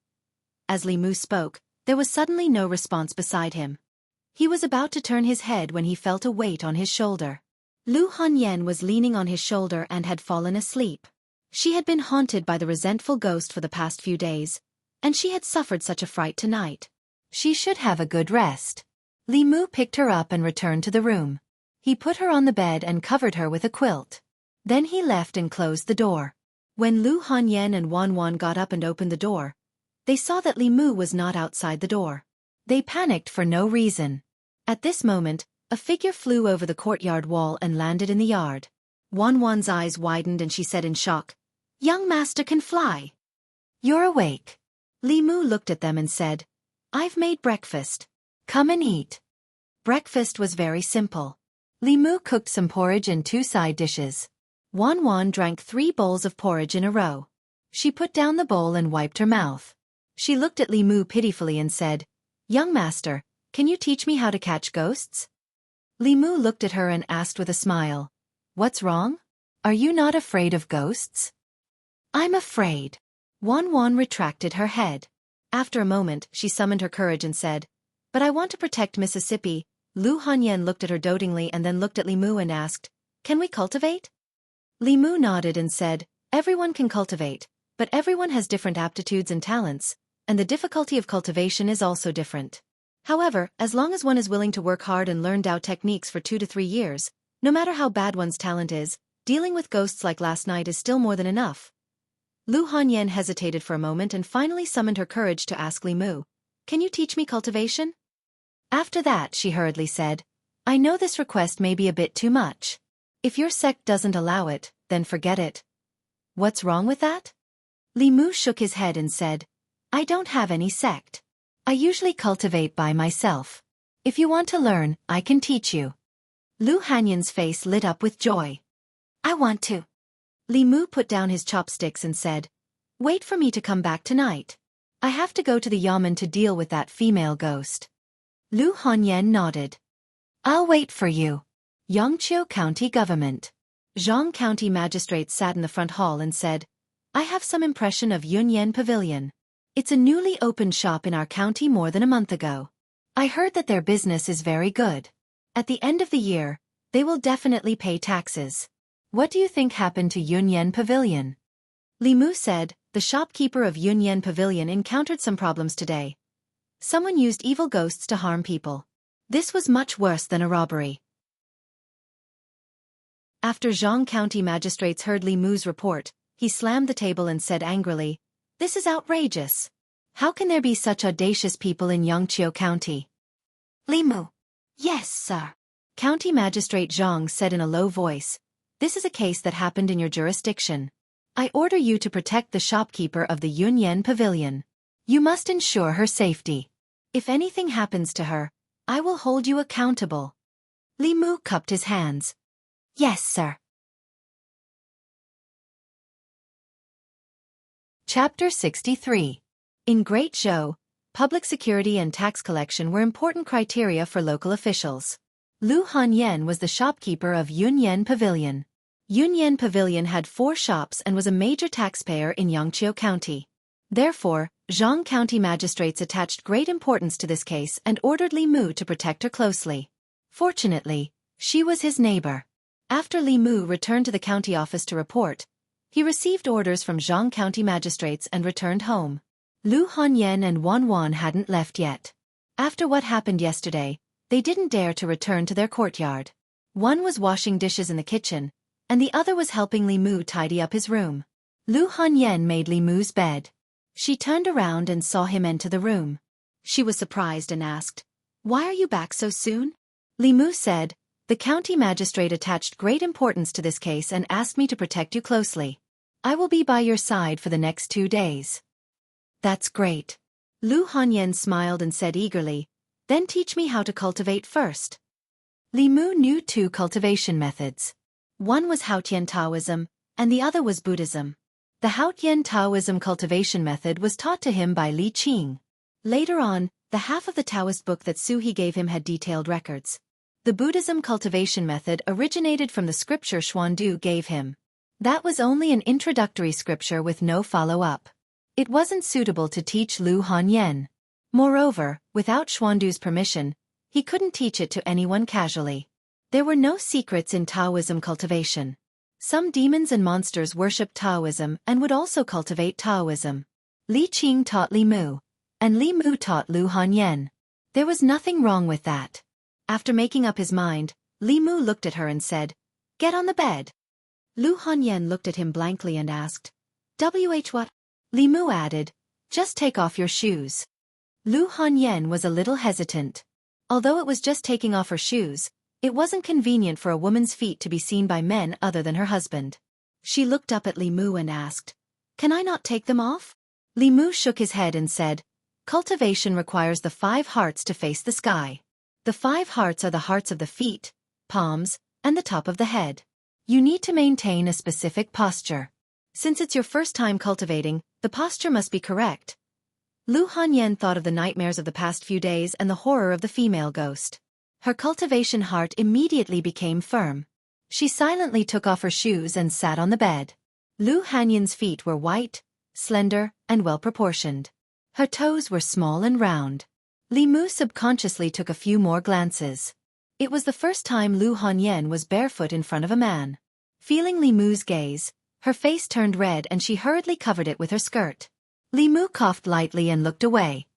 A: As Li Mu spoke, there was suddenly no response beside him. He was about to turn his head when he felt a weight on his shoulder. Lu Hanyan was leaning on his shoulder and had fallen asleep. She had been haunted by the resentful ghost for the past few days, and she had suffered such a fright tonight. She should have a good rest. Li Mu picked her up and returned to the room. He put her on the bed and covered her with a quilt. Then he left and closed the door. When Lu Hanyan and Wan Wan got up and opened the door, they saw that Li Mu was not outside the door. They panicked for no reason. At this moment, a figure flew over the courtyard wall and landed in the yard. Wan Wan's eyes widened and she said in shock, Young master can fly. You're awake. Li Mu looked at them and said, I've made breakfast. Come and eat. Breakfast was very simple. Li Mu cooked some porridge and 2 side dishes. Wan Wan drank 3 bowls of porridge in a row. She put down the bowl and wiped her mouth. She looked at Li Mu pitifully and said, Young master, can you teach me how to catch ghosts? Li Mu looked at her and asked with a smile, What's wrong? Are you not afraid of ghosts? I'm afraid. Wan Wan retracted her head. After a moment, she summoned her courage and said, But I want to protect Mississippi. Lu Hanyan looked at her dotingly and then looked at Li Mu and asked, Can we cultivate? Li Mu nodded and said, Everyone can cultivate, but everyone has different aptitudes and talents, and the difficulty of cultivation is also different. However, as long as one is willing to work hard and learn Dao techniques for 2 to 3 years, no matter how bad one's talent is, dealing with ghosts like last night is still more than enough. Lu Hanyan hesitated for a moment and finally summoned her courage to ask Li Mu, Can you teach me cultivation? After that, she hurriedly said, I know this request may be a bit too much. If your sect doesn't allow it, then forget it. What's wrong with that? Li Mu shook his head and said, I don't have any sect. I usually cultivate by myself. If you want to learn, I can teach you. Lu Hanyan's face lit up with joy. I want to. Li Mu put down his chopsticks and said, Wait for me to come back tonight. I have to go to the yamen to deal with that female ghost. Lu Hanyan nodded. I'll wait for you. Yangqiu County Government. Zhang County Magistrate sat in the front hall and said, I have some impression of Yunyan Pavilion. It's a newly opened shop in our county more than a month ago. I heard that their business is very good. At the end of the year, they will definitely pay taxes. What do you think happened to Yunyan Pavilion? Li Mu said, the shopkeeper of Yunyan Pavilion encountered some problems today. Someone used evil ghosts to harm people. This was much worse than a robbery. After Zhang County magistrates heard Li Mu's report, he slammed the table and said angrily, This is outrageous. How can there be such audacious people in Yangqiu County? Li Mu. Yes, sir. County Magistrate Zhang said in a low voice, This is a case that happened in your jurisdiction. I order you to protect the shopkeeper of the Yunyan Pavilion. You must ensure her safety. If anything happens to her, I will hold you accountable. Li Mu cupped his hands. Yes, sir. Chapter 63. In Great Zhou, public security and tax collection were important criteria for local officials. Lu Hanyan was the shopkeeper of Yunyan Pavilion. Yunyan Pavilion had 4 shops and was a major taxpayer in Yangqiu County. Therefore, Zhang County magistrates attached great importance to this case and ordered Li Mu to protect her closely. Fortunately, she was his neighbor. After Li Mu returned to the county office to report, he received orders from Zhang County magistrates and returned home. Lu Hanyan and Wan Wan hadn't left yet. After what happened yesterday, they didn't dare to return to their courtyard. One was washing dishes in the kitchen, and the other was helping Li Mu tidy up his room. Lu Hanyan made Li Mu's bed. She turned around and saw him enter the room. She was surprised and asked, "Why are you back so soon?" Li Mu said, "The county magistrate attached great importance to this case and asked me to protect you closely. I will be by your side for the next 2 days." "That's great." Lu Hanyan smiled and said eagerly, "Then teach me how to cultivate first." Li Mu knew 2 cultivation methods. One was Haotian Taoism, and the other was Buddhism. The Haotian Taoism cultivation method was taught to him by Li Qing. Later on, the half of the Taoist book that Su He gave him had detailed records. The Buddhism cultivation method originated from the scripture Xuandu gave him. That was only an introductory scripture with no follow-up. It wasn't suitable to teach Lu Hanyan. Moreover, without Xuandu's permission, he couldn't teach it to anyone casually. There were no secrets in Taoism cultivation. Some demons and monsters worshipped Taoism and would also cultivate Taoism. Li Qing taught Li Mu, and Li Mu taught Lu Hanyan. There was nothing wrong with that. After making up his mind, Li Mu looked at her and said, "Get on the bed." Lu Hanyan looked at him blankly and asked, "Wh what?" Li Mu added, "Just take off your shoes." Lu Hanyan was a little hesitant. Although it was just taking off her shoes, it wasn't convenient for a woman's feet to be seen by men other than her husband. She looked up at Li Mu and asked, "Can I not take them off?" Li Mu shook his head and said, "Cultivation requires the 5 hearts to face the sky. The 5 hearts are the hearts of the feet, palms, and the top of the head. You need to maintain a specific posture. Since it's your first time cultivating, the posture must be correct." Lu Hanyan thought of the nightmares of the past few days and the horror of the female ghost. Her cultivation heart immediately became firm. She silently took off her shoes and sat on the bed. Lu Hanyan's feet were white, slender, and well-proportioned. Her toes were small and round. Li Mu subconsciously took a few more glances. It was the first time Lu Hanyan was barefoot in front of a man. Feeling Li Mu's gaze, her face turned red and she hurriedly covered it with her skirt. Li Mu coughed lightly and looked away.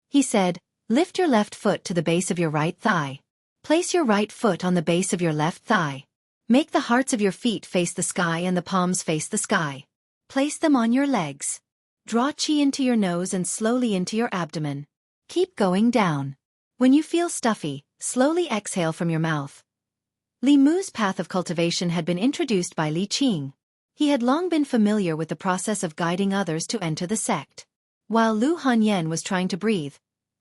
A: He said, "Lift your left foot to the base of your right thigh. Place your right foot on the base of your left thigh. Make the hearts of your feet face the sky and the palms face the sky. Place them on your legs. Draw qi into your nose and slowly into your abdomen. Keep going down. When you feel stuffy, slowly exhale from your mouth." Li Mu's path of cultivation had been introduced by Li Qing. He had long been familiar with the process of guiding others to enter the sect. While Lu Hanyan was trying to breathe,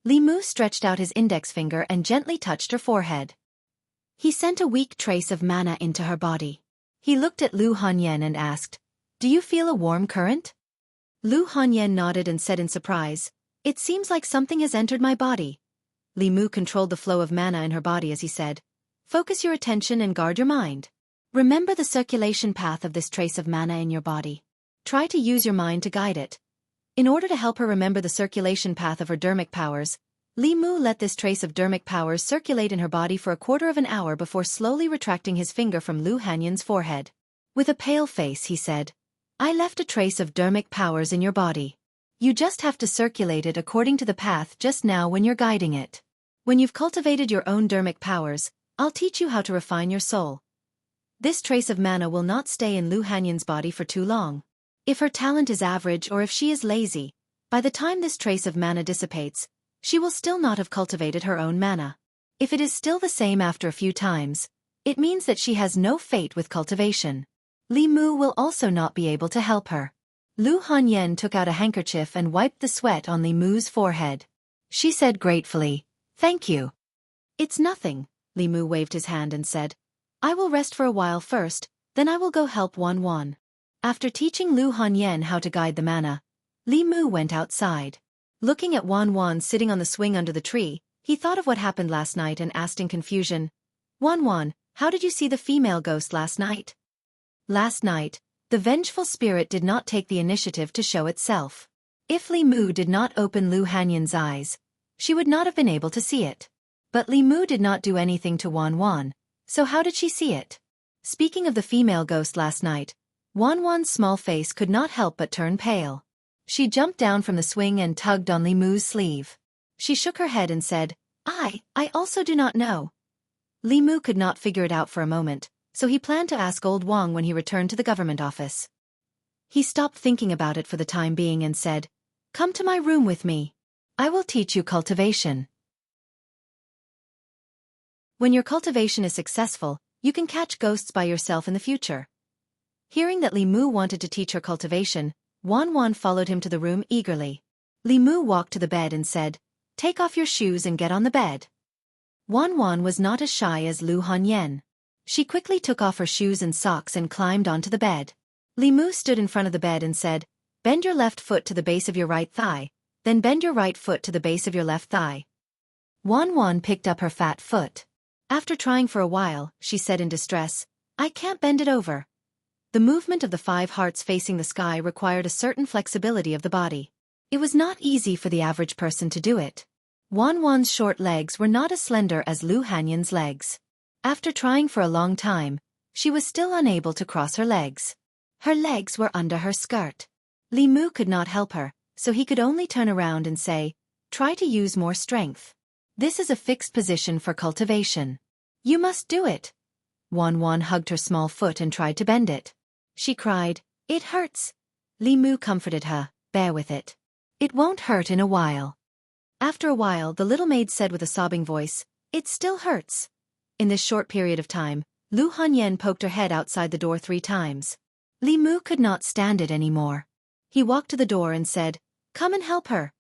A: Li Mu stretched out his index finger and gently touched her forehead. He sent a weak trace of mana into her body. He looked at Lu Hanyan and asked, "Do you feel a warm current?" Lu Hanyan nodded and said in surprise, "It seems like something has entered my body." Li Mu controlled the flow of mana in her body as he said, "Focus your attention and guard your mind. Remember the circulation path of this trace of mana in your body. Try to use your mind to guide it." In order to help her remember the circulation path of her dermic powers, Li Mu let this trace of dermic powers circulate in her body for a quarter of an hour before slowly retracting his finger from Lu Hanyan's forehead. With a pale face he said, "I left a trace of dermic powers in your body. You just have to circulate it according to the path just now when you're guiding it. When you've cultivated your own dermic powers, I'll teach you how to refine your soul. This trace of mana will not stay in Lu Hanyan's body for too long. If her talent is average or if she is lazy, by the time this trace of mana dissipates, she will still not have cultivated her own mana. If it is still the same after a few times, it means that she has no fate with cultivation. Li Mu will also not be able to help her." Lu Hanyan took out a handkerchief and wiped the sweat on Li Mu's forehead. She said gratefully, "Thank you." "It's nothing," Li Mu waved his hand and said, "I will rest for a while first, then I will go help Wan Wan." After teaching Lu Hanyan how to guide the manna, Li Mu went outside. Looking at Wan Wan sitting on the swing under the tree, he thought of what happened last night and asked in confusion, "Wan Wan, how did you see the female ghost last night?" Last night, the vengeful spirit did not take the initiative to show itself. If Li Mu did not open Lu Hanyan's eyes, she would not have been able to see it. But Li Mu did not do anything to Wan Wan, so how did she see it? Speaking of the female ghost last night, Wan Wan's small face could not help but turn pale. She jumped down from the swing and tugged on Li Mu's sleeve. She shook her head and said, I also do not know." Li Mu could not figure it out for a moment, so he planned to ask old Wang when he returned to the government office. He stopped thinking about it for the time being and said, "Come to my room with me. I will teach you cultivation. When your cultivation is successful, you can catch ghosts by yourself in the future." Hearing that Li Mu wanted to teach her cultivation, Wan Wan followed him to the room eagerly. Li Mu walked to the bed and said, "Take off your shoes and get on the bed." Wan Wan was not as shy as Lu Hanyan. She quickly took off her shoes and socks and climbed onto the bed. Li Mu stood in front of the bed and said, "Bend your left foot to the base of your right thigh, then bend your right foot to the base of your left thigh." Wan Wan picked up her fat foot. After trying for a while, she said in distress, "I can't bend it over." The movement of the 5 hearts facing the sky required a certain flexibility of the body. It was not easy for the average person to do it. Wan Wan's short legs were not as slender as Lu Hanyan's legs. After trying for a long time, she was still unable to cross her legs. Her legs were under her skirt. Li Mu could not help her, so he could only turn around and say, "Try to use more strength. This is a fixed position for cultivation. You must do it." Wan Wan hugged her small foot and tried to bend it. She cried, "It hurts." Li Mu comforted her, "Bear with it. It won't hurt in a while." After a while, the little maid said with a sobbing voice, "It still hurts." In this short period of time, Lu Hanyan poked her head outside the door 3 times. Li Mu could not stand it anymore. He walked to the door and said, "Come and help her."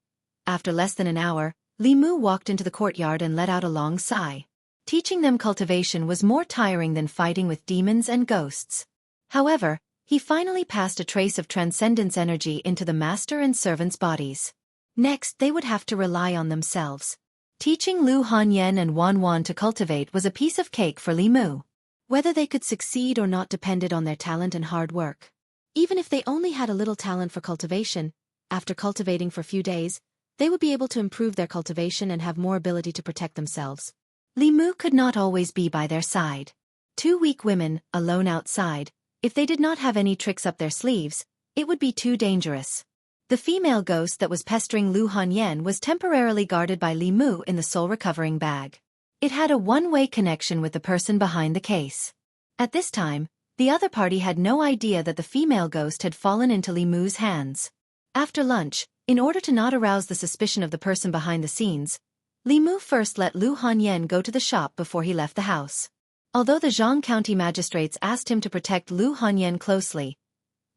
A: After less than an hour, Li Mu walked into the courtyard and let out a long sigh. Teaching them cultivation was more tiring than fighting with demons and ghosts. However, he finally passed a trace of transcendence energy into the master and servant's bodies. Next, they would have to rely on themselves. Teaching Lu Hanyan and Wan Wan to cultivate was a piece of cake for Li Mu. Whether they could succeed or not depended on their talent and hard work. Even if they only had a little talent for cultivation, after cultivating for a few days, they would be able to improve their cultivation and have more ability to protect themselves. Li Mu could not always be by their side. 2 weak women, alone outside, if they did not have any tricks up their sleeves, it would be too dangerous. The female ghost that was pestering Lu Hanyan was temporarily guarded by Li Mu in the soul recovering bag. It had a one-way connection with the person behind the case. At this time, the other party had no idea that the female ghost had fallen into Li Mu's hands. After lunch, in order to not arouse the suspicion of the person behind the scenes, Li Mu first let Lu Hanyan go to the shop before he left the house. Although the Zhang County magistrates asked him to protect Lu Hanyan closely,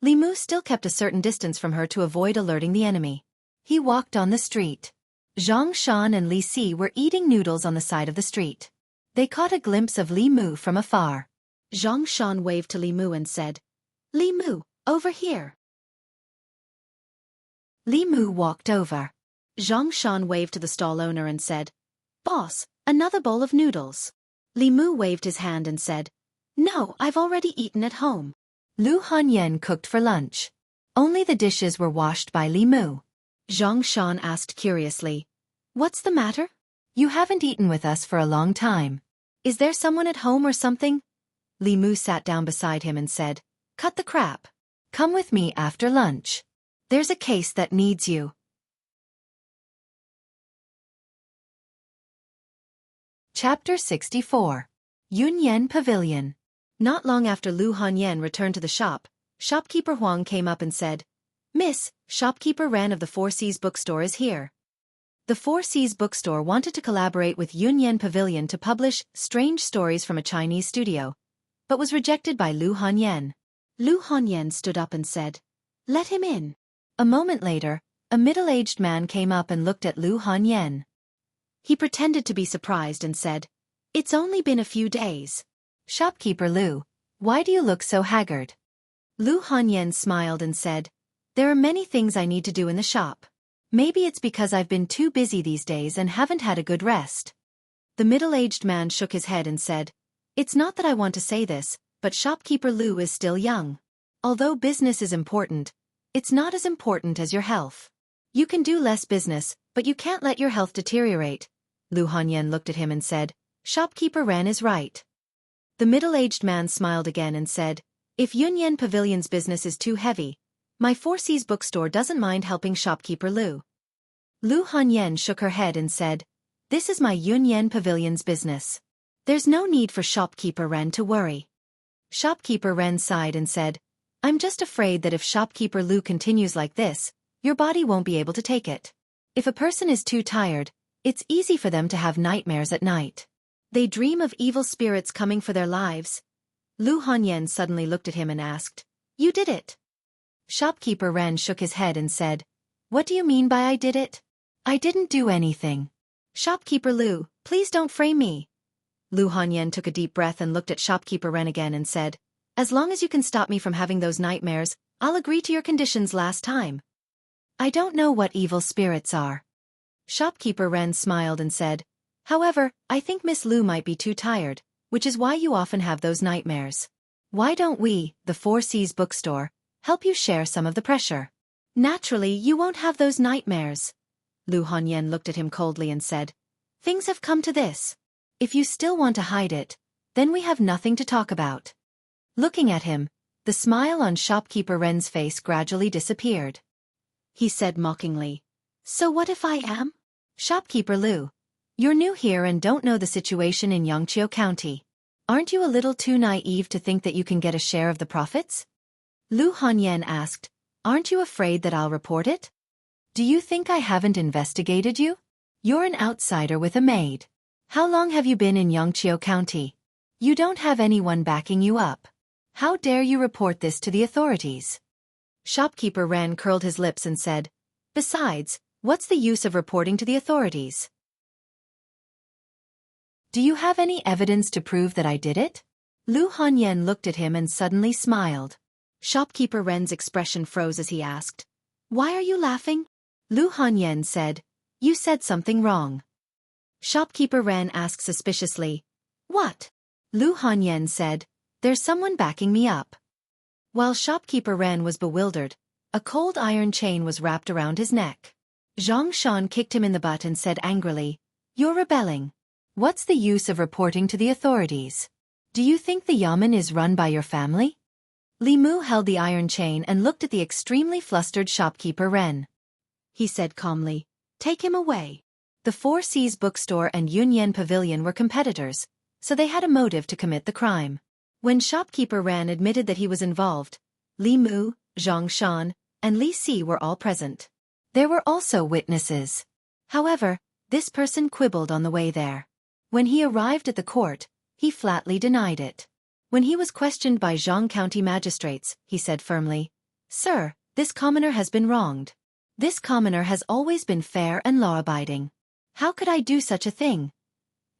A: Li Mu still kept a certain distance from her to avoid alerting the enemy. He walked on the street. Zhang Shan and Li Si were eating noodles on the side of the street. They caught a glimpse of Li Mu from afar. Zhang Shan waved to Li Mu and said, "Li Mu, over here." Li Mu walked over. Zhang Shan waved to the stall owner and said, "Boss, another bowl of noodles." Li Mu waved his hand and said, "No, I've already eaten at home." Lu Hanyan cooked for lunch. Only the dishes were washed by Li Mu. Zhang Shan asked curiously, "What's the matter? You haven't eaten with us for a long time. Is there someone at home or something?" Li Mu sat down beside him and said, "Cut the crap. Come with me after lunch. There's a case that needs you." Chapter 64. Yunyan Pavilion. Not long after Lu Hanyan returned to the shop, shopkeeper Huang came up and said, "Miss, shopkeeper Ran of the Four Seas bookstore is here." The Four Seas bookstore wanted to collaborate with Yunyan Pavilion to publish strange stories from a Chinese studio, but was rejected by Lu Hanyan. Lu Hanyan stood up and said, "Let him in." A moment later, a middle-aged man came up and looked at Lu Hanyan. He pretended to be surprised and said, "It's only been a few days." "Shopkeeper Lu, why do you look so haggard?" Lu Hanyan smiled and said, "There are many things I need to do in the shop. Maybe it's because I've been too busy these days and haven't had a good rest." The middle-aged man shook his head and said, "It's not that I want to say this, but shopkeeper Lu is still young. Although business is important, it's not as important as your health. You can do less business, but you can't let your health deteriorate." Lu Hanyan looked at him and said, "Shopkeeper Ren is right." The middle-aged man smiled again and said, "If Yunyan Pavilion's business is too heavy, my Four Seas bookstore doesn't mind helping shopkeeper Lu." Lu Hanyan shook her head and said, "This is my Yunyan Pavilion's business. There's no need for shopkeeper Ren to worry." Shopkeeper Ren sighed and said, "I'm just afraid that if shopkeeper Lu continues like this, your body won't be able to take it. If a person is too tired, it's easy for them to have nightmares at night. They dream of evil spirits coming for their lives." Lu Hanyan suddenly looked at him and asked, "You did it?" Shopkeeper Ren shook his head and said, "What do you mean by I did it? I didn't do anything. Shopkeeper Lu, please don't frame me." Lu Hanyan took a deep breath and looked at Shopkeeper Ren again and said, "As long as you can stop me from having those nightmares, I'll agree to your conditions last time." "I don't know what evil spirits are." Shopkeeper Ren smiled and said, "However, I think Miss Lu might be too tired, which is why you often have those nightmares. Why don't we, the Four Seas bookstore, help you share some of the pressure? Naturally, you won't have those nightmares." Lu Hanyan looked at him coldly and said, "Things have come to this. If you still want to hide it, then we have nothing to talk about." Looking at him, the smile on Shopkeeper Ren's face gradually disappeared. He said mockingly, "So what if I am? Shopkeeper Lu, you're new here and don't know the situation in Yangqiu County. Aren't you a little too naive to think that you can get a share of the profits?" Lu Hanyan asked, "Aren't you afraid that I'll report it? Do you think I haven't investigated you? You're an outsider with a maid. How long have you been in Yangqiu County? You don't have anyone backing you up. How dare you report this to the authorities?" Shopkeeper Ren curled his lips and said, "Besides, what's the use of reporting to the authorities? Do you have any evidence to prove that I did it?" Lu Hanyan looked at him and suddenly smiled. Shopkeeper Ren's expression froze as he asked, "Why are you laughing?" Lu Hanyan said, "You said something wrong." Shopkeeper Ren asked suspiciously, "What?" Lu Hanyan said, "There's someone backing me up." While Shopkeeper Ren was bewildered, a cold iron chain was wrapped around his neck. Zhang Shan kicked him in the butt and said angrily, "You're rebelling. What's the use of reporting to the authorities? Do you think the yamen is run by your family?" Li Mu held the iron chain and looked at the extremely flustered Shopkeeper Ren. He said calmly, "Take him away." The Four Seas bookstore and Yunyan Pavilion were competitors, so they had a motive to commit the crime. When Shopkeeper Ren admitted that he was involved, Li Mu, Zhang Shan, and Li Si were all present. There were also witnesses. However, this person quibbled on the way there. When he arrived at the court, he flatly denied it. When he was questioned by Zhang County magistrates, he said firmly, "Sir, this commoner has been wronged. This commoner has always been fair and law-abiding. How could I do such a thing?"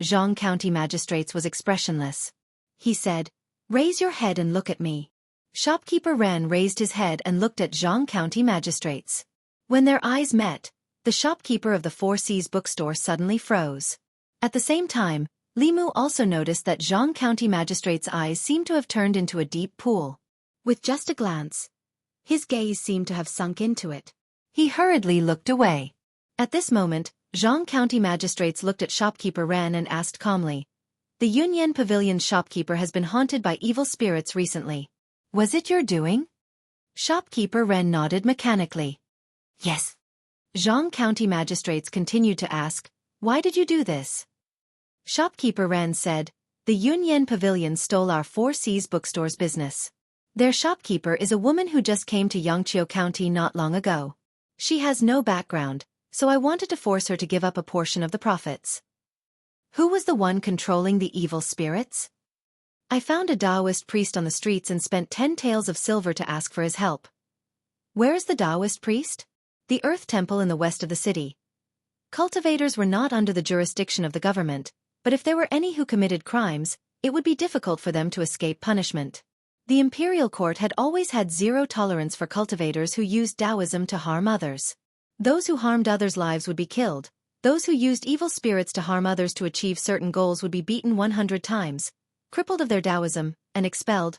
A: Zhang County magistrates was expressionless. He said, "Raise your head and look at me." Shopkeeper Ren raised his head and looked at Zhang County magistrates. When their eyes met, the shopkeeper of the Four Seas bookstore suddenly froze. At the same time, Li Mu also noticed that Zhang County magistrate's eyes seemed to have turned into a deep pool. With just a glance, his gaze seemed to have sunk into it. He hurriedly looked away. At this moment, Zhang County magistrates looked at Shopkeeper Ren and asked calmly, "The Yunyan Pavilion's shopkeeper has been haunted by evil spirits recently. Was it your doing?" Shopkeeper Ren nodded mechanically. "Yes." Zhang County magistrates continued to ask, "Why did you do this?" Shopkeeper Ren said, "The Yunyan Pavilion stole our Four Seas bookstore's business. Their shopkeeper is a woman who just came to Yangqiu County not long ago. She has no background, so I wanted to force her to give up a portion of the profits." "Who was the one controlling the evil spirits?" "I found a Taoist priest on the streets and spent 10 taels of silver to ask for his help." "Where is the Taoist priest?" "The Earth Temple in the west of the city." Cultivators were not under the jurisdiction of the government, but if there were any who committed crimes, it would be difficult for them to escape punishment. The imperial court had always had zero tolerance for cultivators who used Taoism to harm others. Those who harmed others' lives would be killed. Those who used evil spirits to harm others to achieve certain goals would be beaten 100 times, crippled of their Taoism, and expelled.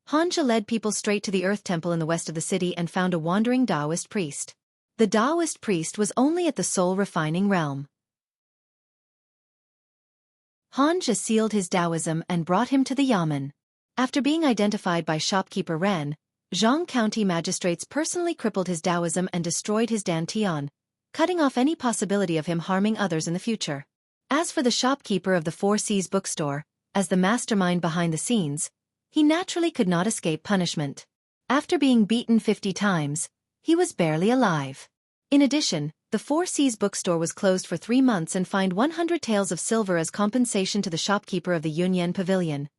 A: Hanja led people straight to the Earth Temple in the west of the city and found a wandering Taoist priest. The Taoist priest was only at the soul-refining realm. Hanja sealed his Taoism and brought him to the Yamen. After being identified by shopkeeper Ren, Zhang County magistrates personally crippled his Taoism and destroyed his dantian, cutting off any possibility of him harming others in the future. As for the shopkeeper of the Four Seas bookstore, as the mastermind behind the scenes, he naturally could not escape punishment. After being beaten 50 times, he was barely alive. In addition, the Four Seas bookstore was closed for 3 months and fined 100 taels of silver as compensation to the shopkeeper of the Yunyan pavilion.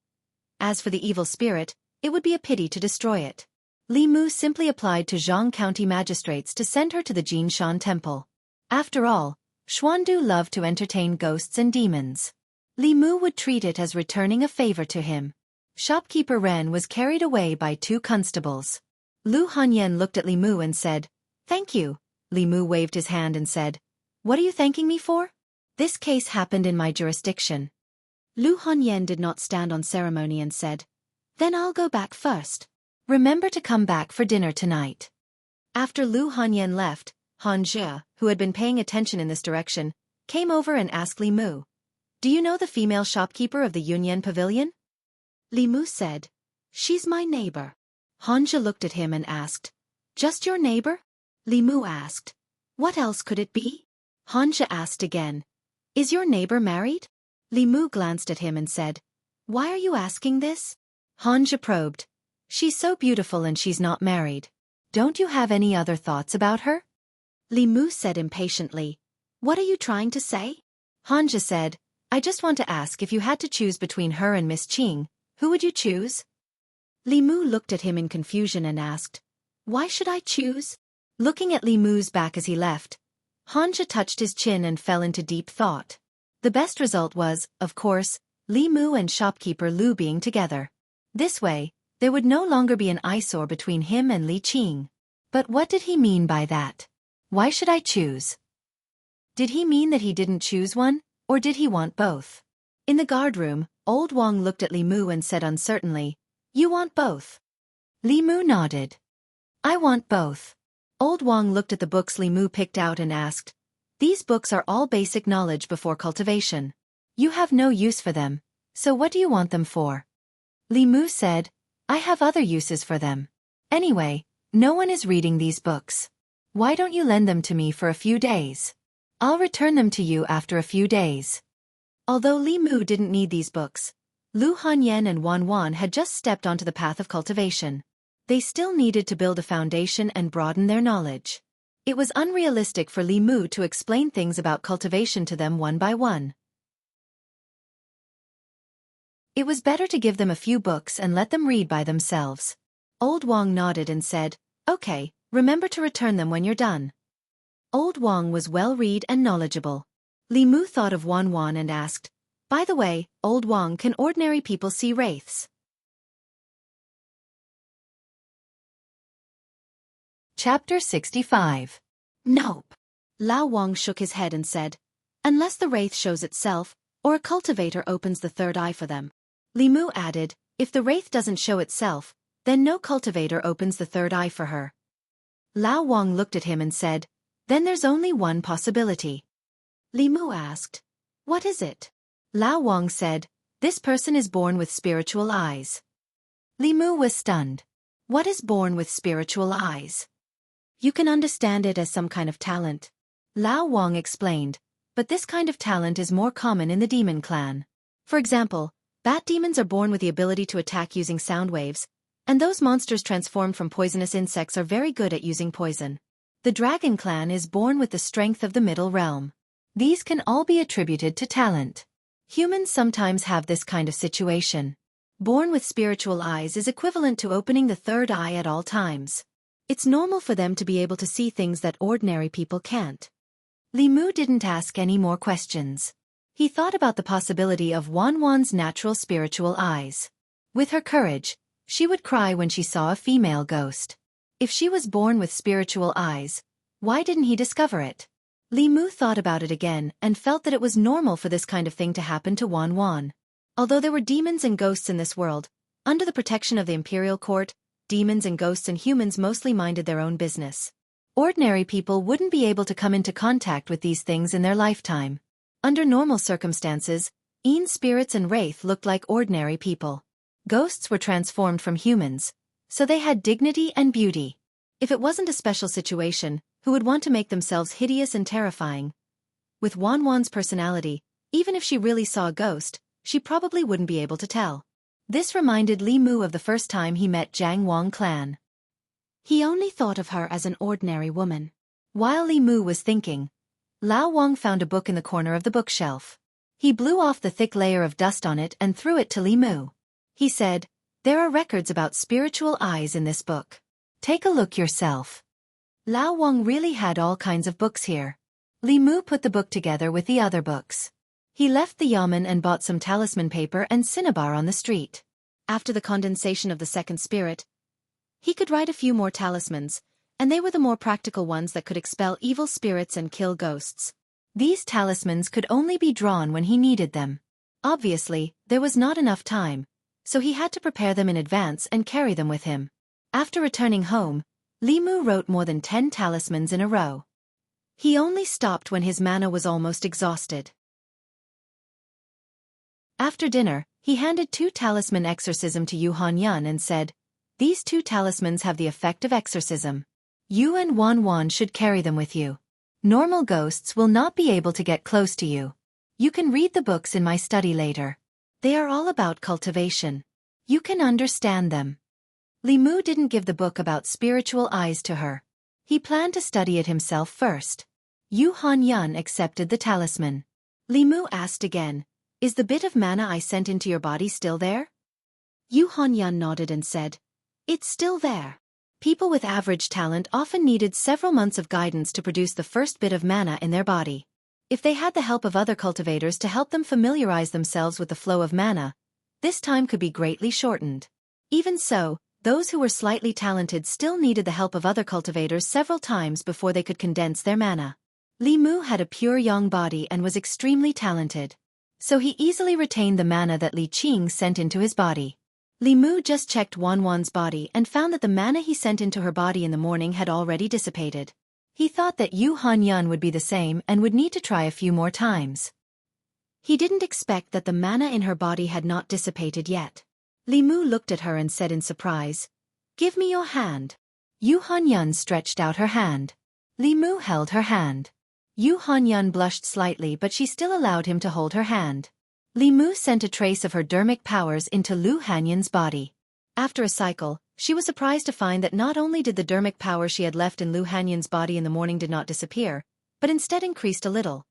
A: As for the evil spirit, it would be a pity to destroy it. Li Mu simply applied to Zhang County magistrates to send her to the Jinshan Temple. After all, Xuandu loved to entertain ghosts and demons. Li Mu would treat it as returning a favor to him. Shopkeeper Ren was carried away by 2 constables. Lu Hanyan looked at Li Mu and said, "Thank you." Li Mu waved his hand and said, "What are you thanking me for? This case happened in my jurisdiction." Lu Hanyan did not stand on ceremony and said, "Then I'll go back first. Remember to come back for dinner tonight." After Lu Hanyan left, Han Jie, who had been paying attention in this direction, came over and asked Li Mu, "Do you know the female shopkeeper of the Yunyan pavilion?" Li Mu said, "She's my neighbor." Han Jie looked at him and asked, "Just your neighbor?" Li Mu asked, "What else could it be?" Han Jie asked again, "Is your neighbor married?" Li Mu glanced at him and said, "Why are you asking this?" Han Jie probed, "She's so beautiful and she's not married. Don't you have any other thoughts about her?" Li Mu said impatiently, "What are you trying to say?" Han Jie said, "I just want to ask if you had to choose between her and Miss Qing, who would you choose?" Li Mu looked at him in confusion and asked, "Why should I choose?" Looking at Li Mu's back as he left, Han Jie touched his chin and fell into deep thought. The best result was, of course, Li Mu and shopkeeper Lu being together. This way, there would no longer be an eyesore between him and Li Qing. But what did he mean by that? Why should I choose? Did he mean that he didn't choose one, or did he want both? In the guardroom, Old Wang looked at Li Mu and said uncertainly, "You want both?" Li Mu nodded. "I want both." Old Wang looked at the books Li Mu picked out and asked, "These books are all basic knowledge before cultivation. You have no use for them, so what do you want them for?" Li Mu said, "I have other uses for them. Anyway, no one is reading these books. Why don't you lend them to me for a few days? I'll return them to you after a few days." Although Li Mu didn't need these books, Lu Hanyan and Wan Wan had just stepped onto the path of cultivation. They still needed to build a foundation and broaden their knowledge. It was unrealistic for Li Mu to explain things about cultivation to them one by one. It was better to give them a few books and let them read by themselves. Old Wang nodded and said, "Okay, remember to return them when you're done." Old Wang was well-read and knowledgeable. Li Mu thought of Wan Wan and asked, "By the way, Old Wang, can ordinary people see wraiths?" Chapter 65. Nope. Lao Wang shook his head and said, "Unless the wraith shows itself, or a cultivator opens the third eye for them." Li Mu added, "If the wraith doesn't show itself, then no cultivator opens the third eye for her." Lao Wang looked at him and said, "Then there's only one possibility." Li Mu asked, "What is it?" Lao Wang said, "This person is born with spiritual eyes." Li Mu was stunned. What is born with spiritual eyes? You can understand it as some kind of talent. Lao Wang explained, but this kind of talent is more common in the demon clan. For example, bat demons are born with the ability to attack using sound waves, and those monsters transformed from poisonous insects are very good at using poison. The dragon clan is born with the strength of the middle realm. These can all be attributed to talent. Humans sometimes have this kind of situation. Born with spiritual eyes is equivalent to opening the third eye at all times. It's normal for them to be able to see things that ordinary people can't. Li Mu didn't ask any more questions. He thought about the possibility of Wan Wan's natural spiritual eyes. With her courage, She would cry when she saw a female ghost. If she was born with spiritual eyes, why didn't he discover it? Li Mu thought about it again and felt that it was normal for this kind of thing to happen to Wan Wan. Although there were demons and ghosts in this world, under the protection of the imperial court, demons and ghosts and humans mostly minded their own business. Ordinary people wouldn't be able to come into contact with these things in their lifetime. Under normal circumstances, spirits and wraith looked like ordinary people. Ghosts were transformed from humans, so they had dignity and beauty. If it wasn't a special situation, who would want to make themselves hideous and terrifying? With Wan Wan's personality, even if she really saw a ghost, she probably wouldn't be able to tell. This reminded Li Mu of the first time he met Jiang Wang clan. He only thought of her as an ordinary woman. While Li Mu was thinking, Lao Wang found a book in the corner of the bookshelf. He blew off the thick layer of dust on it and threw it to Li Mu. He said, "There are records about spiritual eyes in this book. Take a look yourself." Lao Wang really had all kinds of books here. Li Mu put the book together with the other books. He left the yamen and bought some talisman paper and cinnabar on the street. After the condensation of the second spirit, he could write a few more talismans, and they were the more practical ones that could expel evil spirits and kill ghosts. These talismans could only be drawn when he needed them. Obviously, there was not enough time, so he had to prepare them in advance and carry them with him. After returning home, Li Mu wrote more than 10 talismans in a row. He only stopped when his mana was almost exhausted. After dinner, he handed 2 talisman exorcism to Yu Hanyun and said, "These 2 talismans have the effect of exorcism. You and Wan Wan should carry them with you. Normal ghosts will not be able to get close to you. You can read the books in my study later. They are all about cultivation. You can understand them." Li Mu didn't give the book about spiritual eyes to her. He planned to study it himself first. Yu Hanyun accepted the talisman. Li Mu asked again, "Is the bit of mana I sent into your body still there?" Yu Hanyun nodded and said, "It's still there." People with average talent often needed several months of guidance to produce the first bit of mana in their body. If they had the help of other cultivators to help them familiarize themselves with the flow of mana, this time could be greatly shortened. Even so, those who were slightly talented still needed the help of other cultivators several times before they could condense their mana. Li Mu had a pure yang body and was extremely talented, so he easily retained the mana that Li Qing sent into his body. Li Mu just checked Wan Wan's body and found that the mana he sent into her body in the morning had already dissipated. He thought that Yu Hanyun would be the same and would need to try a few more times. He didn't expect that the mana in her body had not dissipated yet. Li Mu looked at her and said in surprise, "Give me your hand." Yu Hanyun stretched out her hand. Li Mu held her hand. Yu Hanyun blushed slightly, but she still allowed him to hold her hand. Li Mu sent a trace of her dermic powers into Lu Hanyun's body. After a cycle, she was surprised to find that not only did the dermic power she had left in Lu Hanyun's body in the morning did not disappear, but instead increased a little.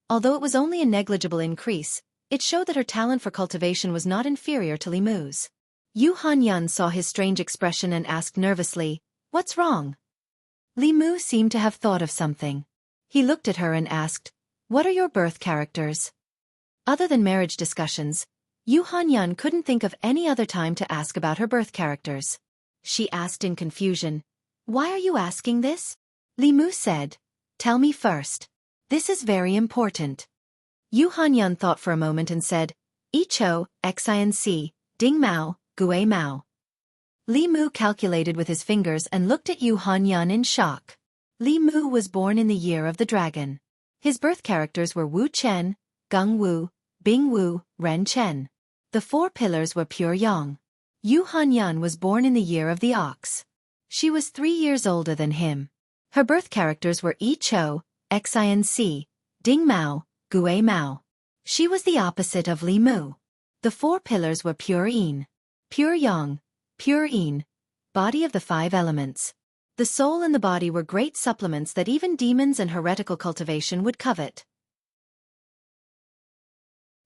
A: Although it was only a negligible increase, it showed that her talent for cultivation was not inferior to Li Mu's. Yu Hanyun saw his strange expression and asked nervously, "What's wrong?" Li Mu seemed to have thought of something. He looked at her and asked, "What are your birth characters?" Other than marriage discussions, Yu Hanyun couldn't think of any other time to ask about her birth characters. She asked in confusion, "Why are you asking this?" Li Mu said, "Tell me first. This is very important." Yu Hanyun thought for a moment and said, "Icho, Xinc, Ding Mao, Gue Mao." Li Mu calculated with his fingers and looked at Yu Hanyun in shock. Li Mu was born in the year of the dragon. His birth characters were Wu Chen, Gung Wu, Bing Wu, Ren Chen. The 4 pillars were pure yang. Yu Hanyun was born in the year of the ox. She was 3 years older than him. Her birth characters were Yi Chou, Xinc, Ding Mao, Gue Mao. She was the opposite of Li Mu. The 4 pillars were pure yin, pure yang, pure yin, body of the 5 elements. The soul and the body were great supplements that even demons and heretical cultivation would covet.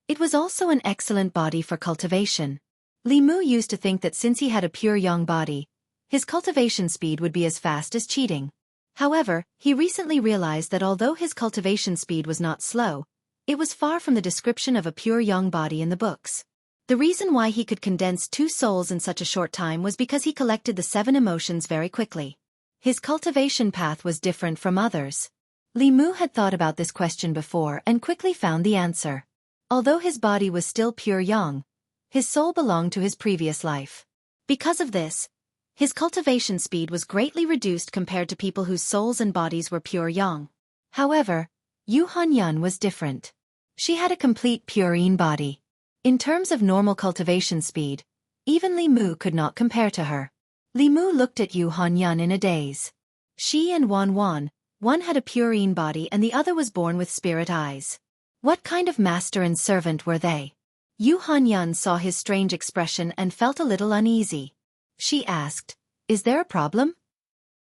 A: It was also an excellent body for cultivation. Li Mu used to think that since he had a pure yang body, his cultivation speed would be as fast as cheating. However, he recently realized that although his cultivation speed was not slow, it was far from the description of a pure yang body in the books. The reason why he could condense 2 souls in such a short time was because he collected the 7 emotions very quickly. His cultivation path was different from others. Li Mu had thought about this question before and quickly found the answer. Although his body was still pure yang, his soul belonged to his previous life. Because of this, his cultivation speed was greatly reduced compared to people whose souls and bodies were pure yang. However, Yu Hanyan was different. She had a complete pure yin body. In terms of normal cultivation speed, even Li Mu could not compare to her. Li Mu looked at Yu Hanyan in a daze. She and Wan, one had a pure yin body and the other was born with spirit eyes. What kind of master and servant were they? Yu Hanyan saw his strange expression and felt a little uneasy. She asked, "Is there a problem?"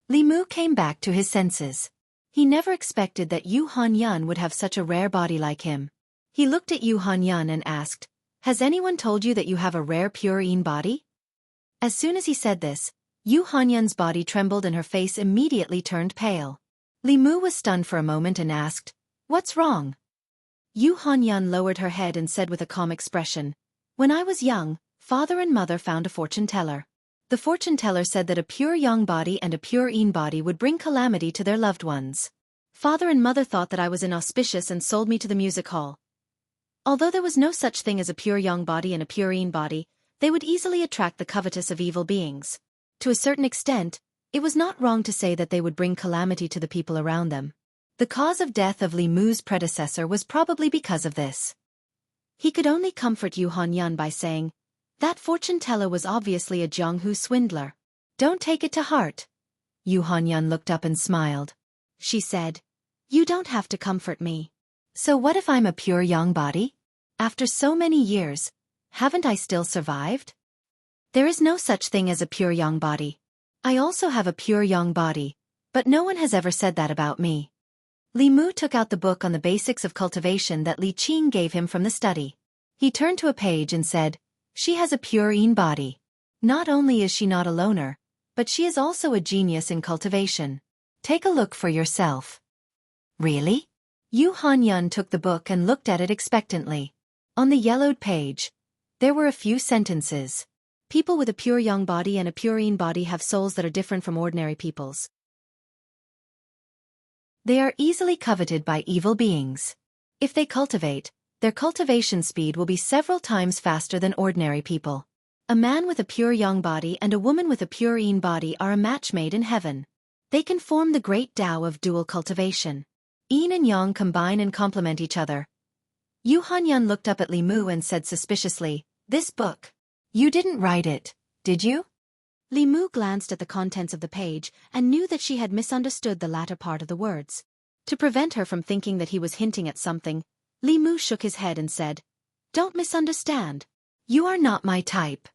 A: Li Mu came back to his senses. He never expected that Yu Hanyan would have such a rare body like him. He looked at Yu Hanyan and asked, "Has anyone told you that you have a rare pure yin body?" As soon as he said this, Yu Hanyan's body trembled and her face immediately turned pale. Li Mu was stunned for a moment and asked, "What's wrong?" Yu Hanyan lowered her head and said with a calm expression, "When I was young, father and mother found a fortune teller. The fortune teller said that a pure yang body and a pure yin body would bring calamity to their loved ones. Father and mother thought that I was inauspicious and sold me to the music hall. Although there was no such thing as a pure yang body and a pure yin body, they would easily attract the covetous of evil beings. To a certain extent, it was not wrong to say that they would bring calamity to the people around them. The cause of death of Li Mu's predecessor was probably because of this." He could only comfort Yu Hanyan by saying, "That fortune teller was obviously a Jianghu swindler. Don't take it to heart." Yu Hanyan looked up and smiled. She said, "You don't have to comfort me. So what if I'm a pure yang body? After so many years, haven't I still survived? There is no such thing as a pure yang body. I also have a pure yang body, but no one has ever said that about me." Li Mu took out the book on the basics of cultivation that Li Qing gave him from the study. He turned to a page and said, "She has a pure yin body. Not only is she not a loner, but she is also a genius in cultivation. Take a look for yourself." "Really?" Yu Hanyan took the book and looked at it expectantly. On the yellowed page, there were a few sentences. People with a pure yang body and a pure yin body have souls that are different from ordinary people's. They are easily coveted by evil beings. If they cultivate, their cultivation speed will be several times faster than ordinary people. A man with a pure yang body and a woman with a pure yin body are a match made in heaven. They can form the great Tao of dual cultivation. Yin and yang combine and complement each other. Yu Hanyan looked up at Li Mu and said suspiciously, "This book. You didn't write it, did you?" Li Mu glanced at the contents of the page and knew that she had misunderstood the latter part of the words. To prevent her from thinking that he was hinting at something, Li Mu shook his head and said, "Don't misunderstand. You are not my type."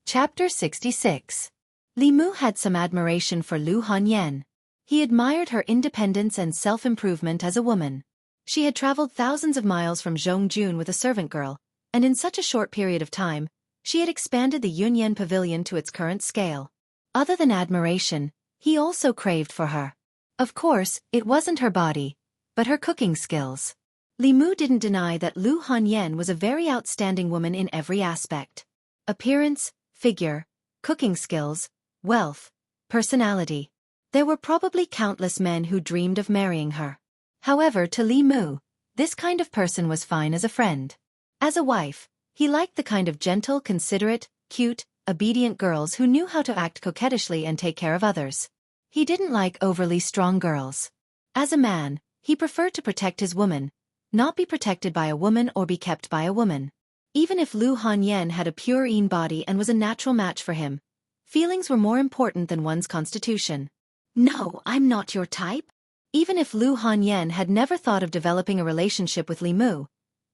A: Chapter 66. Li Mu had some admiration for Lu Hanyan. He admired her independence and self-improvement as a woman. She had traveled thousands of miles from Zhongjun with a servant girl, and in such a short period of time, she had expanded the Yunyan pavilion to its current scale. Other than admiration, he also craved for her. Of course, it wasn't her body, but her cooking skills. Li Mu didn't deny that Lu Hanyan was a very outstanding woman in every aspect. Appearance, figure, cooking skills, wealth, personality. There were probably countless men who dreamed of marrying her. However, to Li Mu, this kind of person was fine as a friend. As a wife, he liked the kind of gentle, considerate, cute, obedient girls who knew how to act coquettishly and take care of others. He didn't like overly strong girls. As a man, he preferred to protect his woman, not be protected by a woman or be kept by a woman. Even if Lu Hanyan had a pure yin body and was a natural match for him, feelings were more important than one's constitution. "No, I'm not your type." Even if Lu Hanyan had never thought of developing a relationship with Li Mu,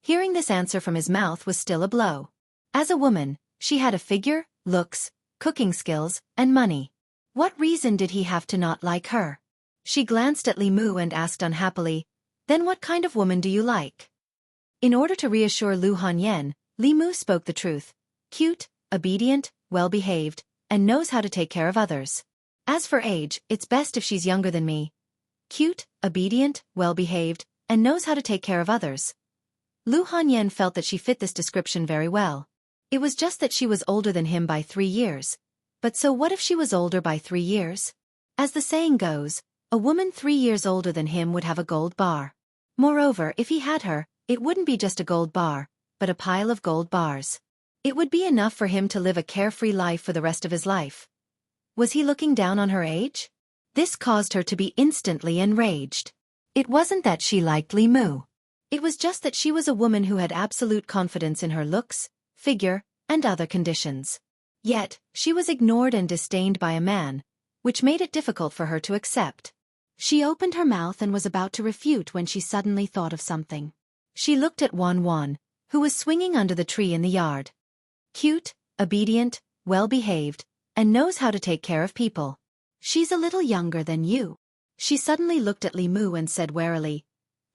A: hearing this answer from his mouth was still a blow. As a woman, she had a figure, looks, cooking skills, and money. What reason did he have to not like her? She glanced at Li Mu and asked unhappily, "Then what kind of woman do you like?" In order to reassure Lu Hanyan, Li Mu spoke the truth. Cute, obedient, well-behaved, and knows how to take care of others. As for age, it's best if she's younger than me. Cute, obedient, well-behaved, and knows how to take care of others. Lu Hanyan felt that she fit this description very well. It was just that she was older than him by 3 years. But so what if she was older by 3 years? As the saying goes, a woman 3 years older than him would have a gold bar. Moreover, if he had her, it wouldn't be just a gold bar, but a pile of gold bars. It would be enough for him to live a carefree life for the rest of his life. Was he looking down on her age? This caused her to be instantly enraged. It wasn't that she liked Li Mu. It was just that she was a woman who had absolute confidence in her looks, figure, and other conditions. Yet, she was ignored and disdained by a man, which made it difficult for her to accept. She opened her mouth and was about to refute when she suddenly thought of something. She looked at Wan Wan, who was swinging under the tree in the yard. Cute, obedient, well-behaved, and knows how to take care of people. She's a little younger than you. She suddenly looked at Li Mu and said warily,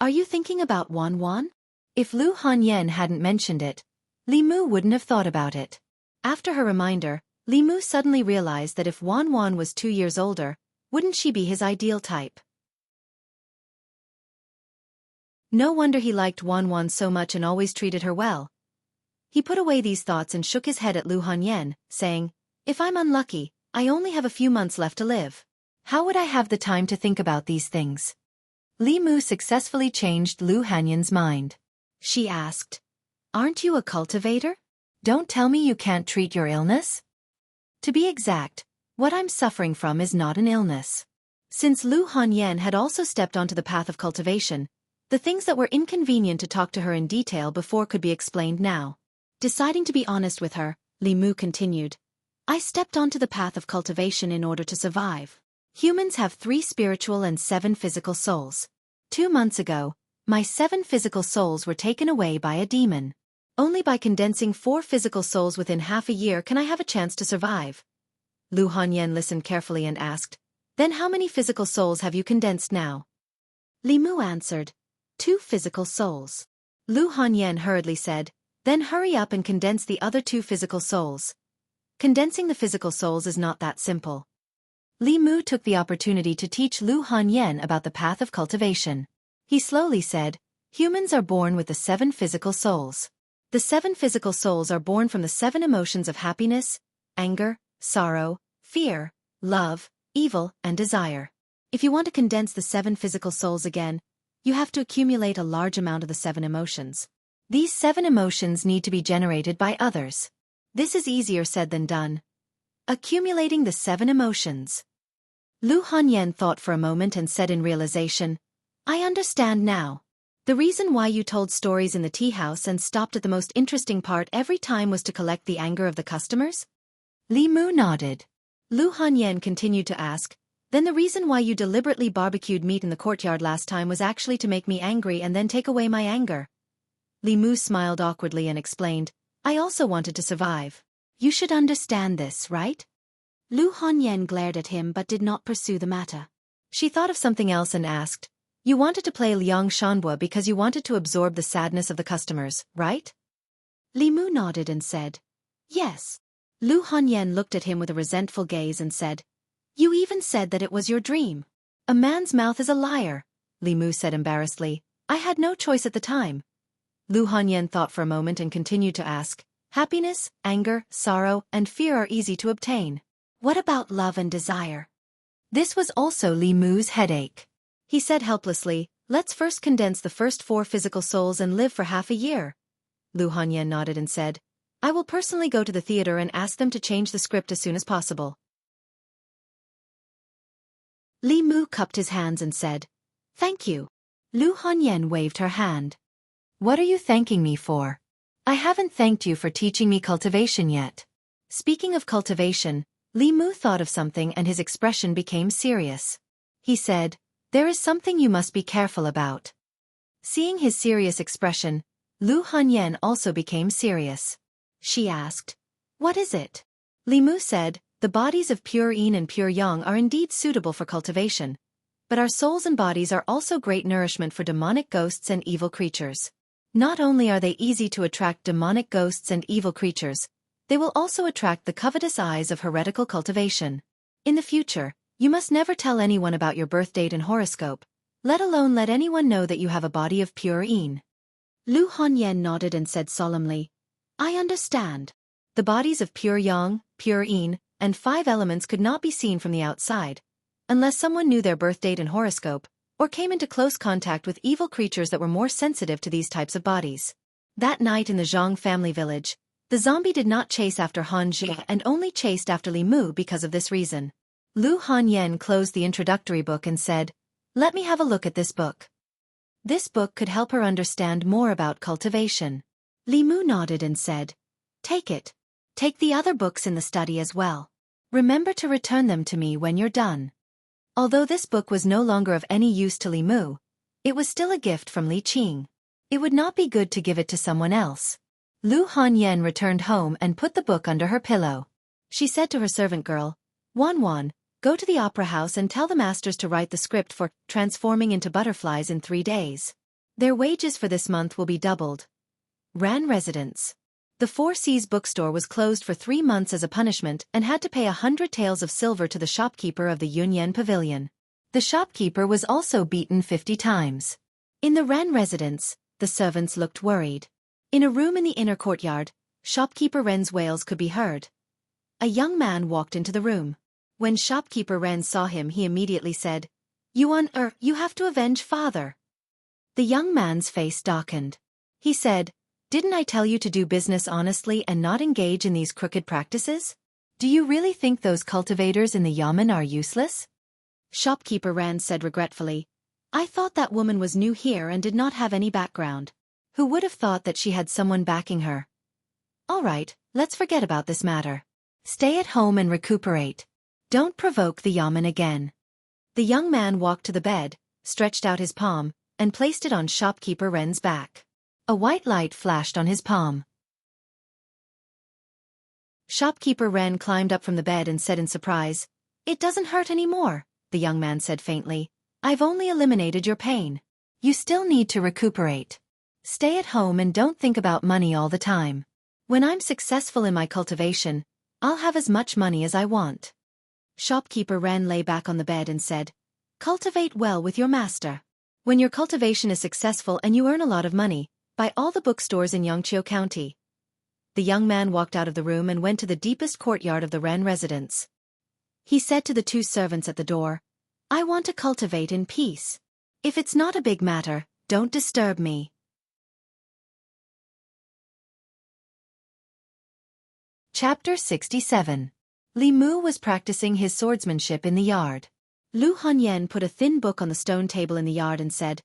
A: "Are you thinking about Wan Wan?" If Lu Hanyan hadn't mentioned it, Li Mu wouldn't have thought about it. After her reminder, Li Mu suddenly realized that if Wan Wan was 2 years older, wouldn't she be his ideal type? No wonder he liked Wan Wan so much and always treated her well. He put away these thoughts and shook his head at Lu Hanyan, saying, "If I'm unlucky, I only have a few months left to live. How would I have the time to think about these things?" Li Mu successfully changed Lu Hanyan's mind. She asked, "Aren't you a cultivator? Don't tell me you can't treat your illness?" To be exact, what I'm suffering from is not an illness. Since Lu Hanyan had also stepped onto the path of cultivation, the things that were inconvenient to talk to her in detail before could be explained now. Deciding to be honest with her, Li Mu continued, "I stepped onto the path of cultivation in order to survive. Humans have 3 spiritual and 7 physical souls. 2 months ago, my 7 physical souls were taken away by a demon. Only by condensing 4 physical souls within half a year can I have a chance to survive." Lu Hanyan listened carefully and asked, "Then how many physical souls have you condensed now?" Li Mu answered, 2 physical souls. Lu Hanyan hurriedly said, "Then hurry up and condense the other 2 physical souls." Condensing the physical souls is not that simple. Li Mu took the opportunity to teach Lu Hanyan about the path of cultivation. He slowly said, "Humans are born with the 7 physical souls. The 7 physical souls are born from the 7 emotions of happiness, anger, sorrow, fear, love, evil, and desire. If you want to condense the 7 physical souls again, you have to accumulate a large amount of the 7 emotions. These 7 emotions need to be generated by others. This is easier said than done. Accumulating the 7 emotions." Lu Hanyan thought for a moment and said in realization, "I understand now. The reason why you told stories in the tea house and stopped at the most interesting part every time was to collect the anger of the customers?" Li Mu nodded. Lu Hanyan continued to ask, "Then the reason why you deliberately barbecued meat in the courtyard last time was actually to make me angry and then take away my anger?" Li Mu smiled awkwardly and explained, "I also wanted to survive. You should understand this, right?" Lu Hanyan glared at him but did not pursue the matter. She thought of something else and asked, "You wanted to play Liang Shanhua because you wanted to absorb the sadness of the customers, right?" Li Mu nodded and said, "Yes." Lu Hanyan looked at him with a resentful gaze and said, "You even said that it was your dream." "A man's mouth is a liar," Li Mu said embarrassedly. "I had no choice at the time." Lu Hanyan thought for a moment and continued to ask, "Happiness, anger, sorrow, and fear are easy to obtain. What about love and desire?" This was also Li Mu's headache. He said helplessly, "Let's first condense the first 4 physical souls and live for half a year." Lu Hanyan nodded and said, "I will personally go to the theater and ask them to change the script as soon as possible." Li Mu cupped his hands and said, "Thank you." Lu Hanyan waved her hand. "What are you thanking me for? I haven't thanked you for teaching me cultivation yet." Speaking of cultivation, Li Mu thought of something and his expression became serious. He said, "There is something you must be careful about." Seeing his serious expression, Lu Hanyan also became serious. She asked, "What is it?" Li Mu said, "The bodies of pure yin and pure yang are indeed suitable for cultivation, but our souls and bodies are also great nourishment for demonic ghosts and evil creatures. Not only are they easy to attract demonic ghosts and evil creatures, they will also attract the covetous eyes of heretical cultivation. In the future, you must never tell anyone about your birth date and horoscope, let alone let anyone know that you have a body of pure een. Lu Hanyan nodded and said solemnly, I understand. The bodies of pure yang, pure een, and 5 elements could not be seen from the outside, unless someone knew their birth date and horoscope, or came into close contact with evil creatures that were more sensitive to these types of bodies. That night in the Zhang family village, the zombie did not chase after Han Jie and only chased after Li Mu because of this reason. Lu Hanyan closed the introductory book and said, let me have a look at this book. This book could help her understand more about cultivation. Li Mu nodded and said, take it. Take the other books in the study as well. Remember to return them to me when you're done. Although this book was no longer of any use to Li Mu, it was still a gift from Li Qing. It would not be good to give it to someone else. Lu Hanyan returned home and put the book under her pillow. She said to her servant girl, Wan Wan, go to the opera house and tell the masters to write the script for Transforming into Butterflies in 3 days. Their wages for this month will be doubled. Ran residence. The Four Seas bookstore was closed for 3 months as a punishment and had to pay 100 taels of silver to the shopkeeper of the Yunyan pavilion. The shopkeeper was also beaten 50 times. In the Ran residence, the servants looked worried. In a room in the inner courtyard, shopkeeper Ren's wails could be heard. A young man walked into the room. When shopkeeper Ren saw him, he immediately said, you have to avenge father. The young man's face darkened. He said, didn't I tell you to do business honestly and not engage in these crooked practices? Do you really think those cultivators in the yamen are useless? Shopkeeper Ran said regretfully, I thought that woman was new here and did not have any background. Who would have thought that she had someone backing her? All right, let's forget about this matter. Stay at home and recuperate. Don't provoke the yamen again. The young man walked to the bed, stretched out his palm, and placed it on shopkeeper Ren's back. A white light flashed on his palm. Shopkeeper Ren climbed up from the bed and said in surprise, It doesn't hurt anymore, the young man said faintly. I've only eliminated your pain. You still need to recuperate. Stay at home and don't think about money all the time. When I'm successful in my cultivation, I'll have as much money as I want. Shopkeeper Ren lay back on the bed and said, Cultivate well with your master. When your cultivation is successful and you earn a lot of money, buy all the bookstores in Yangqiu County. The young man walked out of the room and went to the deepest courtyard of the Ren residence. He said to the 2 servants at the door, I want to cultivate in peace. If it's not a big matter, don't disturb me. Chapter 67. Li Mu was practicing his swordsmanship in the yard. Lu Hanyan put a thin book on the stone table in the yard and said,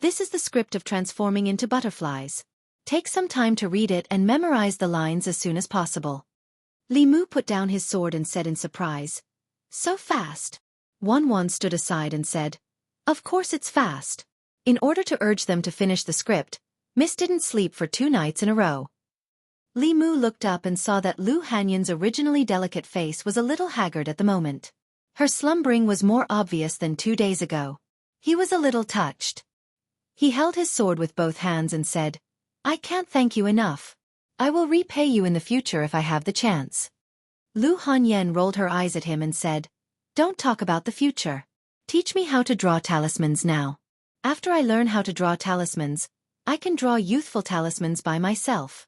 A: This is the script of Transforming into Butterflies. Take some time to read it and memorize the lines as soon as possible. Li Mu put down his sword and said in surprise, So fast. Wan Wan stood aside and said, Of course it's fast. In order to urge them to finish the script, Miss didn't sleep for 2 nights in a row. Li Mu looked up and saw that Lu Hanyan's originally delicate face was a little haggard at the moment. Her slumbering was more obvious than 2 days ago. He was a little touched. He held his sword with both hands and said, I can't thank you enough. I will repay you in the future if I have the chance. Lu Hanyan rolled her eyes at him and said, Don't talk about the future. Teach me how to draw talismans now. After I learn how to draw talismans, I can draw youthful talismans by myself.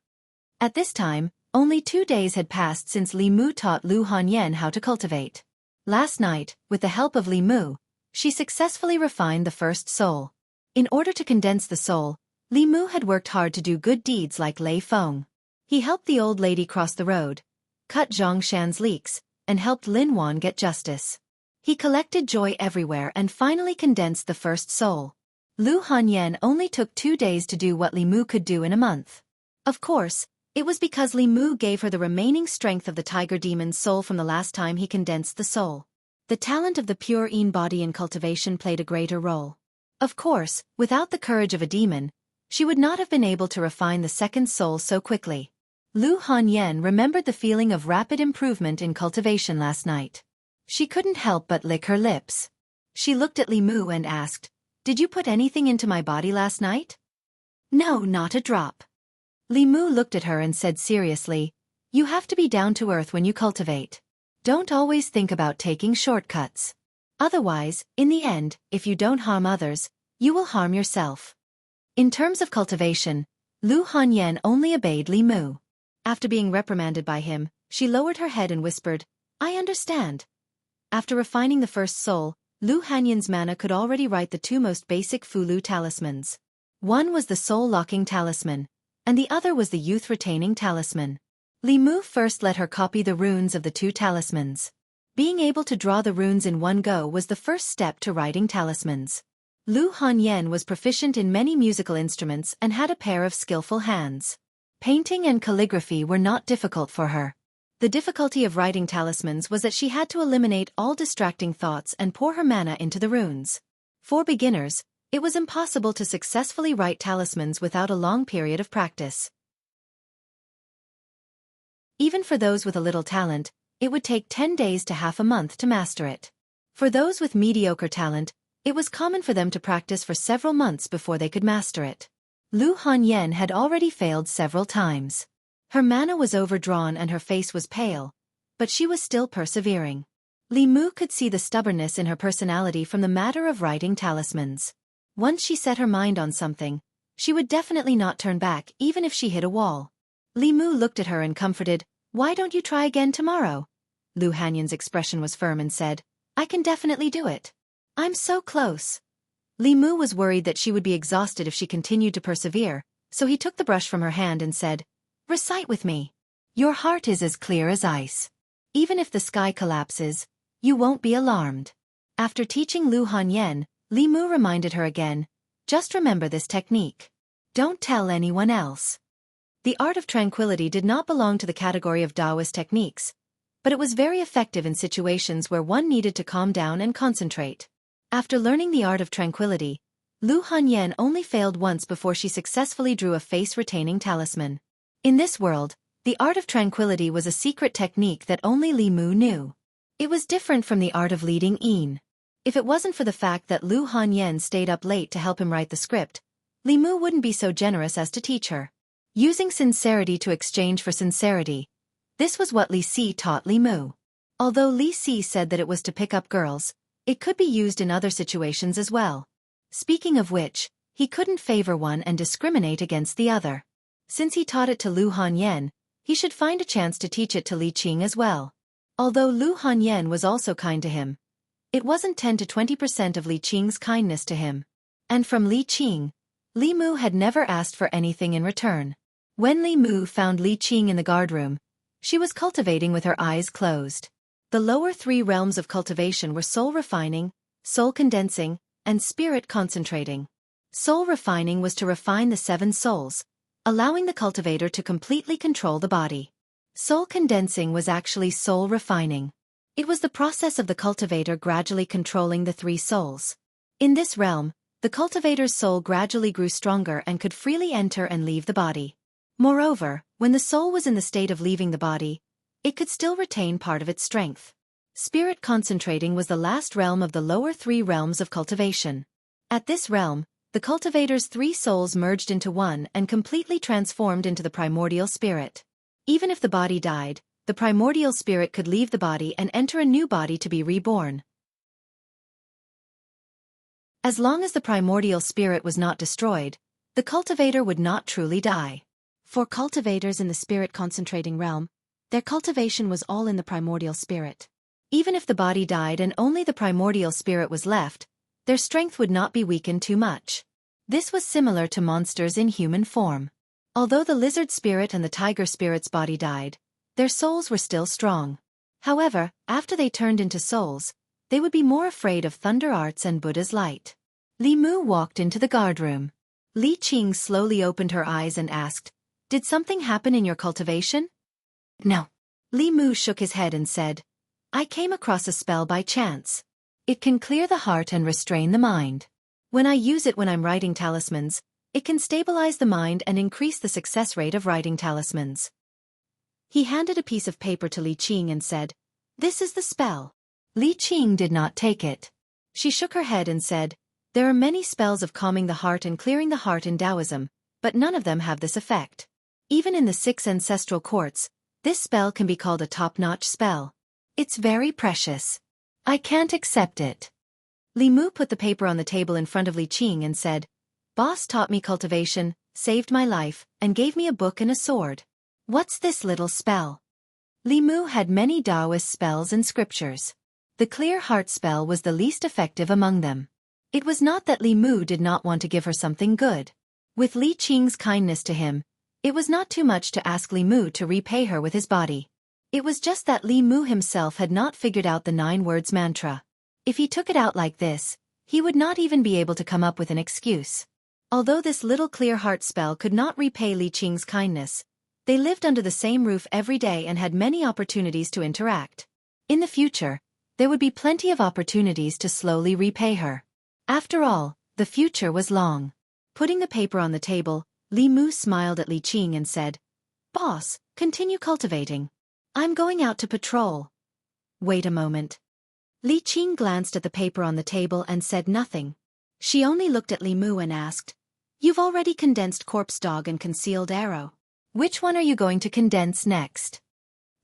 A: At this time, only 2 days had passed since Li Mu taught Lu Hanyan how to cultivate. Last night, with the help of Li Mu, she successfully refined the first soul. In order to condense the soul, Li Mu had worked hard to do good deeds like Lei Feng. He helped the old lady cross the road, cut Zhang Shan's leaks, and helped Lin Wan get justice. He collected joy everywhere and finally condensed the first soul. Lu Hanyan only took 2 days to do what Li Mu could do in a month. Of course, it was because Li Mu gave her the remaining strength of the tiger demon's soul from the last time he condensed the soul. The talent of the pure Een body in cultivation played a greater role. Of course, without the courage of a demon, she would not have been able to refine the second soul so quickly. Lu Hanyan remembered the feeling of rapid improvement in cultivation last night. She couldn't help but lick her lips. She looked at Li Mu and asked, Did you put anything into my body last night? No, not a drop. Li Mu looked at her and said seriously, You have to be down to earth when you cultivate. Don't always think about taking shortcuts. Otherwise, in the end, if you don't harm others, you will harm yourself. In terms of cultivation, Lu Hanyan only obeyed Li Mu. After being reprimanded by him, she lowered her head and whispered, "I understand." After refining the first soul, Lu Hanyan's mana could already write the two most basic Fulu talismans. One was the soul-locking talisman, and the other was the youth-retaining talisman. Li Mu first let her copy the runes of the two talismans. Being able to draw the runes in one go was the first step to writing talismans. Lu Hanyan was proficient in many musical instruments and had a pair of skillful hands. Painting and calligraphy were not difficult for her. The difficulty of writing talismans was that she had to eliminate all distracting thoughts and pour her mana into the runes. For beginners, it was impossible to successfully write talismans without a long period of practice. Even for those with a little talent, it would take 10 days to half a month to master it. For those with mediocre talent, it was common for them to practice for several months before they could master it. Lu Hanyan had already failed several times. Her mana was overdrawn and her face was pale, but she was still persevering. Li Mu could see the stubbornness in her personality from the matter of writing talismans. Once she set her mind on something, she would definitely not turn back even if she hit a wall. Li Mu looked at her and comforted, "Why don't you try again tomorrow?" Lu Hanyan's expression was firm and said, "I can definitely do it. I'm so close." Li Mu was worried that she would be exhausted if she continued to persevere, so he took the brush from her hand and said, "Recite with me. Your heart is as clear as ice. Even if the sky collapses, you won't be alarmed." After teaching Lu Hanyan, Li Mu reminded her again, "Just remember this technique. Don't tell anyone else." The art of tranquility did not belong to the category of Taoist techniques, but it was very effective in situations where one needed to calm down and concentrate. After learning the art of tranquility, Lu Hanyan only failed once before she successfully drew a face-retaining talisman. In this world, the art of tranquility was a secret technique that only Li Mu knew. It was different from the art of leading Yin. If it wasn't for the fact that Lu Hanyan stayed up late to help him write the script, Li Mu wouldn't be so generous as to teach her. Using sincerity to exchange for sincerity. This was what Li Si taught Li Mu. Although Li Si said that it was to pick up girls, it could be used in other situations as well. Speaking of which, he couldn't favor one and discriminate against the other. Since he taught it to Lu Hanyan, he should find a chance to teach it to Li Qing as well. Although Lu Hanyan was also kind to him, it wasn't 10 to 20% of Li Qing's kindness to him. And from Li Qing, Li Mu had never asked for anything in return. When Li Mu found Li Qing in the guardroom, she was cultivating with her eyes closed. The lower three realms of cultivation were soul refining, soul condensing, and spirit concentrating. Soul refining was to refine the 7 souls, allowing the cultivator to completely control the body. Soul condensing was actually soul refining. It was the process of the cultivator gradually controlling the 3 souls. In this realm, the cultivator's soul gradually grew stronger and could freely enter and leave the body. Moreover, when the soul was in the state of leaving the body, it could still retain part of its strength. Spirit concentrating was the last realm of the lower 3 realms of cultivation. At this realm, the cultivator's 3 souls merged into one and completely transformed into the primordial spirit. Even if the body died, the primordial spirit could leave the body and enter a new body to be reborn. As long as the primordial spirit was not destroyed, the cultivator would not truly die. For cultivators in the spirit-concentrating realm, their cultivation was all in the primordial spirit. Even if the body died and only the primordial spirit was left, their strength would not be weakened too much. This was similar to monsters in human form. Although the lizard spirit and the tiger spirit's body died, their souls were still strong. However, after they turned into souls, they would be more afraid of thunder arts and Buddha's light. Li Mu walked into the guardroom. Li Qing slowly opened her eyes and asked, "Did something happen in your cultivation?" "No." Li Mu shook his head and said, "I came across a spell by chance. It can clear the heart and restrain the mind. When I use it when I'm writing talismans, it can stabilize the mind and increase the success rate of writing talismans." He handed a piece of paper to Li Qing and said, "This is the spell." Li Qing did not take it. She shook her head and said, "There are many spells of calming the heart and clearing the heart in Taoism, but none of them have this effect. Even in the 6 ancestral courts, this spell can be called a top-notch spell. It's very precious. I can't accept it. Li Mu put the paper on the table in front of Li Qing and said, Boss taught me cultivation, saved my life, and gave me a book and a sword. What's this little spell? Li Mu had many Taoist spells and scriptures. The clear heart spell was the least effective among them. It was not that Li Mu did not want to give her something good. With Li Qing's kindness to him, it was not too much to ask Li Mu to repay her with his body. It was just that Li Mu himself had not figured out the 9 words mantra. If he took it out like this, he would not even be able to come up with an excuse. Although this little clear heart spell could not repay Li Qing's kindness, they lived under the same roof every day and had many opportunities to interact. In the future, there would be plenty of opportunities to slowly repay her. After all, the future was long. Putting the paper on the table, Li Mu smiled at Li Qing and said, Boss, continue cultivating. I'm going out to patrol. Wait a moment. Li Qing glanced at the paper on the table and said nothing. She only looked at Li Mu and asked, You've already condensed corpse dog and concealed arrow. Which one are you going to condense next?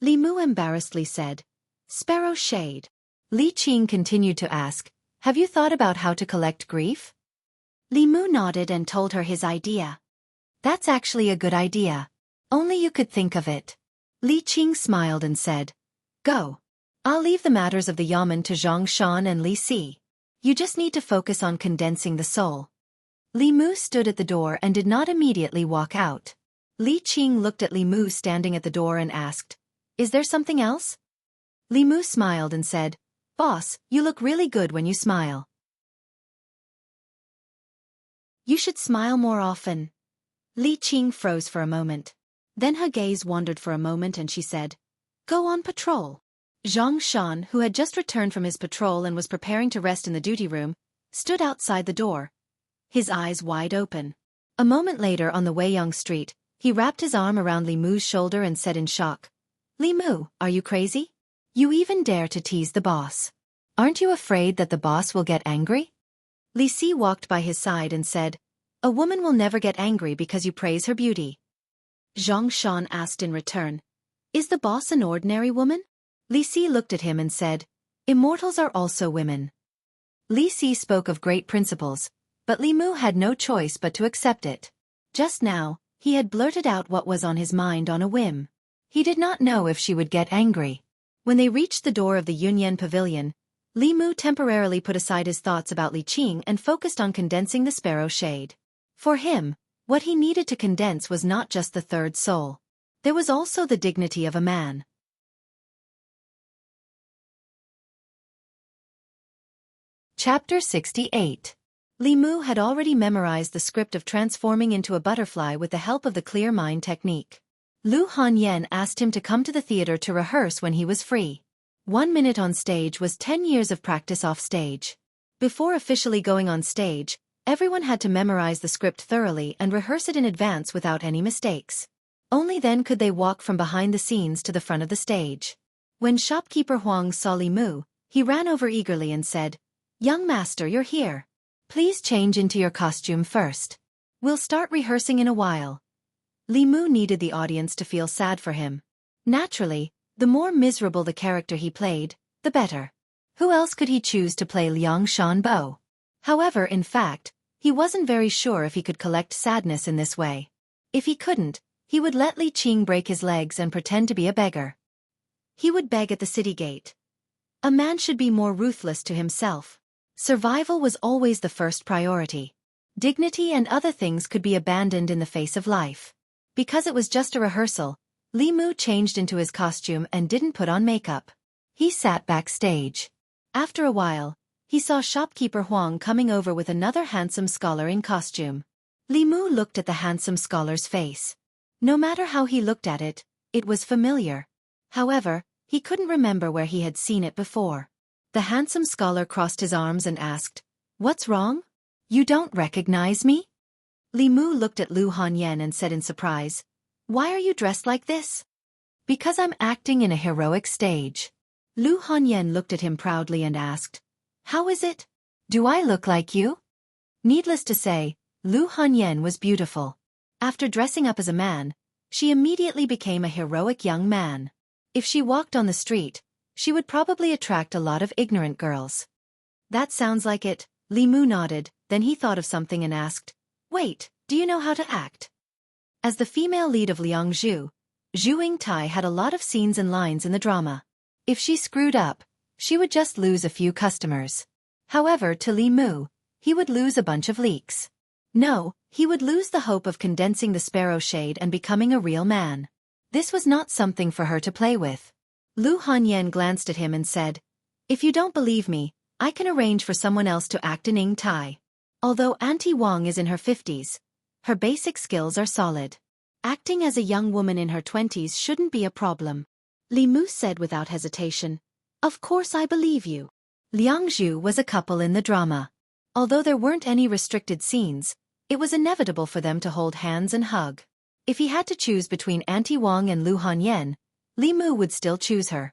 A: Li Mu embarrassedly said, Sparrow shade. Li Qing continued to ask, Have you thought about how to collect grief? Li Mu nodded and told her his idea. That's actually a good idea. Only you could think of it. Li Qing smiled and said, Go. I'll leave the matters of the yamen to Zhang Shan and Li Si. You just need to focus on condensing the soul. Li Mu stood at the door and did not immediately walk out. Li Qing looked at Li Mu standing at the door and asked, Is there something else? Li Mu smiled and said, Boss, you look really good when you smile. You should smile more often. Li Qing froze for a moment. Then her gaze wandered for a moment and she said, Go on patrol. Zhang Shan, who had just returned from his patrol and was preparing to rest in the duty room, stood outside the door, his eyes wide open. A moment later on the Weiyang street, he wrapped his arm around Li Mu's shoulder and said in shock, Li Mu, are you crazy? You even dare to tease the boss. Aren't you afraid that the boss will get angry? Li Si walked by his side and said, A woman will never get angry because you praise her beauty. Zhang Shan asked in return, Is the boss an ordinary woman? Li Si looked at him and said, Immortals are also women. Li Si spoke of great principles, but Li Mu had no choice but to accept it. Just now, he had blurted out what was on his mind on a whim. He did not know if she would get angry. When they reached the door of the Yunyan Pavilion, Li Mu temporarily put aside his thoughts about Li Qing and focused on condensing the sparrow shade. For him, what he needed to condense was not just the third soul. There was also the dignity of a man. Chapter 68. Li Mu had already memorized the script of transforming into a butterfly with the help of the clear mind technique. Lu Hanyan asked him to come to the theater to rehearse when he was free. 1 minute on stage was 10 years of practice off stage. Before officially going on stage, everyone had to memorize the script thoroughly and rehearse it in advance without any mistakes. Only then could they walk from behind the scenes to the front of the stage. When shopkeeper Huang saw Li Mu, he ran over eagerly and said, Young master, you're here. Please change into your costume first. We'll start rehearsing in a while. Li Mu needed the audience to feel sad for him. Naturally, the more miserable the character he played, the better. Who else could he choose to play Liang Shanbo? However, in fact, he wasn't very sure if he could collect sadness in this way. If he couldn't, he would let Li Qing break his legs and pretend to be a beggar. He would beg at the city gate. A man should be more ruthless to himself. Survival was always the first priority. Dignity and other things could be abandoned in the face of life. Because it was just a rehearsal, Li Mu changed into his costume and didn't put on makeup. He sat backstage. After a while, he saw shopkeeper Huang coming over with another handsome scholar in costume. Li Mu looked at the handsome scholar's face. No matter how he looked at it, it was familiar. However, he couldn't remember where he had seen it before. The handsome scholar crossed his arms and asked, What's wrong? You don't recognize me? Li Mu looked at Lu Hanyan and said in surprise, Why are you dressed like this? Because I'm acting in a heroic stage. Lu Hanyan looked at him proudly and asked, How is it? Do I look like you? Needless to say, Lu Hanyan was beautiful. After dressing up as a man, she immediately became a heroic young man. If she walked on the street, She would probably attract a lot of ignorant girls. That sounds like it, Li Mu nodded, then he thought of something and asked, wait, do you know how to act? As the female lead of Liangzhu, Zhu Yingtai had a lot of scenes and lines in the drama. If she screwed up, she would just lose a few customers. However, to Li Mu, he would lose a bunch of leaks. No, he would lose the hope of condensing the sparrow shade and becoming a real man. This was not something for her to play with. Lu Hanyan glanced at him and said, if you don't believe me, I can arrange for someone else to act in Ning Tai. Although Auntie Wang is in her 50s, her basic skills are solid. Acting as a young woman in her 20s shouldn't be a problem. Li Mu said without hesitation, of course I believe you. Liangzhu was a couple in the drama. Although there weren't any restricted scenes, it was inevitable for them to hold hands and hug. If he had to choose between Auntie Wang and Lu Hanyan, Li Mu would still choose her.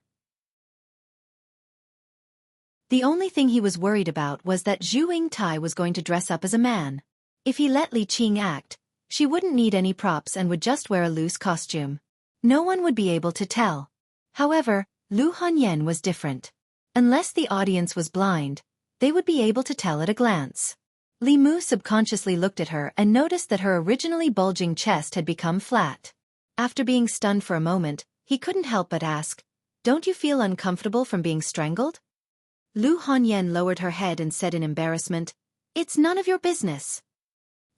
A: The only thing he was worried about was that Zhu Yingtai was going to dress up as a man. If he let Li Qing act, she wouldn't need any props and would just wear a loose costume. No one would be able to tell. However, Lu Hanyan was different. Unless the audience was blind, they would be able to tell at a glance. Li Mu subconsciously looked at her and noticed that her originally bulging chest had become flat. After being stunned for a moment, he couldn't help but ask, don't you feel uncomfortable from being strangled? Lu Hanyan lowered her head and said in embarrassment, it's none of your business.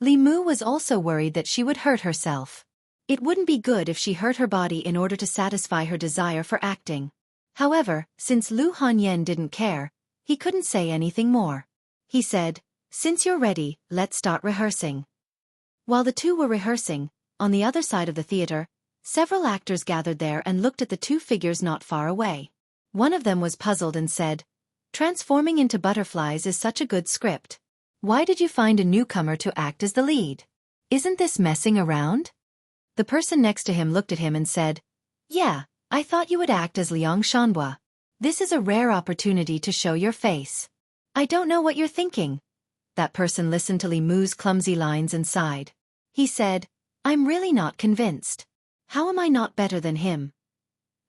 A: Li Mu was also worried that she would hurt herself. It wouldn't be good if she hurt her body in order to satisfy her desire for acting. However, since Lu Hanyan didn't care, he couldn't say anything more. He said, since you're ready, let's start rehearsing. While the two were rehearsing, on the other side of the theater, several actors gathered there and looked at the two figures not far away. One of them was puzzled and said, transforming into butterflies is such a good script. Why did you find a newcomer to act as the lead? Isn't this messing around? The person next to him looked at him and said, yeah, I thought you would act as Liang Shanhua. This is a rare opportunity to show your face. I don't know what you're thinking. That person listened to Li Mu's clumsy lines and sighed. He said, I'm really not convinced. How am I not better than him?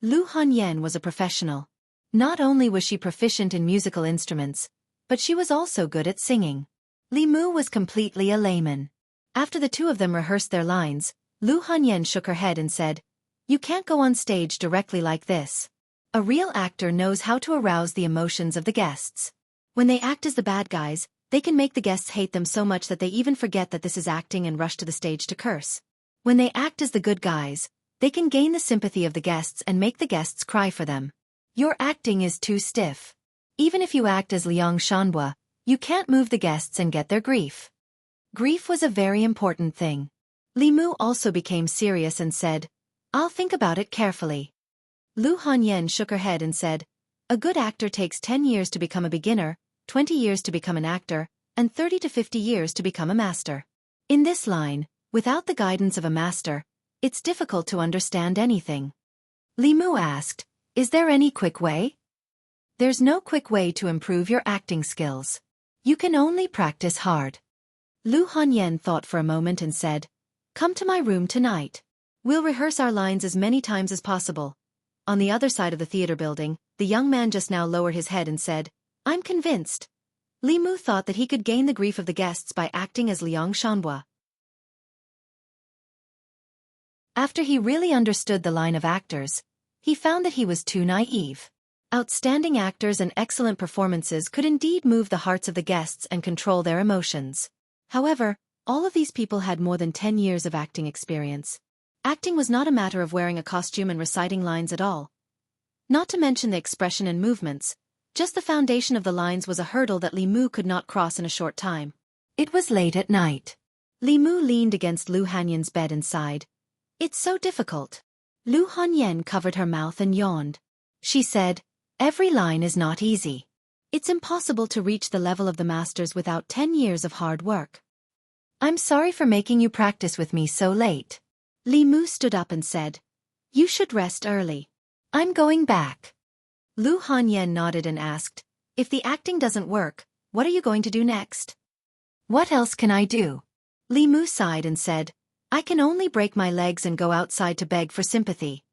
A: Lu Hanyan was a professional. Not only was she proficient in musical instruments, but she was also good at singing. Li Mu was completely a layman. After the two of them rehearsed their lines, Lu Hanyan shook her head and said, you can't go on stage directly like this. A real actor knows how to arouse the emotions of the guests. When they act as the bad guys, they can make the guests hate them so much that they even forget that this is acting and rush to the stage to curse. When they act as the good guys, they can gain the sympathy of the guests and make the guests cry for them. Your acting is too stiff. Even if you act as Liang Shanhua, you can't move the guests and get their grief. Grief was a very important thing. Li Mu also became serious and said, I'll think about it carefully. Lu Hanyan shook her head and said, a good actor takes 10 years to become a beginner, 20 years to become an actor, and 30 to 50 years to become a master. In this line, without the guidance of a master, it's difficult to understand anything. Li Mu asked, is there any quick way? There's no quick way to improve your acting skills. You can only practice hard. Lu Hanyan thought for a moment and said, come to my room tonight. We'll rehearse our lines as many times as possible. On the other side of the theater building, the young man just now lowered his head and said, I'm convinced. Li Mu thought that he could gain the grief of the guests by acting as Liang Shanhua. After he really understood the line of actors, he found that he was too naive. Outstanding actors and excellent performances could indeed move the hearts of the guests and control their emotions. However, all of these people had more than 10 years of acting experience. Acting was not a matter of wearing a costume and reciting lines at all. Not to mention the expression and movements, just the foundation of the lines was a hurdle that Li Mu could not cross in a short time. It was late at night. Li Mu leaned against Lu Hanyan's bed and sighed. It's so difficult. Lu Hanyan covered her mouth and yawned. She said, every line is not easy. It's impossible to reach the level of the masters without 10 years of hard work. I'm sorry for making you practice with me so late. Li Mu stood up and said, you should rest early. I'm going back. Lu Hanyan nodded and asked, if the acting doesn't work, what are you going to do next? What else can I do? Li Mu sighed and said, I can only break my legs and go outside to beg for sympathy.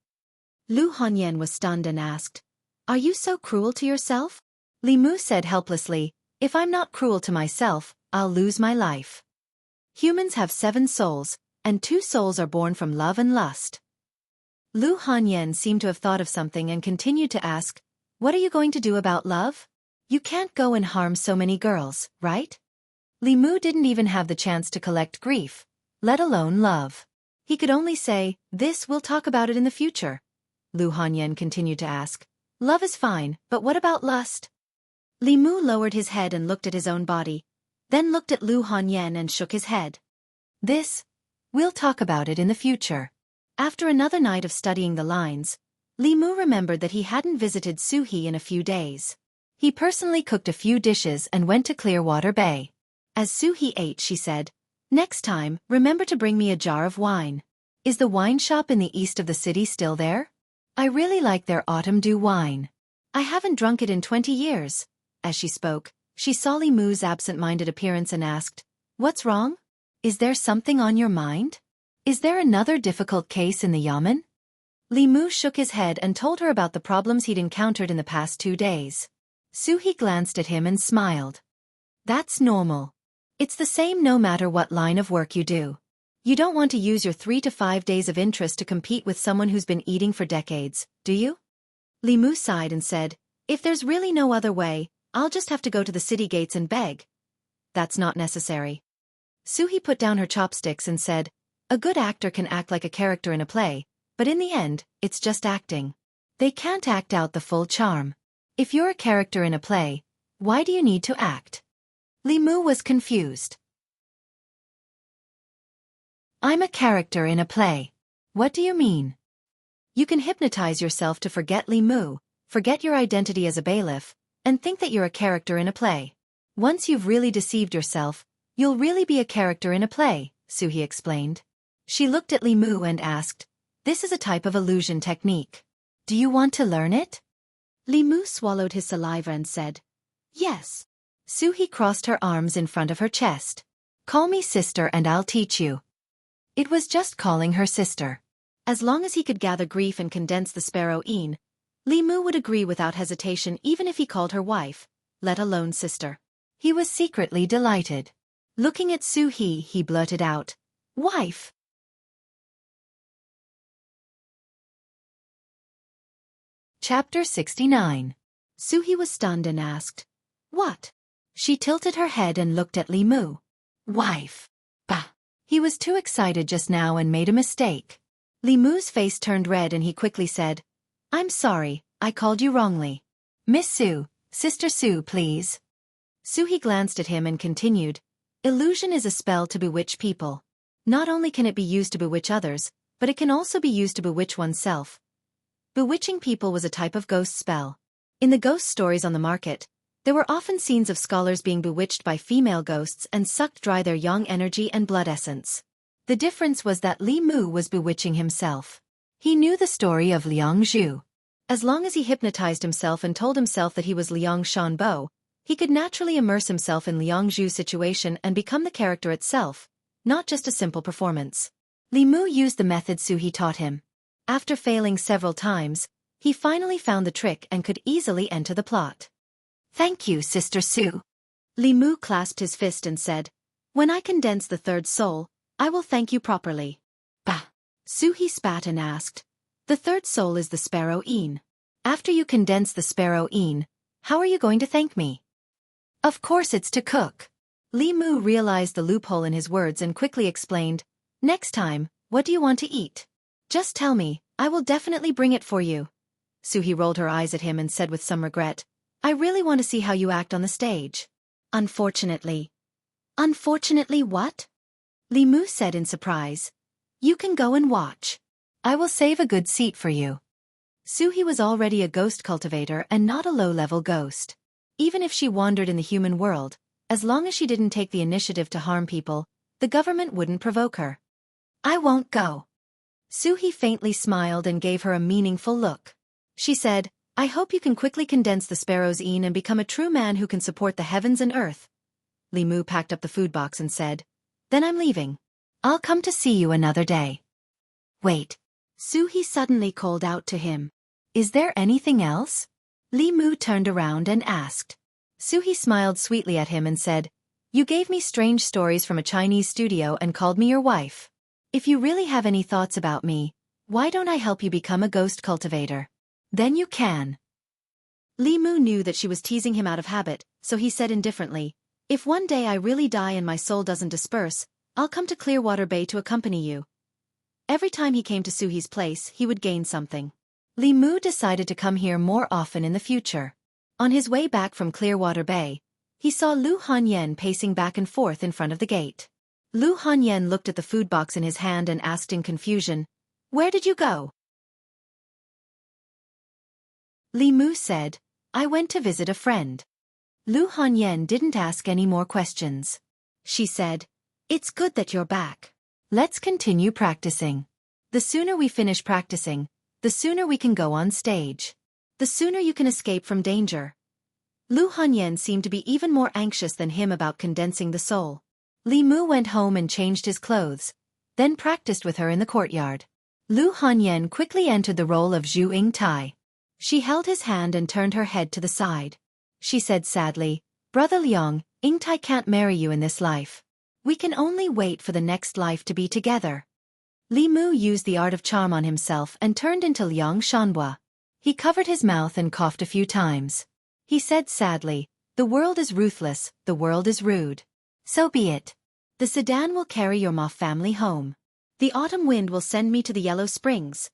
A: Lu Hanyan was stunned and asked, Are you so cruel to yourself? Li Mu said helplessly, if I'm not cruel to myself, I'll lose my life. Humans have 7 souls, and 2 souls are born from love and lust. Lu Hanyan seemed to have thought of something and continued to ask, what are you going to do about love? You can't go and harm so many girls, right? Li Mu didn't even have the chance to collect grief, let alone love. He could only say, we'll talk about it in the future. Lu Hanyan continued to ask, love is fine, but what about lust? Li Mu lowered his head and looked at his own body, then looked at Lu Hanyan and shook his head. We'll talk about it in the future. After another night of studying the lines, Li Mu remembered that he hadn't visited Suhi in a few days. He personally cooked a few dishes and went to Clearwater Bay. As Suhi ate, she said, next time, remember to bring me a jar of wine. Is the wine shop in the east of the city still there? I really like their autumn dew wine. I haven't drunk it in 20 years. As she spoke, she saw Li Mu's absent-minded appearance and asked, what's wrong? Is there something on your mind? Is there another difficult case in the yamen? Li Mu shook his head and told her about the problems he'd encountered in the past 2 days. Suhi glanced at him and smiled. That's normal. It's the same no matter what line of work you do. You don't want to use your 3 to 5 days of interest to compete with someone who's been eating for decades, do you? Li Mu sighed and said, if there's really no other way, I'll just have to go to the city gates and beg. That's not necessary. Suhi put down her chopsticks and said, a good actor can act like a character in a play, but in the end, it's just acting. They can't act out the full charm. If you're a character in a play, why do you need to act? Li Mu was confused. I'm a character in a play. What do you mean? You can hypnotize yourself to forget Li Mu, forget your identity as a bailiff, and think that you're a character in a play. Once you've really deceived yourself, you'll really be a character in a play, Suhi explained. She looked at Li Mu and asked, this is a type of illusion technique. Do you want to learn it? Li Mu swallowed his saliva and said, yes. Suhi crossed her arms in front of her chest. Call me sister and I'll teach you. It was just calling her sister. As long as he could gather grief and condense the sparrow een, Li Mu would agree without hesitation even if he called her wife, let alone sister. He was secretly delighted. Looking at Suhi, he blurted out, wife. Chapter 69. Suhi was stunned and asked, what? She tilted her head and looked at Li Mu. Wife. Bah. He was too excited just now and made a mistake. Li Mu's face turned red and he quickly said, I'm sorry, I called you wrongly. Miss Su, Sister Su, please. Suhi glanced at him and continued, illusion is a spell to bewitch people. Not only can it be used to bewitch others, but it can also be used to bewitch oneself. Bewitching people was a type of ghost spell. In the ghost stories on the market, there were often scenes of scholars being bewitched by female ghosts and sucked dry their young energy and blood essence. The difference was that Li Mu was bewitching himself. He knew the story of Liang Zhu. As long as he hypnotized himself and told himself that he was Liang Shanbo, he could naturally immerse himself in Liang Zhu's situation and become the character itself, not just a simple performance. Li Mu used the method Suhi taught him. After failing several times, he finally found the trick and could easily enter the plot. Thank you, Sister Su. Li Mu clasped his fist and said, when I condense the 3rd soul, I will thank you properly. Bah! Suhi spat and asked, the 3rd soul is the sparrow een. After you condense the sparrow een, how are you going to thank me? Of course it's to cook. Li Mu realized the loophole in his words and quickly explained, next time, what do you want to eat? Just tell me, I will definitely bring it for you. Suhi rolled her eyes at him and said with some regret, I really want to see how you act on the stage. Unfortunately. Unfortunately what? Li Mu said in surprise. You can go and watch. I will save a good seat for you. Suhi was already a ghost cultivator and not a low-level ghost. Even if she wandered in the human world, as long as she didn't take the initiative to harm people, the government wouldn't provoke her. I won't go. Suhi faintly smiled and gave her a meaningful look. She said, I hope you can quickly condense the sparrow's een and become a true man who can support the heavens and earth. Li Mu packed up the food box and said, then I'm leaving. I'll come to see you another day. Wait. Suhi suddenly called out to him. Is there anything else? Li Mu turned around and asked. Suhi smiled sweetly at him and said, "You gave me strange stories from a Chinese studio and called me your wife. If you really have any thoughts about me, why don't I help you become a ghost cultivator? Then you can." Li Mu knew that she was teasing him out of habit, so he said indifferently, "If one day I really die and my soul doesn't disperse, I'll come to Clearwater Bay to accompany you." Every time he came to Suhi's place, he would gain something. Li Mu decided to come here more often in the future. On his way back from Clearwater Bay, he saw Lu Hanyan pacing back and forth in front of the gate. Lu Hanyan looked at the food box in his hand and asked in confusion, "Where did you go?" Li Mu said, "I went to visit a friend." Lu Hanyan didn't ask any more questions. She said, "It's good that you're back. Let's continue practicing. The sooner we finish practicing, the sooner we can go on stage. The sooner you can escape from danger." Lu Hanyan seemed to be even more anxious than him about condensing the soul. Li Mu went home and changed his clothes, then practiced with her in the courtyard. Lu Hanyan quickly entered the role of Zhu Yingtai. She held his hand and turned her head to the side. She said sadly, "Brother Liang, Yingtai can't marry you in this life. We can only wait for the next life to be together." Li Mu used the art of charm on himself and turned into Liang Shanhua. He covered his mouth and coughed a few times. He said sadly, "The world is ruthless, the world is rude. So be it. The sedan will carry your Ma family home. The autumn wind will send me to the Yellow Springs."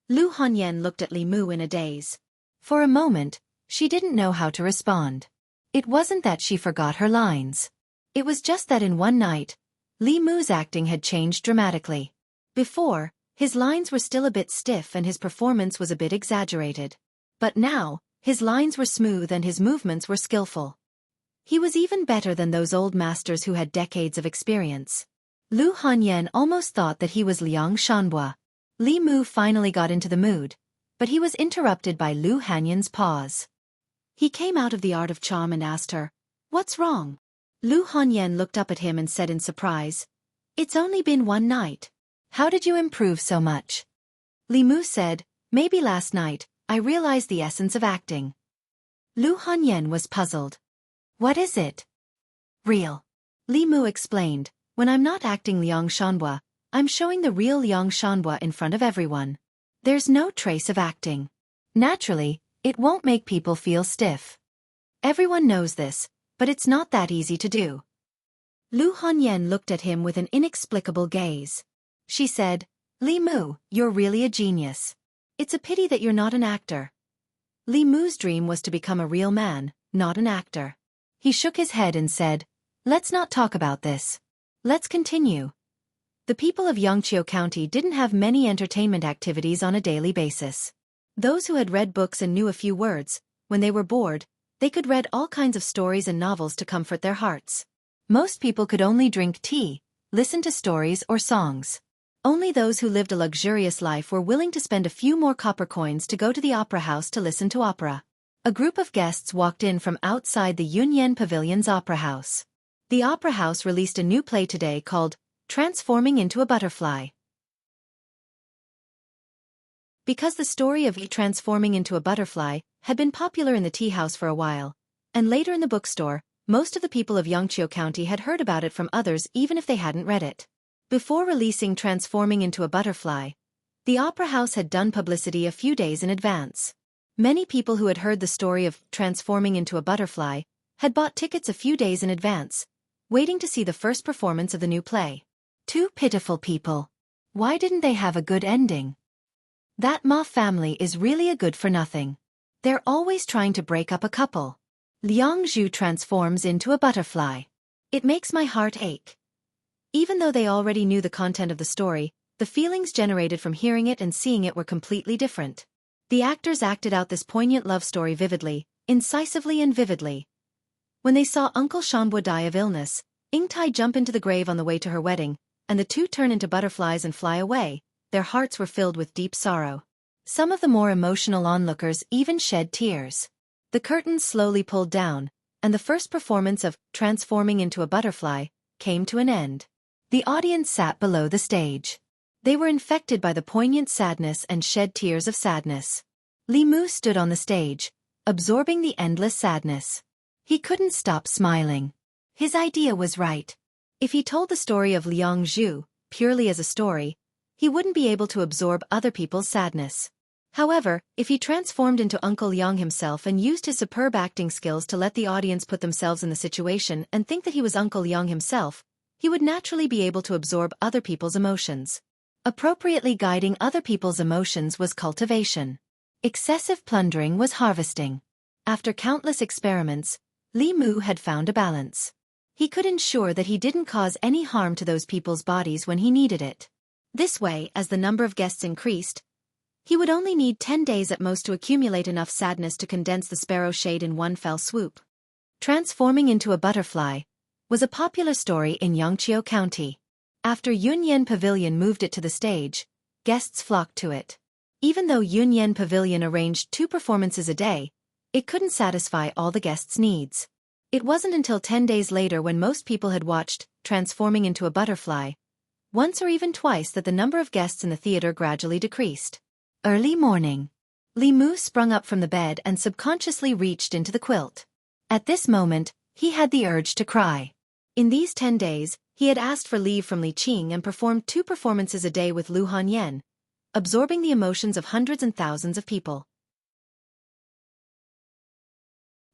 A: Lu Hanyan looked at Li Mu in a daze. For a moment, she didn't know how to respond. It wasn't that she forgot her lines. It was just that in one night, Li Mu's acting had changed dramatically. Before, his lines were still a bit stiff and his performance was a bit exaggerated. But now, his lines were smooth and his movements were skillful. He was even better than those old masters who had decades of experience. Lu Hanyan almost thought that he was Liang Shanhua. Li Mu finally got into the mood, but he was interrupted by Lu Hanyan's pause. He came out of the art of charm and asked her, "What's wrong?" Lu Hanyan looked up at him and said in surprise, "It's only been one night. How did you improve so much?" Li Mu said, "Maybe last night, I realized the essence of acting." Lu Hanyan was puzzled. "What is it?" "Real." Li Mu explained, "When I'm not acting Liang Shanhua, I'm showing the real Liang Shanhua in front of everyone. There's no trace of acting. Naturally, it won't make people feel stiff. Everyone knows this, but it's not that easy to do." Lu Hanyan looked at him with an inexplicable gaze. She said, "Li Mu, you're really a genius. It's a pity that you're not an actor." Li Mu's dream was to become a real man, not an actor. He shook his head and said, "Let's not talk about this. Let's continue." The people of Yangqiu County didn't have many entertainment activities on a daily basis. Those who had read books and knew a few words, when they were bored, they could read all kinds of stories and novels to comfort their hearts. Most people could only drink tea, listen to stories or songs. Only those who lived a luxurious life were willing to spend a few more copper coins to go to the opera house to listen to opera. A group of guests walked in from outside the Yunyan Pavilion's opera house. The opera house released a new play today called Transforming into a Butterfly. Because the story of transforming into a butterfly had been popular in the tea house for a while, and later in the bookstore, most of the people of Yangqiu County had heard about it from others even if they hadn't read it. Before releasing Transforming into a Butterfly, the opera house had done publicity a few days in advance. Many people who had heard the story of Transforming into a Butterfly had bought tickets a few days in advance, waiting to see the first performance of the new play. Two pitiful people. Why didn't they have a good ending? That Ma family is really a good-for-nothing. They're always trying to break up a couple. Liang Zhu transforms into a butterfly. It makes my heart ache. Even though they already knew the content of the story, the feelings generated from hearing it and seeing it were completely different. The actors acted out this poignant love story vividly, incisively and vividly. When they saw Uncle Shanhua die of illness, Yingtai jump into the grave on the way to her wedding, and the two turn into butterflies and fly away, their hearts were filled with deep sorrow. Some of the more emotional onlookers even shed tears. The curtains slowly pulled down, and the first performance of Transforming into a Butterfly came to an end. The audience sat below the stage. They were infected by the poignant sadness and shed tears of sadness. Li Mu stood on the stage, absorbing the endless sadness. He couldn't stop smiling. His idea was right. If he told the story of Liang Zhu, purely as a story, he wouldn't be able to absorb other people's sadness. However, if he transformed into Uncle Liang himself and used his superb acting skills to let the audience put themselves in the situation and think that he was Uncle Liang himself, he would naturally be able to absorb other people's emotions. Appropriately guiding other people's emotions was cultivation. Excessive plundering was harvesting. After countless experiments, Li Mu had found a balance. He could ensure that he didn't cause any harm to those people's bodies when he needed it. This way, as the number of guests increased, he would only need 10 days at most to accumulate enough sadness to condense the sparrow shade in one fell swoop. Transforming into a butterfly was a popular story in Yangqiu County. After Yunyan Pavilion moved it to the stage, guests flocked to it. Even though Yunyan Pavilion arranged 2 performances a day, it couldn't satisfy all the guests' needs. It wasn't until 10 days later, when most people had watched Transforming into a Butterfly once or even twice, that the number of guests in the theater gradually decreased. Early morning. Li Mu sprung up from the bed and subconsciously reached into the quilt. At this moment, he had the urge to cry. In these 10 days, he had asked for leave from Li Qing and performed 2 performances a day with Lu Hanyan, absorbing the emotions of hundreds and thousands of people.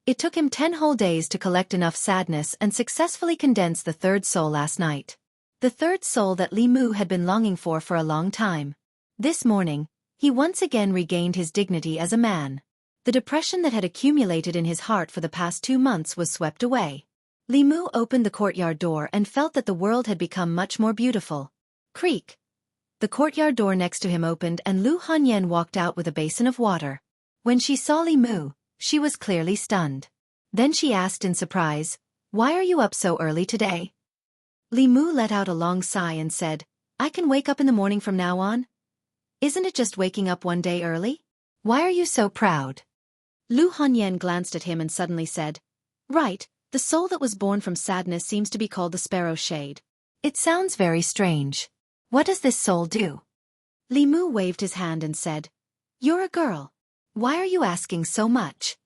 A: It took him 10 whole days to collect enough sadness and successfully condense the 3rd soul last night. The 3rd soul that Li Mu had been longing for a long time. This morning, he once again regained his dignity as a man. The depression that had accumulated in his heart for the past 2 months was swept away. Li Mu opened the courtyard door and felt that the world had become much more beautiful. Creak. The courtyard door next to him opened and Lu Hanyan walked out with a basin of water. When she saw Li Mu, she was clearly stunned. Then she asked in surprise, "Why are you up so early today?" Li Mu let out a long sigh and said, "I can wake up in the morning from now on. Isn't it just waking up one day early? Why are you so proud?" Lu Hanyan glanced at him and suddenly said, "Right, the soul that was born from sadness seems to be called the sparrow shade. It sounds very strange. What does this soul do?" Li Mu waved his hand and said, "You're a girl. Why are you asking so much?"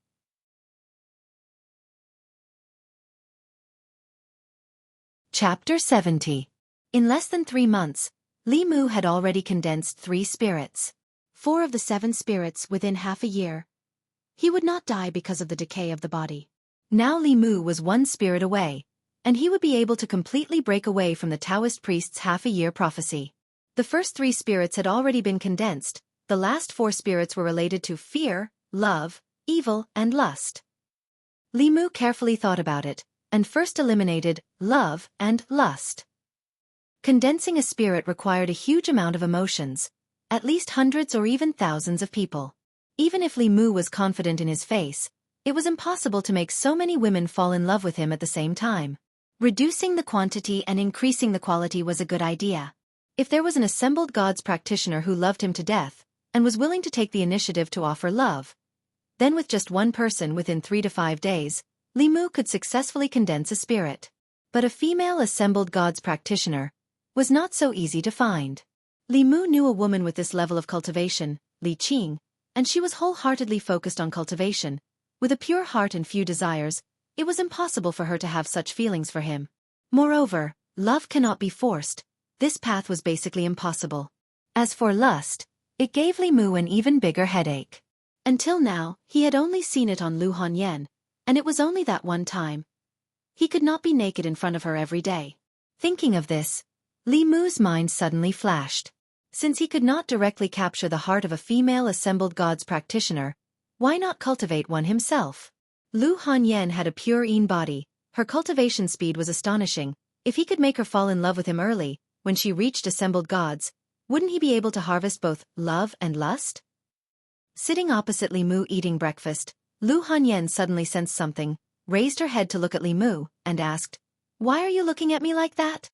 A: Chapter 70. In less than 3 months, Li Mu had already condensed 3 spirits. 4 of the 7 spirits within half a year. He would not die because of the decay of the body. Now Li Mu was 1 spirit away, and he would be able to completely break away from the Taoist priest's half-a-year prophecy. The first 3 spirits had already been condensed. The last 4 spirits were related to fear, love, evil, and lust. Li Mu carefully thought about it, and first eliminated love and lust. Condensing a spirit required a huge amount of emotions, at least hundreds or even thousands of people. Even if Li Mu was confident in his face, it was impossible to make so many women fall in love with him at the same time. Reducing the quantity and increasing the quality was a good idea. If there was an assembled gods practitioner who loved him to death, and was willing to take the initiative to offer love, then with just 1 person within 3 to 5 days, Li Mu could successfully condense a spirit. But a female assembled gods practitioner was not so easy to find. Li Mu knew a woman with this level of cultivation, Li Qing, and she was wholeheartedly focused on cultivation. With a pure heart and few desires, it was impossible for her to have such feelings for him. Moreover, love cannot be forced. This path was basically impossible. As for lust, it gave Li Mu an even bigger headache. Until now, he had only seen it on Lu Hanyan, and it was only that one time. He could not be naked in front of her every day. Thinking of this, Li Mu's mind suddenly flashed. Since he could not directly capture the heart of a female assembled gods practitioner, why not cultivate one himself? Lu Hanyan had a pure Yin body. Her cultivation speed was astonishing. If he could make her fall in love with him early, when she reached assembled gods, wouldn't he be able to harvest both love and lust? Sitting opposite Li Mu eating breakfast, Lu Hanyan suddenly sensed something, raised her head to look at Li Mu, and asked, "Why are you looking at me like that?"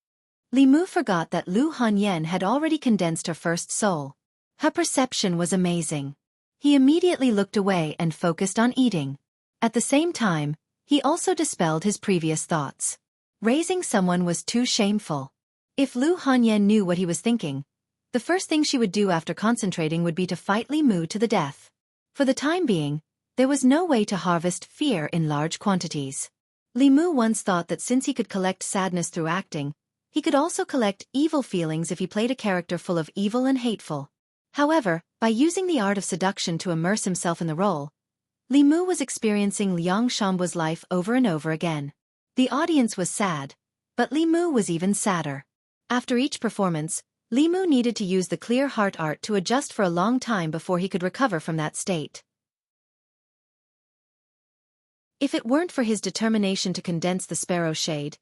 A: Li Mu forgot that Lu Hanyan had already condensed her first soul. Her perception was amazing. He immediately looked away and focused on eating. At the same time, he also dispelled his previous thoughts. Raising someone was too shameful. If Lu Hanyan knew what he was thinking, the first thing she would do after concentrating would be to fight Li Mu to the death. For the time being, There was no way to harvest fear in large quantities. Li Mu once thought that since he could collect sadness through acting, he could also collect evil feelings if he played a character full of evil and hateful. However, by using the art of seduction to immerse himself in the role, Li Mu was experiencing Liang Shanbu's life over and over again. The audience was sad, but Li Mu was even sadder. After each performance, Li Mu needed to use the clear heart art to adjust for a long time before he could recover from that state. If it weren't for his determination to condense the sparrow shade,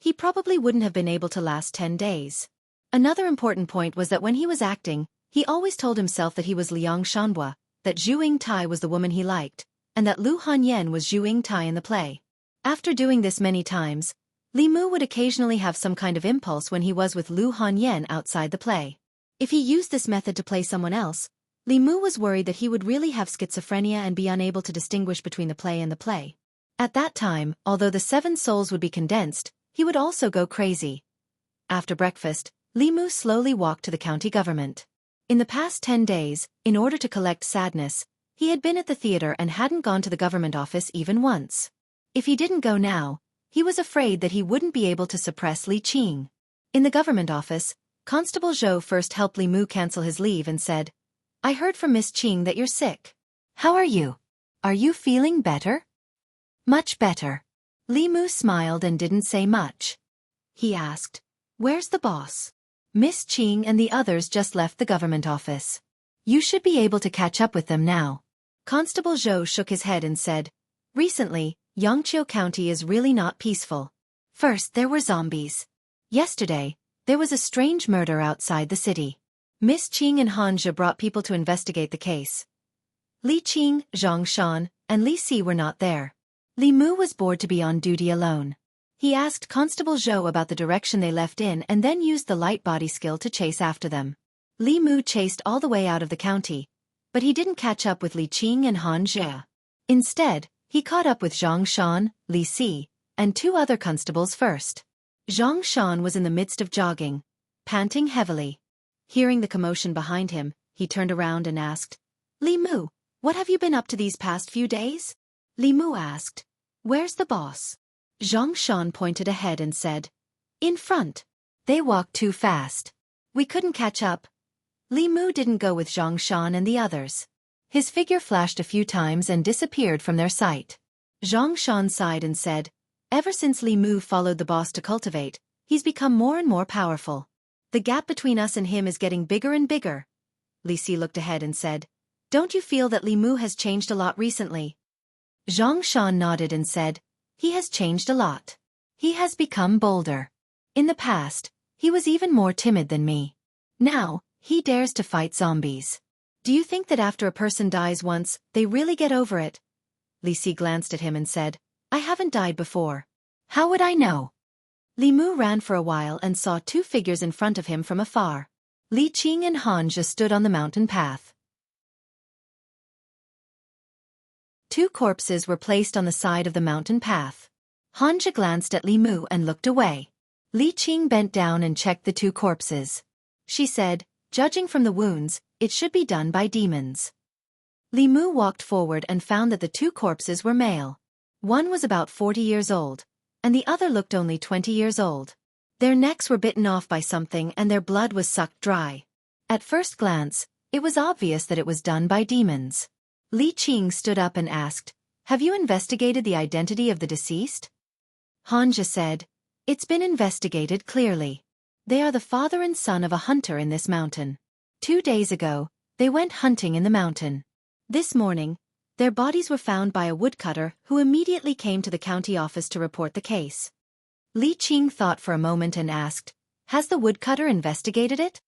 A: he probably wouldn't have been able to last 10 days. Another important point was that when he was acting, he always told himself that he was Liang Shanbu, that Zhu Yingtai was the woman he liked, and that Lu Hanyan was Zhu Yingtai in the play. After doing this many times, Li Mu would occasionally have some kind of impulse when he was with Lu Hanyan outside the play. If he used this method to play someone else, Li Mu was worried that he would really have schizophrenia and be unable to distinguish between the play and the play. At that time, although the 7 souls would be condensed, he would also go crazy. After breakfast, Li Mu slowly walked to the county government. In the past 10 days, in order to collect sadness, he had been at the theater and hadn't gone to the government office even once. If he didn't go now, he was afraid that he wouldn't be able to suppress Li Qing. In the government office, Constable Zhou first helped Li Mu cancel his leave and said, "I heard from Miss Qing that you're sick. How are you? Are you feeling better?" "Much better." Li Mu smiled and didn't say much. He asked, "Where's the boss?" "Miss Qing and the others just left the government office. You should be able to catch up with them now." Constable Zhou shook his head and said, "Recently, Yangqiu County is really not peaceful. First there were zombies. Yesterday, there was a strange murder outside the city. Miss Qing and Han Zhe brought people to investigate the case. Li Qing, Zhang Shan, and Li Si were not there. Li Mu was bored to be on duty alone. He asked Constable Zhou about the direction they left in and then used the light body skill to chase after them. Li Mu chased all the way out of the county, but he didn't catch up with Li Qing and Han Zhe. Instead, he caught up with Zhang Shan, Li Si, and 2 other constables first. Zhang Shan was in the midst of jogging, panting heavily. Hearing the commotion behind him, he turned around and asked, "Li Mu, what have you been up to these past few days?" Li Mu asked, "Where's the boss?" Zhang Shan pointed ahead and said, "In front. They walked too fast. We couldn't catch up." Li Mu didn't go with Zhang Shan and the others. His figure flashed a few times and disappeared from their sight. Zhang Shan sighed and said, "Ever since Li Mu followed the boss to cultivate, he's become more and more powerful. The gap between us and him is getting bigger and bigger." Li Si looked ahead and said, "Don't you feel that Li Mu has changed a lot recently?" Zhang Shan nodded and said, "He has changed a lot. He has become bolder. In the past, he was even more timid than me. Now, he dares to fight zombies. Do you think that after a person dies once, they really get over it?" Li Si glanced at him and said, "I haven't died before. How would I know?" Li Mu ran for a while and saw 2 figures in front of him from afar. Li Qing and Han Zhe stood on the mountain path. 2 corpses were placed on the side of the mountain path. Han Zhe glanced at Li Mu and looked away. Li Qing bent down and checked the 2 corpses. She said, "Judging from the wounds, it should be done by demons." Li Mu walked forward and found that the 2 corpses were male. One was about 40 years old, and the other looked only 20 years old. Their necks were bitten off by something and their blood was sucked dry. At first glance, it was obvious that it was done by demons. Li Qing stood up and asked, "Have you investigated the identity of the deceased?" Han Zhe said, "It's been investigated clearly. They are the father and son of a hunter in this mountain. 2 days ago, they went hunting in the mountain. This morning, their bodies were found by a woodcutter who immediately came to the county office to report the case." Li Qing thought for a moment and asked, "Has the woodcutter investigated it?"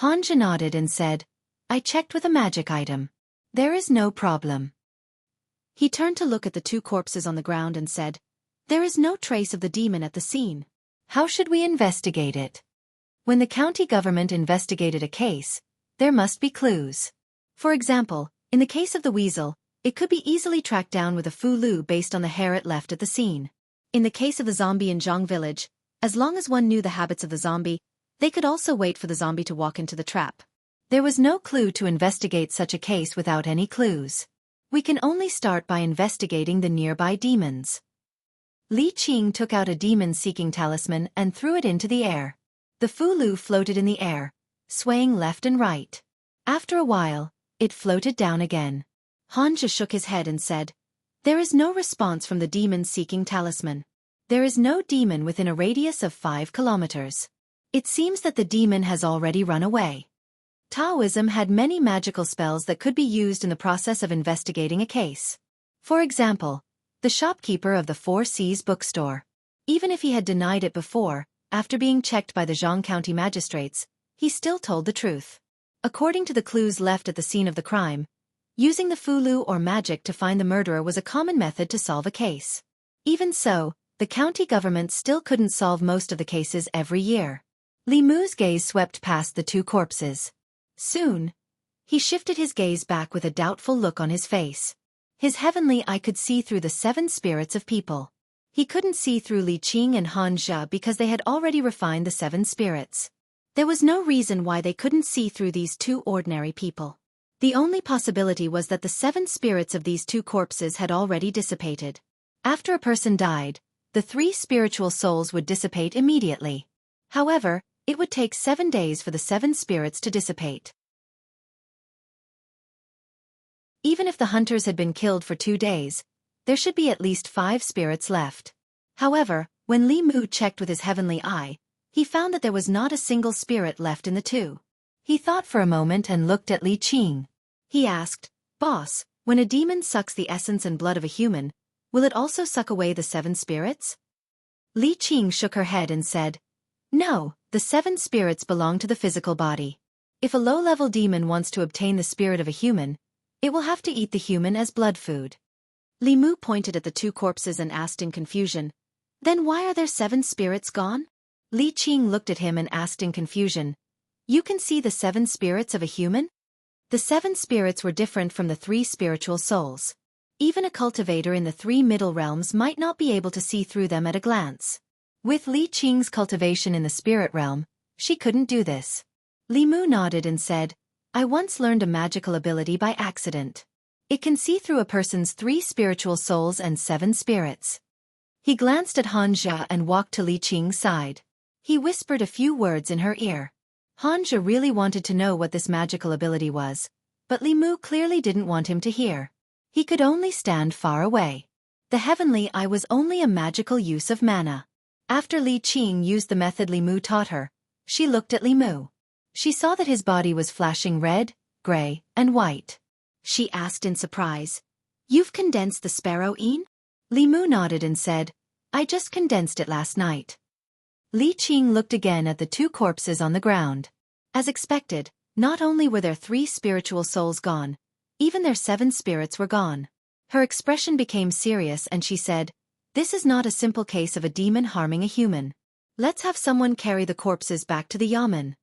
A: Han Zhe nodded and said, "I checked with a magic item. There is no problem." He turned to look at the 2 corpses on the ground and said, "There is no trace of the demon at the scene. How should we investigate it? When the county government investigated a case, there must be clues. For example, in the case of the weasel, it could be easily tracked down with a fulu based on the hair it left at the scene. In the case of the zombie in Zhang village, as long as one knew the habits of the zombie, they could also wait for the zombie to walk into the trap. There was no clue to investigate such a case without any clues. We can only start by investigating the nearby demons. Li Qing took out a demon-seeking talisman and threw it into the air. The Fulu floated in the air, swaying left and right. After a while, it floated down again. Hanja shook his head and said, "There is no response from the demon-seeking talisman. There is no demon within a radius of 5 kilometers. It seems that the demon has already run away." Taoism had many magical spells that could be used in the process of investigating a case. For example, the shopkeeper of the Four Seas bookstore. Even if he had denied it before, after being checked by the Zhang County magistrates, he still told the truth. According to the clues left at the scene of the crime, using the Fulu or magic to find the murderer was a common method to solve a case. Even so, the county government still couldn't solve most of the cases every year. Li Mu's gaze swept past the two corpses. Soon, he shifted his gaze back with a doubtful look on his face. His heavenly eye could see through the 7 spirits of people. He couldn't see through Li Qing and Han Jia because they had already refined the 7 spirits. There was no reason why they couldn't see through these 2 ordinary people. The only possibility was that the 7 spirits of these 2 corpses had already dissipated. After a person died, the 3 spiritual souls would dissipate immediately. However, it would take 7 days for the 7 spirits to dissipate. Even if the hunters had been killed for 2 days, there should be at least 5 spirits left. However, when Li Mu checked with his heavenly eye, he found that there was not a single spirit left in the 2. He thought for a moment and looked at Li Qing. He asked, "Boss, when a demon sucks the essence and blood of a human, will it also suck away the 7 spirits?" Li Qing shook her head and said, "No, the 7 spirits belong to the physical body. If a low-level demon wants to obtain the spirit of a human, it will have to eat the human as blood food." Li Mu pointed at the 2 corpses and asked in confusion, "Then why are there 7 spirits gone?" Li Qing looked at him and asked in confusion, "You can see the 7 spirits of a human?" The 7 spirits were different from the 3 spiritual souls. Even a cultivator in the 3 middle realms might not be able to see through them at a glance. With Li Qing's cultivation in the spirit realm, she couldn't do this. Li Mu nodded and said, "I once learned a magical ability by accident. It can see through a person's 3 spiritual souls and 7 spirits." He glanced at Han Jia and walked to Li Qing's side. He whispered a few words in her ear. Han Jia really wanted to know what this magical ability was, but Li Mu clearly didn't want him to hear. He could only stand far away. The heavenly eye was only a magical use of mana. After Li Qing used the method Li Mu taught her, she looked at Li Mu. She saw that his body was flashing red, gray, and white. She asked in surprise, "You've condensed the sparrow yin?" Li Mu nodded and said, "I just condensed it last night." Li Qing looked again at the 2 corpses on the ground. As expected, not only were their 3 spiritual souls gone, even their 7 spirits were gone. Her expression became serious and she said, "This is not a simple case of a demon harming a human. Let's have someone carry the corpses back to the yamen."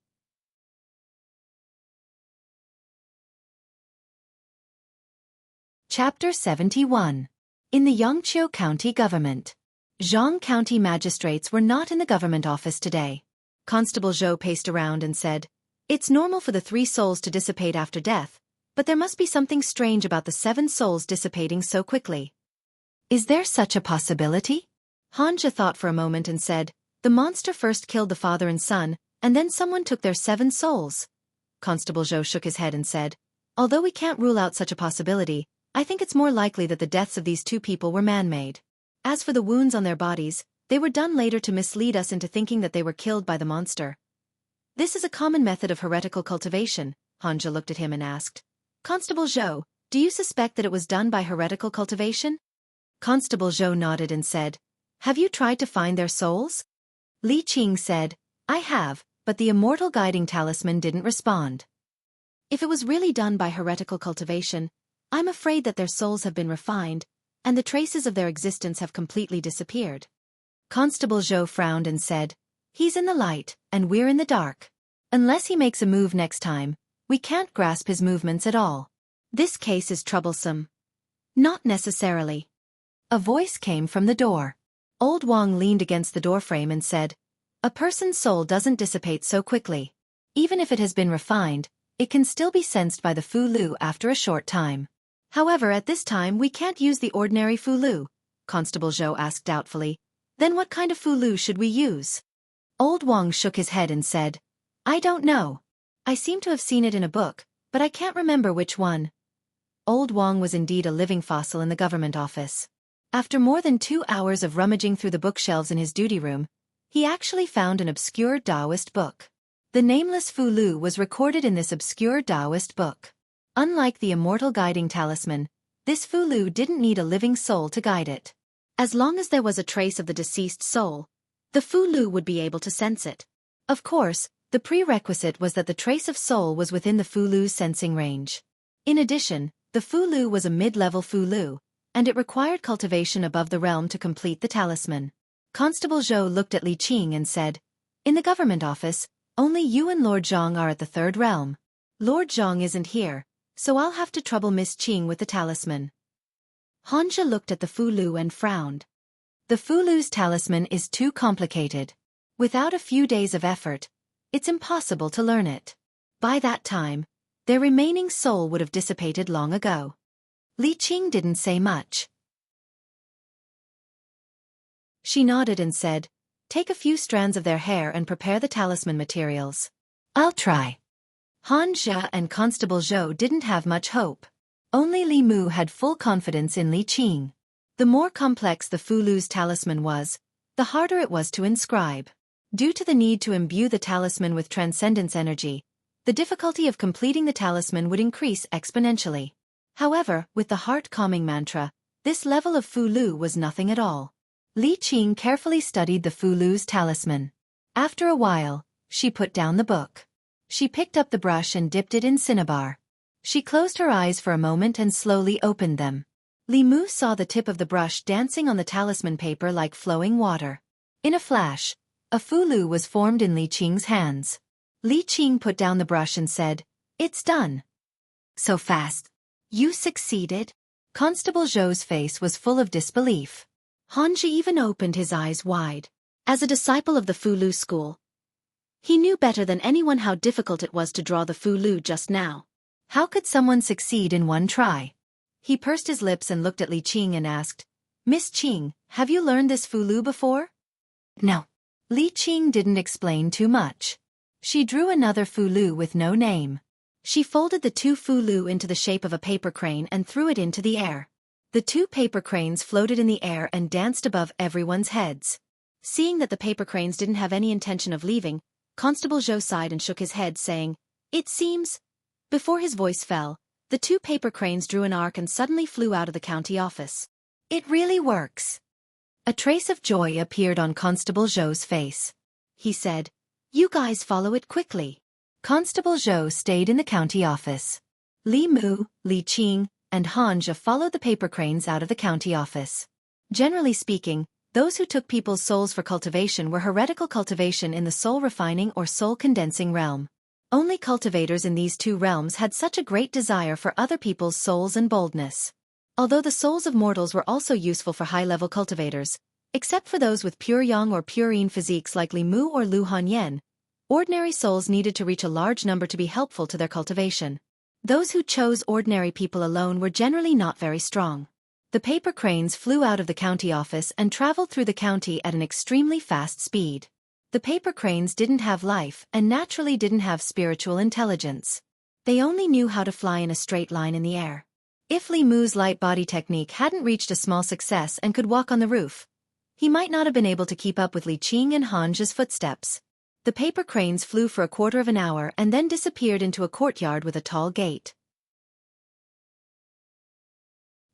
A: Chapter 71. In the Yangqiu County Government. Zhang County magistrates were not in the government office today. Constable Zhou paced around and said, "It's normal for the 3 souls to dissipate after death, but there must be something strange about the 7 souls dissipating so quickly. Is there such a possibility?" Hanja thought for a moment and said, "The monster first killed the father and son, and then someone took their 7 souls." Constable Zhou shook his head and said, "Although we can't rule out such a possibility, I think it's more likely that the deaths of these 2 people were man-made. As for the wounds on their bodies, they were done later to mislead us into thinking that they were killed by the monster. This is a common method of heretical cultivation." Hanja looked at him and asked, "Constable Zhou, do you suspect that it was done by heretical cultivation?" Constable Zhou nodded and said, "Have you tried to find their souls?" Li Qing said, "I have, but the Immortal guiding talisman didn't respond. If it was really done by heretical cultivation, I'm afraid that their souls have been refined, and the traces of their existence have completely disappeared." Constable Zhou frowned and said, "He's in the light, and we're in the dark. Unless he makes a move next time, we can't grasp his movements at all. This case is troublesome." "Not necessarily." A voice came from the door. Old Wang leaned against the doorframe and said, "A person's soul doesn't dissipate so quickly. Even if it has been refined, it can still be sensed by the Fu Lu after a short time. However, at this time we can't use the ordinary fulu, Constable Zhou asked doubtfully. Then what kind of fulu should we use? Old Wang shook his head and said, I don't know. I seem to have seen it in a book, but I can't remember which one. Old Wang was indeed a living fossil in the government office. After more than 2 hours of rummaging through the bookshelves in his duty room, he actually found an obscure Taoist book. The nameless fulu was recorded in this obscure Taoist book. Unlike the immortal guiding talisman, this fulu didn't need a living soul to guide it. As long as there was a trace of the deceased soul, the fulu would be able to sense it. Of course, the prerequisite was that the trace of soul was within the fulu's sensing range. In addition, the fulu was a mid-level fulu, and it required cultivation above the realm to complete the talisman. Constable Zhou looked at Li Qing and said, In the government office, only you and Lord Zhang are at the third realm. Lord Zhang isn't here, so I'll have to trouble Miss Qing with the talisman. Hanja looked at the fulu and frowned. The fulu's talisman is too complicated. Without a few days of effort, it's impossible to learn it. By that time, their remaining soul would have dissipated long ago. Li Qing didn't say much. She nodded and said, Take a few strands of their hair and prepare the talisman materials. I'll try. Han Jia and Constable Zhou didn't have much hope. Only Li Mu had full confidence in Li Qing. The more complex the fulu's talisman was, the harder it was to inscribe. Due to the need to imbue the talisman with transcendence energy, the difficulty of completing the talisman would increase exponentially. However, with the heart-calming mantra, this level of fulu was nothing at all. Li Qing carefully studied the fulu's talisman. After a while, she put down the book. She picked up the brush and dipped it in cinnabar. She closed her eyes for a moment and slowly opened them. Li Mu saw the tip of the brush dancing on the talisman paper like flowing water. In a flash, a fulu was formed in Li Qing's hands. Li Qing put down the brush and said, It's done. So fast. You succeeded? Constable Zhou's face was full of disbelief. Hanji even opened his eyes wide. As a disciple of the fulu school, he knew better than anyone how difficult it was to draw the fulu just now. How could someone succeed in one try? He pursed his lips and looked at Li Qing and asked, Miss Qing, have you learned this fulu before? No. Li Qing didn't explain too much. She drew another fulu with no name. She folded the 2 fulu into the shape of a paper crane and threw it into the air. The 2 paper cranes floated in the air and danced above everyone's heads. Seeing that the paper cranes didn't have any intention of leaving, Constable Zhou sighed and shook his head, saying, It seems. Before his voice fell, the 2 paper cranes drew an arc and suddenly flew out of the county office. It really works. A trace of joy appeared on Constable Zhou's face. He said, You guys follow it quickly. Constable Zhou stayed in the county office. Li Mu, Li Qing, and Hanja followed the paper cranes out of the county office. Generally speaking, those who took people's souls for cultivation were heretical cultivation in the soul-refining or soul-condensing realm. Only cultivators in these 2 realms had such a great desire for other people's souls and boldness. Although the souls of mortals were also useful for high-level cultivators, except for those with pure yang or purine physiques like Li Mu or Lu Hanyan, ordinary souls needed to reach a large number to be helpful to their cultivation. Those who chose ordinary people alone were generally not very strong. The paper cranes flew out of the county office and traveled through the county at an extremely fast speed. The paper cranes didn't have life and naturally didn't have spiritual intelligence. They only knew how to fly in a straight line in the air. If Li Mu's light body technique hadn't reached a small success and could walk on the roof, he might not have been able to keep up with Li Qing and Hanja's footsteps. The paper cranes flew for a quarter of an hour and then disappeared into a courtyard with a tall gate.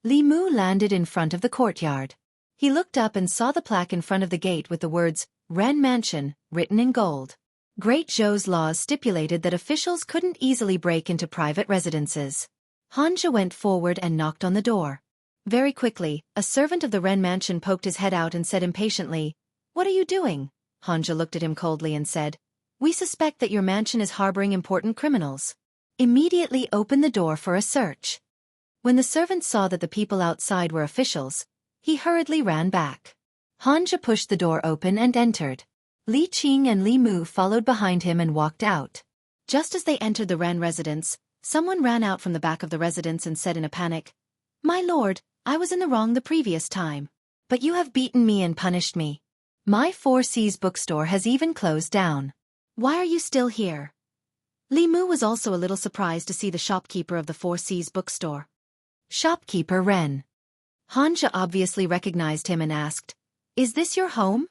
A: Li Mu landed in front of the courtyard. He looked up and saw the plaque in front of the gate with the words, Ren Mansion, written in gold. Great Zhou's laws stipulated that officials couldn't easily break into private residences. Hanja went forward and knocked on the door. Very quickly, a servant of the Ren Mansion poked his head out and said impatiently, What are you doing? Hanja looked at him coldly and said, We suspect that your mansion is harboring important criminals. Immediately open the door for a search. When the servant saw that the people outside were officials, he hurriedly ran back. Hanja pushed the door open and entered. Li Qing and Li Mu followed behind him and walked out. Just as they entered the Ren residence, someone ran out from the back of the residence and said in a panic, My lord, I was in the wrong the previous time. But you have beaten me and punished me. My Four Seas bookstore has even closed down. Why are you still here? Li Mu was also a little surprised to see the shopkeeper of the Four Seas bookstore. Shopkeeper Ren. Hanja obviously recognized him and asked, "Is this your home?"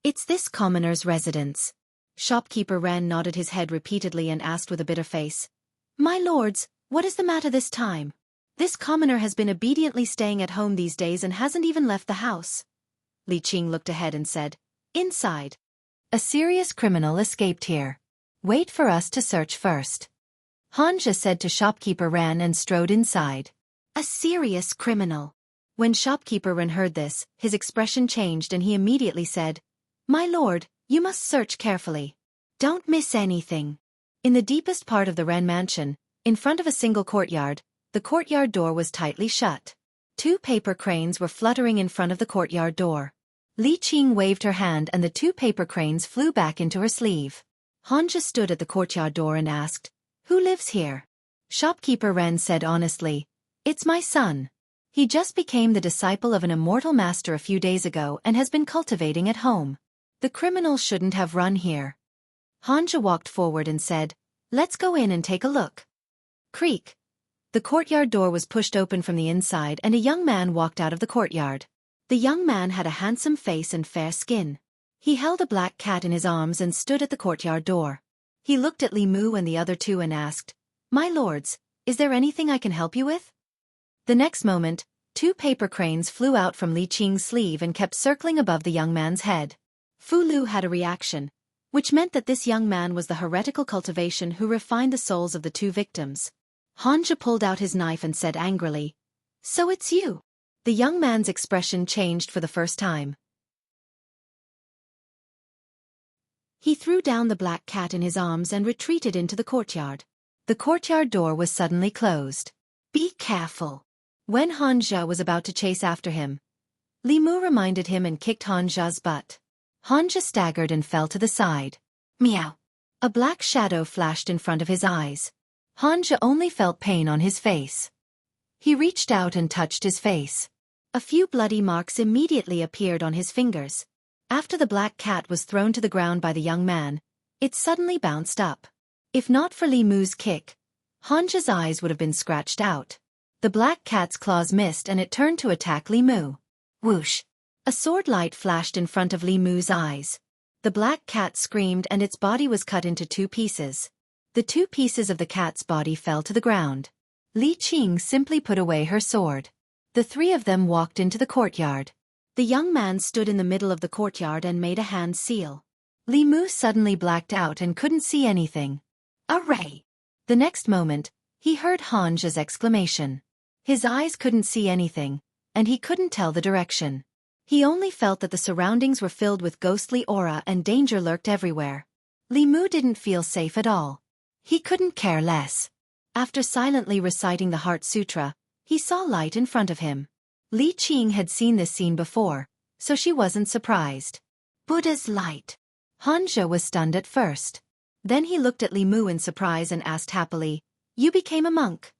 A: "It's this commoner's residence." Shopkeeper Ren nodded his head repeatedly and asked with a bitter face, "My lords, what is the matter this time? This commoner has been obediently staying at home these days and hasn't even left the house." Li Qing looked ahead and said, "Inside. A serious criminal escaped here. Wait for us to search first." Hanja said to shopkeeper Ren and strode inside. A serious criminal. When shopkeeper Ren heard this, his expression changed and he immediately said, "My lord, you must search carefully. Don't miss anything." In the deepest part of the Ren mansion, in front of a single courtyard, the courtyard door was tightly shut. 2 paper cranes were fluttering in front of the courtyard door. Li Qing waved her hand and the 2 paper cranes flew back into her sleeve. Hanja stood at the courtyard door and asked, "Who lives here?" Shopkeeper Ren said honestly, "It's my son. He just became the disciple of an immortal master a few days ago and has been cultivating at home. The criminal shouldn't have run here." Hanja walked forward and said, "Let's go in and take a look." Creak. The courtyard door was pushed open from the inside and a young man walked out of the courtyard. The young man had a handsome face and fair skin. He held a black cat in his arms and stood at the courtyard door. He looked at Li Mu and the other 2 and asked, "My lords, is there anything I can help you with?" The next moment, 2 paper cranes flew out from Li Qing's sleeve and kept circling above the young man's head. Fu Lu had a reaction, which meant that this young man was the heretical cultivation who refined the souls of the 2 victims. Hanja pulled out his knife and said angrily, "So it's you." The young man's expression changed for the first time. He threw down the black cat in his arms and retreated into the courtyard. The courtyard door was suddenly closed. "Be careful." When Hanja was about to chase after him, Li Mu reminded him and kicked Hanja's butt. Hanja staggered and fell to the side. Meow. A black shadow flashed in front of his eyes. Hanja only felt pain on his face. He reached out and touched his face. A few bloody marks immediately appeared on his fingers. After the black cat was thrown to the ground by the young man, it suddenly bounced up. If not for Li Mu's kick, Hanja's eyes would have been scratched out. The black cat's claws missed and it turned to attack Li Mu. Whoosh! A sword light flashed in front of Li Mu's eyes. The black cat screamed and its body was cut into 2 pieces. The 2 pieces of the cat's body fell to the ground. Li Qing simply put away her sword. The 3 of them walked into the courtyard. The young man stood in the middle of the courtyard and made a hand seal. Li Mu suddenly blacked out and couldn't see anything. Array! The next moment, he heard Hanja's exclamation. His eyes couldn't see anything, and he couldn't tell the direction. He only felt that the surroundings were filled with ghostly aura and danger lurked everywhere. Li Mu didn't feel safe at all. He couldn't care less. After silently reciting the Heart Sutra, he saw light in front of him. Li Qing had seen this scene before, so she wasn't surprised. Buddha's light. Hanja was stunned at first. Then he looked at Li Mu in surprise and asked happily, "You became a monk?"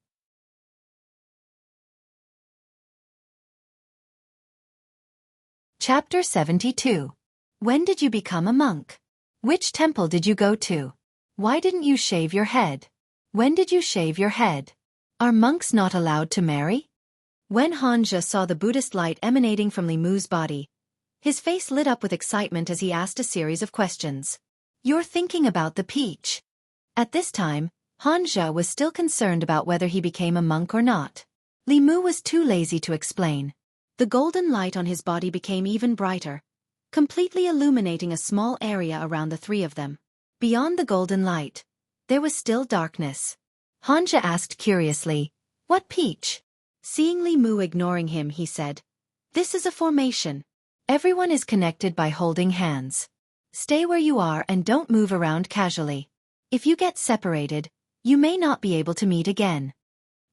A: Chapter 72. When did you become a monk? Which temple did you go to? Why didn't you shave your head? When did you shave your head? Are monks not allowed to marry? When Hanja saw the Buddhist light emanating from Li Mu's body, his face lit up with excitement as he asked a series of questions. "You're thinking about the peach." At this time, Hanja was still concerned about whether he became a monk or not. Li Mu was too lazy to explain. The golden light on his body became even brighter, completely illuminating a small area around the 3 of them. Beyond the golden light, there was still darkness. Hanja asked curiously, "What peach?" Seeing Li Mu ignoring him, he said, "This is a formation. Everyone is connected by holding hands. Stay where you are and don't move around casually. If you get separated, you may not be able to meet again."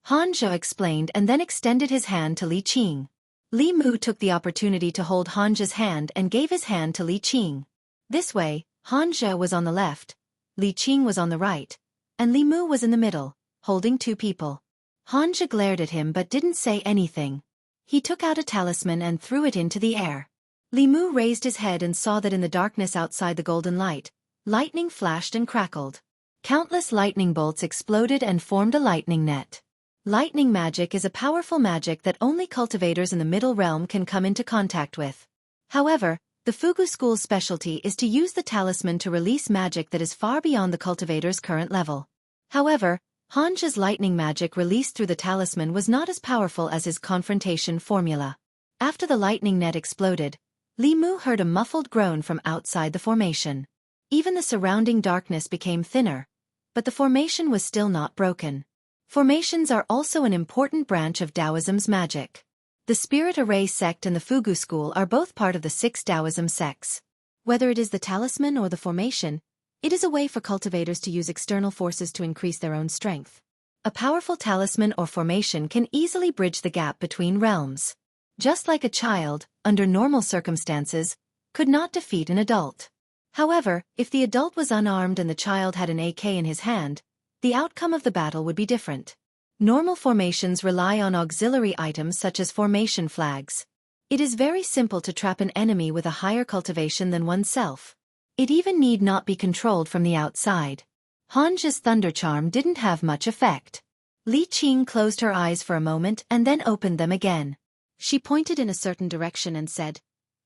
A: Hanja explained and then extended his hand to Li Qing. Li Mu took the opportunity to hold Hanja's hand and gave his hand to Li Qing. This way, Hanja was on the left, Li Qing was on the right, and Li Mu was in the middle, holding 2 people. Hanja glared at him but didn't say anything. He took out a talisman and threw it into the air. Li Mu raised his head and saw that in the darkness outside the golden light, lightning flashed and crackled. Countless lightning bolts exploded and formed a lightning net. Lightning magic is a powerful magic that only cultivators in the middle realm can come into contact with. However, the Fugu school's specialty is to use the talisman to release magic that is far beyond the cultivator's current level. However, Hanja's lightning magic released through the talisman was not as powerful as his confrontation formula. After the lightning net exploded, Li Mu heard a muffled groan from outside the formation. Even the surrounding darkness became thinner, but the formation was still not broken. Formations are also an important branch of Taoism's magic. The Spirit Array sect and the Fugu school are both part of the 6 Taoism sects. Whether it is the talisman or the formation, it is a way for cultivators to use external forces to increase their own strength. A powerful talisman or formation can easily bridge the gap between realms. Just like a child, under normal circumstances, could not defeat an adult. However, if the adult was unarmed and the child had an AK in his hand, the outcome of the battle would be different. Normal formations rely on auxiliary items such as formation flags. It is very simple to trap an enemy with a higher cultivation than oneself. It even need not be controlled from the outside. Hanja's thunder charm didn't have much effect. Li Qing closed her eyes for a moment and then opened them again. She pointed in a certain direction and said,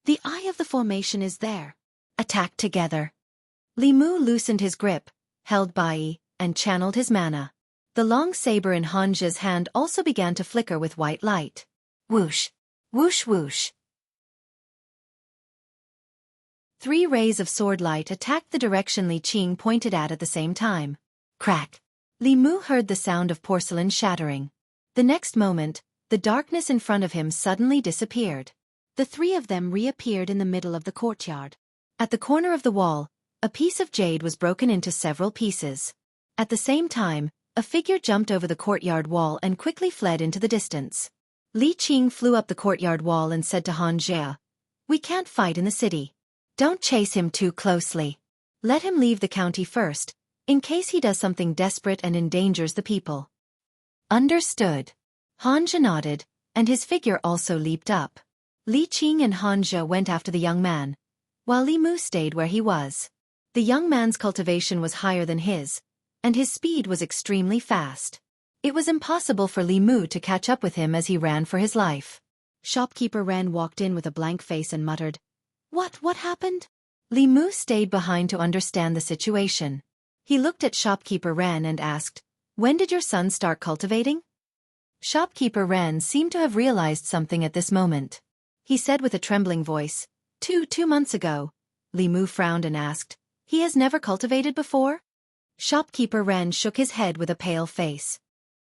A: "The eye of the formation is there. Attack together." Li Mu loosened his grip, held Bai, and channeled his mana. The long saber in Hanja's hand also began to flicker with white light. Whoosh! Whoosh whoosh! 3 rays of sword light attacked the direction Li Qing pointed at the same time. Crack! Li Mu heard the sound of porcelain shattering. The next moment, the darkness in front of him suddenly disappeared. The 3 of them reappeared in the middle of the courtyard. At the corner of the wall, a piece of jade was broken into several pieces. At the same time, a figure jumped over the courtyard wall and quickly fled into the distance. Li Qing flew up the courtyard wall and said to Hanja, "We can't fight in the city. Don't chase him too closely. Let him leave the county first, in case he does something desperate and endangers the people." Understood. Hanja nodded, and his figure also leaped up. Li Qing and Hanja went after the young man, while Li Mu stayed where he was. The young man's cultivation was higher than his, and his speed was extremely fast. It was impossible for Li Mu to catch up with him as he ran for his life. Shopkeeper Ren walked in with a blank face and muttered, What happened?" Li Mu stayed behind to understand the situation. He looked at Shopkeeper Ren and asked, "When did your son start cultivating?" Shopkeeper Ren seemed to have realized something at this moment. He said with a trembling voice, Two months ago." Li Mu frowned and asked, "He has never cultivated before?" Shopkeeper Ren shook his head with a pale face.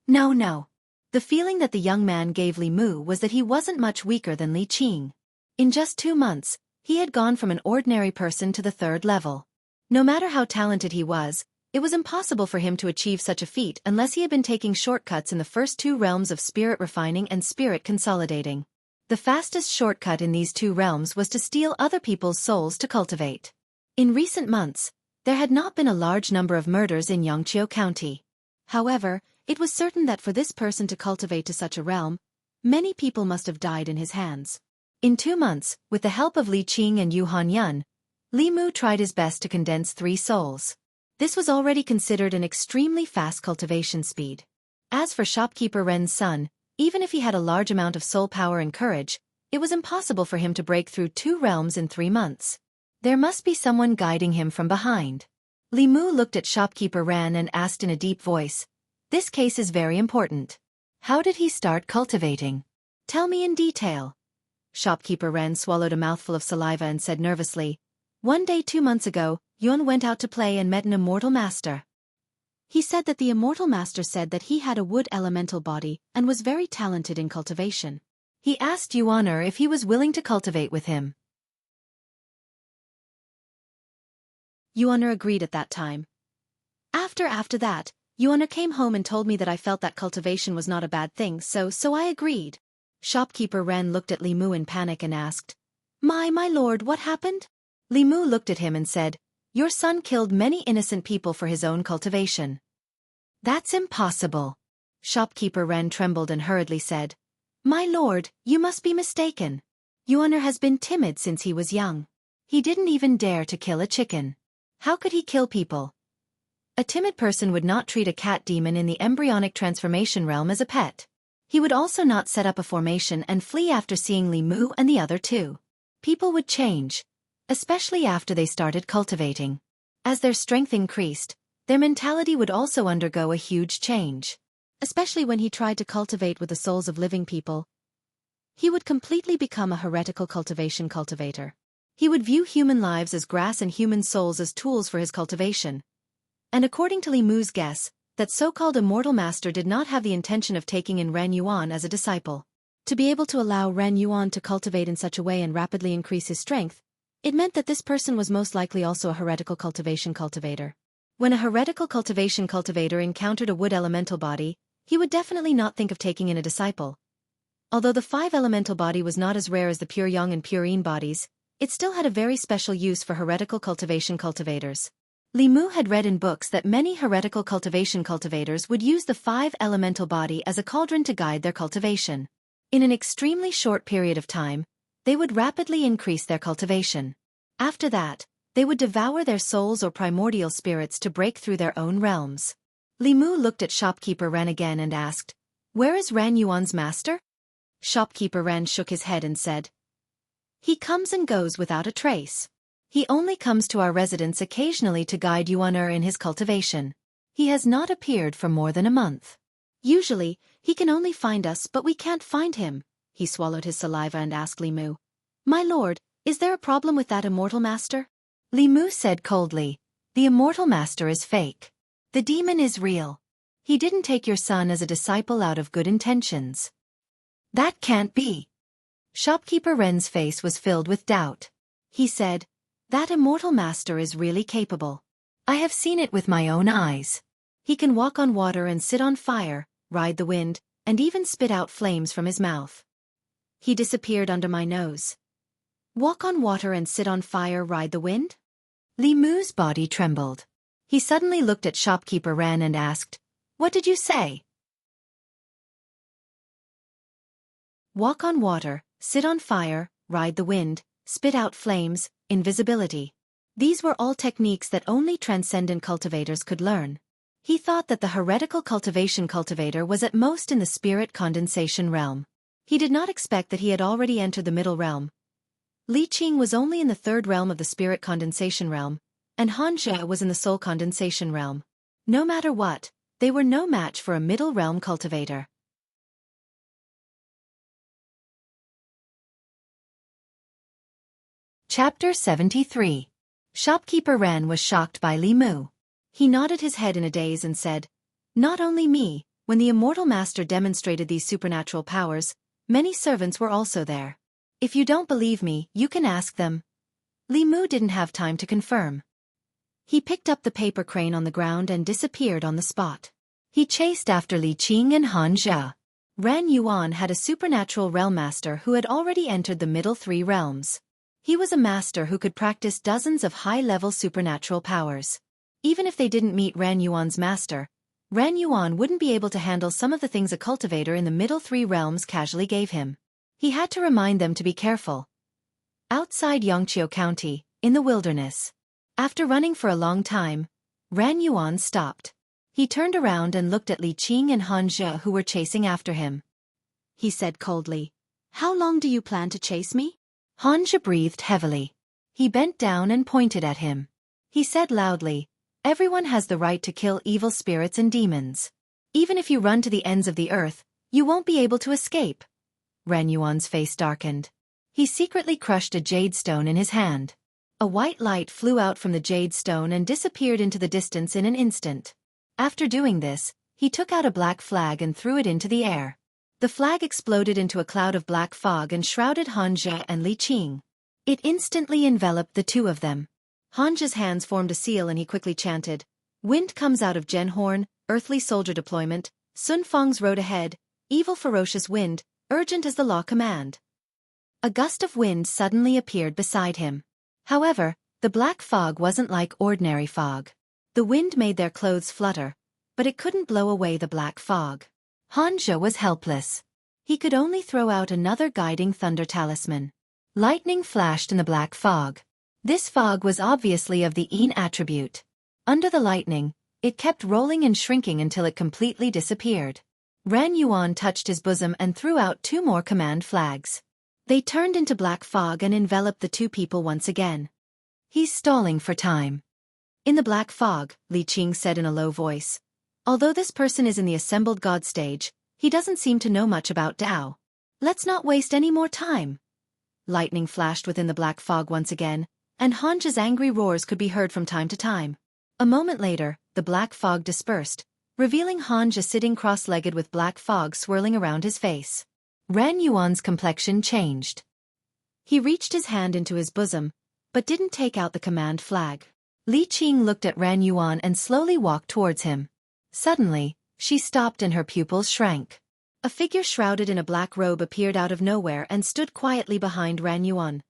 A: No. The feeling that the young man gave Li Mu was that he wasn't much weaker than Li Qing. In just 2 months, he had gone from an ordinary person to the 3rd level. No matter how talented he was, it was impossible for him to achieve such a feat unless he had been taking shortcuts in the first 2 realms of spirit refining and spirit consolidating. The fastest shortcut in these 2 realms was to steal other people's souls to cultivate. In recent months, there had not been a large number of murders in Yangqiu County. However, it was certain that for this person to cultivate to such a realm, many people must have died in his hands. In 2 months, with the help of Li Qing and Yu Hanyun, Li Mu tried his best to condense 3 souls. This was already considered an extremely fast cultivation speed. As for Shopkeeper Ren's son, even if he had a large amount of soul power and courage, it was impossible for him to break through 2 realms in 3 months. There must be someone guiding him from behind. Li Mu looked at Shopkeeper Ren and asked in a deep voice, "This case is very important. How did he start cultivating? Tell me in detail." Shopkeeper Ren swallowed a mouthful of saliva and said nervously, "One day 2 months ago, Yun went out to play and met an immortal master. He said that the immortal master said that he had a wood elemental body and was very talented in cultivation. He asked Yuaner if he was willing to cultivate with him. Yuaner agreed at that time. After that, Yuaner came home and told me that I felt that cultivation was not a bad thing, so I agreed." Shopkeeper Ren looked at Li Mu in panic and asked, My lord, what happened?" Li Mu looked at him and said, "Your son killed many innocent people for his own cultivation." "That's impossible." Shopkeeper Ren trembled and hurriedly said, "My lord, you must be mistaken. Yuaner has been timid since he was young. He didn't even dare to kill a chicken. How could he kill people? A timid person would not treat a cat demon in the embryonic transformation realm as a pet. He would also not set up a formation and flee after seeing Li Mu and the other two. People would change, especially after they started cultivating. As their strength increased, their mentality would also undergo a huge change. Especially when he tried to cultivate with the souls of living people. He would completely become a heretical cultivation cultivator. He would view human lives as grass and human souls as tools for his cultivation. And according to Li Mu's guess, that so-called Immortal Master did not have the intention of taking in Ren Yuan as a disciple. To be able to allow Ren Yuan to cultivate in such a way and rapidly increase his strength, it meant that this person was most likely also a heretical cultivation cultivator. When a heretical cultivation cultivator encountered a wood elemental body, he would definitely not think of taking in a disciple. Although the 5 elemental body was not as rare as the pure yang and pure yin bodies, it still had a very special use for heretical cultivation cultivators. Li Mu had read in books that many heretical cultivation cultivators would use the 5 elemental body as a cauldron to guide their cultivation. In an extremely short period of time, they would rapidly increase their cultivation. After that, they would devour their souls or primordial spirits to break through their own realms. Li Mu looked at Shopkeeper Ren again and asked, "Where is Ren Yuan's master?" Shopkeeper Ren shook his head and said, "He comes and goes without a trace. He only comes to our residence occasionally to guide Yuaner in his cultivation. He has not appeared for more than a month. Usually, he can only find us but we can't find him." He swallowed his saliva and asked Li Mu, "My lord, is there a problem with that Immortal Master?" Li Mu said coldly, "The Immortal Master is fake. The demon is real. He didn't take your son as a disciple out of good intentions." "That can't be." Shopkeeper Ren's face was filled with doubt. He said, "That Immortal Master is really capable. I have seen it with my own eyes. He can walk on water and sit on fire, ride the wind, and even spit out flames from his mouth. He disappeared under my nose." "Walk on water and sit on fire, ride the wind?" Li Mu's body trembled. He suddenly looked at Shopkeeper Ren and asked, "What did you say?" Walk on water, sit on fire, ride the wind, spit out flames, invisibility. These were all techniques that only transcendent cultivators could learn. He thought that the heretical cultivation cultivator was at most in the spirit condensation realm. He did not expect that he had already entered the middle realm. Li Qing was only in the 3rd realm of the spirit condensation realm, and Han Jia was in the soul condensation realm. No matter what, they were no match for a middle realm cultivator. Chapter 73. Shopkeeper Ren was shocked by Li Mu. He nodded his head in a daze and said, "Not only me, when the Immortal Master demonstrated these supernatural powers, many servants were also there. If you don't believe me, you can ask them." Li Mu didn't have time to confirm. He picked up the paper crane on the ground and disappeared on the spot. He chased after Li Qing and Han Jia. Ren Yuan had a supernatural realm master who had already entered the middle 3 realms. He was a master who could practice dozens of high-level supernatural powers. Even if they didn't meet Ren Yuan's master, Ren Yuan wouldn't be able to handle some of the things a cultivator in the middle 3 realms casually gave him. He had to remind them to be careful. Outside Yongqiu County, in the wilderness. After running for a long time, Ren Yuan stopped. He turned around and looked at Li Qing and Han Jia who were chasing after him. He said coldly, "How long do you plan to chase me?" Han Jia breathed heavily. He bent down and pointed at him. He said loudly, "Everyone has the right to kill evil spirits and demons. Even if you run to the ends of the earth, you won't be able to escape." Ren Yuan's face darkened. He secretly crushed a jade stone in his hand. A white light flew out from the jade stone and disappeared into the distance in an instant. After doing this, he took out a black flag and threw it into the air. The flag exploded into a cloud of black fog and shrouded Han Jia and Li Qing. It instantly enveloped the two of them. Han Jia's hands formed a seal and he quickly chanted, "Wind comes out of Genhorn, earthly soldier deployment, Sun Fang's road ahead, evil ferocious wind, urgent as the law command." A gust of wind suddenly appeared beside him. However, the black fog wasn't like ordinary fog. The wind made their clothes flutter, but it couldn't blow away the black fog. Hanja was helpless. He could only throw out another guiding thunder talisman. Lightning flashed in the black fog. This fog was obviously of the En attribute. Under the lightning, it kept rolling and shrinking until it completely disappeared. Ran Yuan touched his bosom and threw out 2 more command flags. They turned into black fog and enveloped the 2 people once again. He's stalling for time. In the black fog, Li Qing said in a low voice. Although this person is in the assembled god stage, he doesn't seem to know much about Tao. Let's not waste any more time. Lightning flashed within the black fog once again, and Hanja's angry roars could be heard from time to time. A moment later, the black fog dispersed, revealing Hanja sitting cross-legged with black fog swirling around his face. Ran Yuan's complexion changed. He reached his hand into his bosom, but didn't take out the command flag. Li Qing looked at Ran Yuan and slowly walked towards him. Suddenly, she stopped and her pupils shrank. A figure shrouded in a black robe appeared out of nowhere and stood quietly behind Ran Yuan.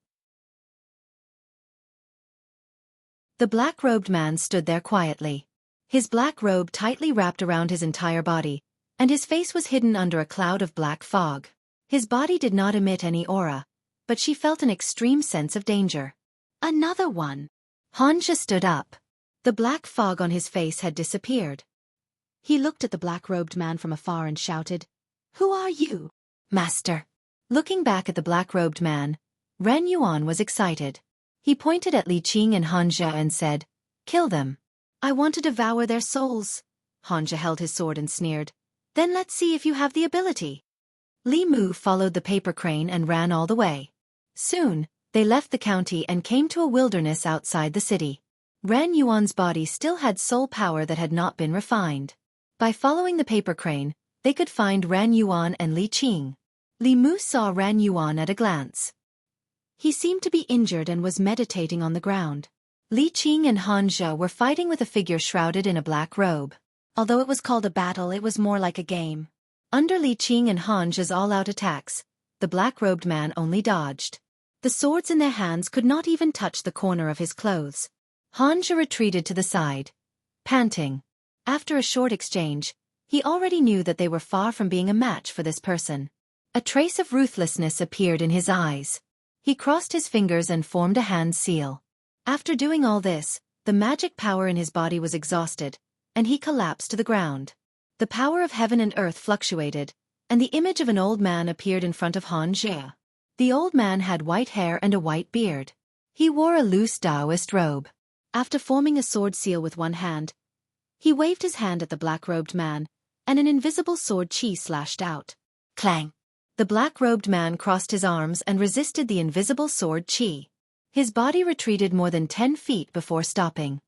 A: The black-robed man stood there quietly. His black robe tightly wrapped around his entire body, and his face was hidden under a cloud of black fog. His body did not emit any aura, but she felt an extreme sense of danger. Another one. Hanja stood up. The black fog on his face had disappeared. He looked at the black-robed man from afar and shouted, "Who are you, master?" Looking back at the black-robed man, Ran Yuan was excited. He pointed at Li Qing and Hanja and said, "Kill them. I want to devour their souls." Hanja held his sword and sneered, "Then let's see if you have the ability." Li Mu followed the paper crane and ran all the way. Soon, they left the county and came to a wilderness outside the city. Ran Yuan's body still had soul power that had not been refined. By following the paper crane, they could find Ran Yuan and Li Qing. Li Mu saw Ran Yuan at a glance. He seemed to be injured and was meditating on the ground. Li Qing and Hanja were fighting with a figure shrouded in a black robe. Although it was called a battle, it was more like a game. Under Li Qing and Hanja's all-out attacks, the black-robed man only dodged. The swords in their hands could not even touch the corner of his clothes. Hanja retreated to the side, panting. After a short exchange, he already knew that they were far from being a match for this person. A trace of ruthlessness appeared in his eyes. He crossed his fingers and formed a hand seal. After doing all this, the magic power in his body was exhausted, and he collapsed to the ground. The power of heaven and earth fluctuated, and the image of an old man appeared in front of Hanja. The old man had white hair and a white beard. He wore a loose Taoist robe. After forming a sword seal with one hand, he waved his hand at the black-robed man, and an invisible sword chi slashed out. Clang! The black-robed man crossed his arms and resisted the invisible sword chi. His body retreated more than 10 feet before stopping.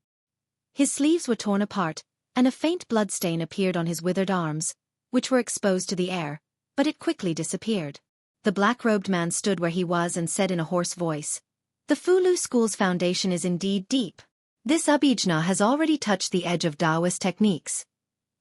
A: His sleeves were torn apart, and a faint bloodstain appeared on his withered arms, which were exposed to the air, but it quickly disappeared. The black-robed man stood where he was and said in a hoarse voice, "The Fulu School's foundation is indeed deep. This Abhijna has already touched the edge of Taoist techniques."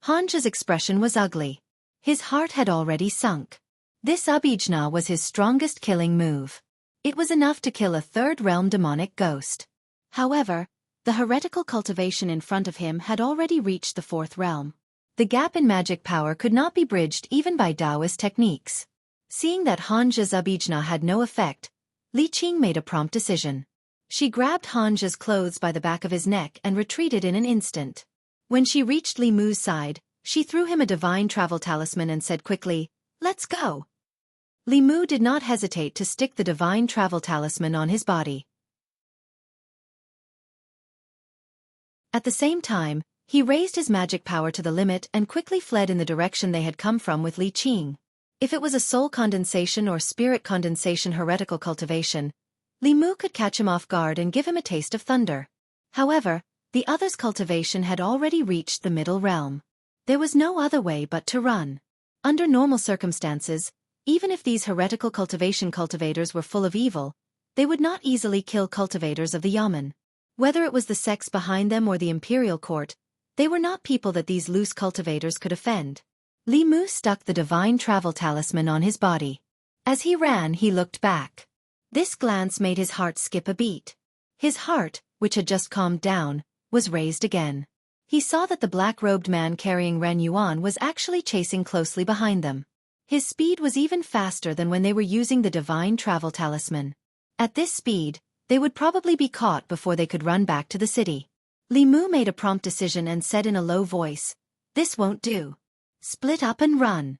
A: Hanja's expression was ugly. His heart had already sunk. This Abhijna was his strongest killing move. It was enough to kill a third-realm demonic ghost. However, the heretical cultivation in front of him had already reached the 4th realm. The gap in magic power could not be bridged even by Taoist techniques. Seeing that Hanja's Abhijna had no effect, Li Qing made a prompt decision. She grabbed Hanja's clothes by the back of his neck and retreated in an instant. When she reached Li Mu's side, she threw him a divine travel talisman and said quickly, "Let's go." Li Mu did not hesitate to stick the divine travel talisman on his body. At the same time, he raised his magic power to the limit and quickly fled in the direction they had come from with Li Qing. If it was a soul condensation or spirit condensation heretical cultivation, Li Mu could catch him off guard and give him a taste of thunder. However, the other's cultivation had already reached the middle realm. There was no other way but to run. Under normal circumstances, even if these heretical cultivators were full of evil, they would not easily kill cultivators of the yamen. Whether it was the sects behind them or the imperial court, they were not people that these loose cultivators could offend. Li Mu stuck the divine travel talisman on his body. As he ran, he looked back. This glance made his heart skip a beat. His heart, which had just calmed down, was raised again. He saw that the black-robed man carrying Ren Yuan was actually chasing closely behind them. His speed was even faster than when they were using the divine travel talisman. At this speed, they would probably be caught before they could run back to the city. Li Mu made a prompt decision and said in a low voice, "This won't do. Split up and run."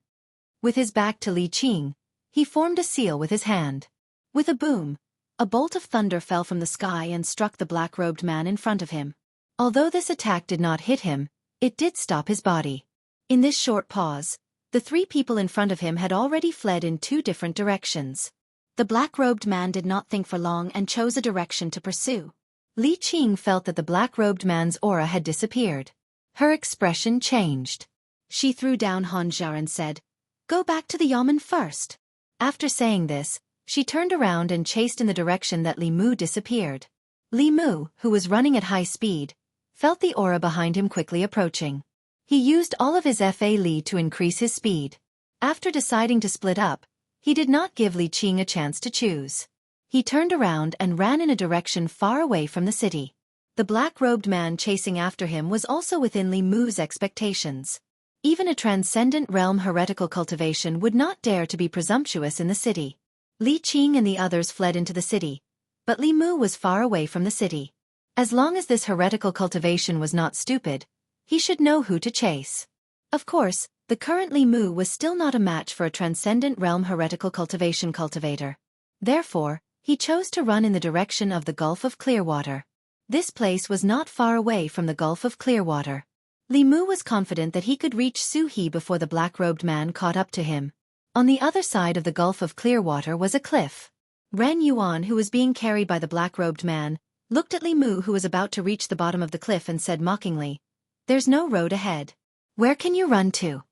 A: With his back to Li Qing, he formed a seal with his hand. With a boom, a bolt of thunder fell from the sky and struck the black-robed man in front of him. Although this attack did not hit him, it did stop his body. In this short pause, the three people in front of him had already fled in two different directions. The black-robed man did not think for long and chose a direction to pursue. Li Qing felt that the black-robed man's aura had disappeared. Her expression changed. She threw down Hanjar and said, "Go back to the Yamen first." After saying this, she turned around and chased in the direction that Li Mu disappeared. Li Mu, who was running at high speed, felt the aura behind him quickly approaching. He used all of his Fa Li to increase his speed. After deciding to split up, he did not give Li Qing a chance to choose. He turned around and ran in a direction far away from the city. The black-robed man chasing after him was also within Li Mu's expectations. Even a transcendent realm heretical cultivation would not dare to be presumptuous in the city. Li Qing and the others fled into the city, but Li Mu was far away from the city. As long as this heretical cultivation was not stupid, he should know who to chase. Of course, the current Li Mu was still not a match for a transcendent realm heretical cultivation cultivator. Therefore, he chose to run in the direction of the Gulf of Clearwater. This place was not far away from the Gulf of Clearwater. Li Mu was confident that he could reach Su He before the black-robed man caught up to him. On the other side of the Gulf of Clearwater was a cliff. Ren Yuan, who was being carried by the black-robed man, looked at Li Mu, who was about to reach the bottom of the cliff, and said mockingly, "There's no road ahead. Where can you run to?"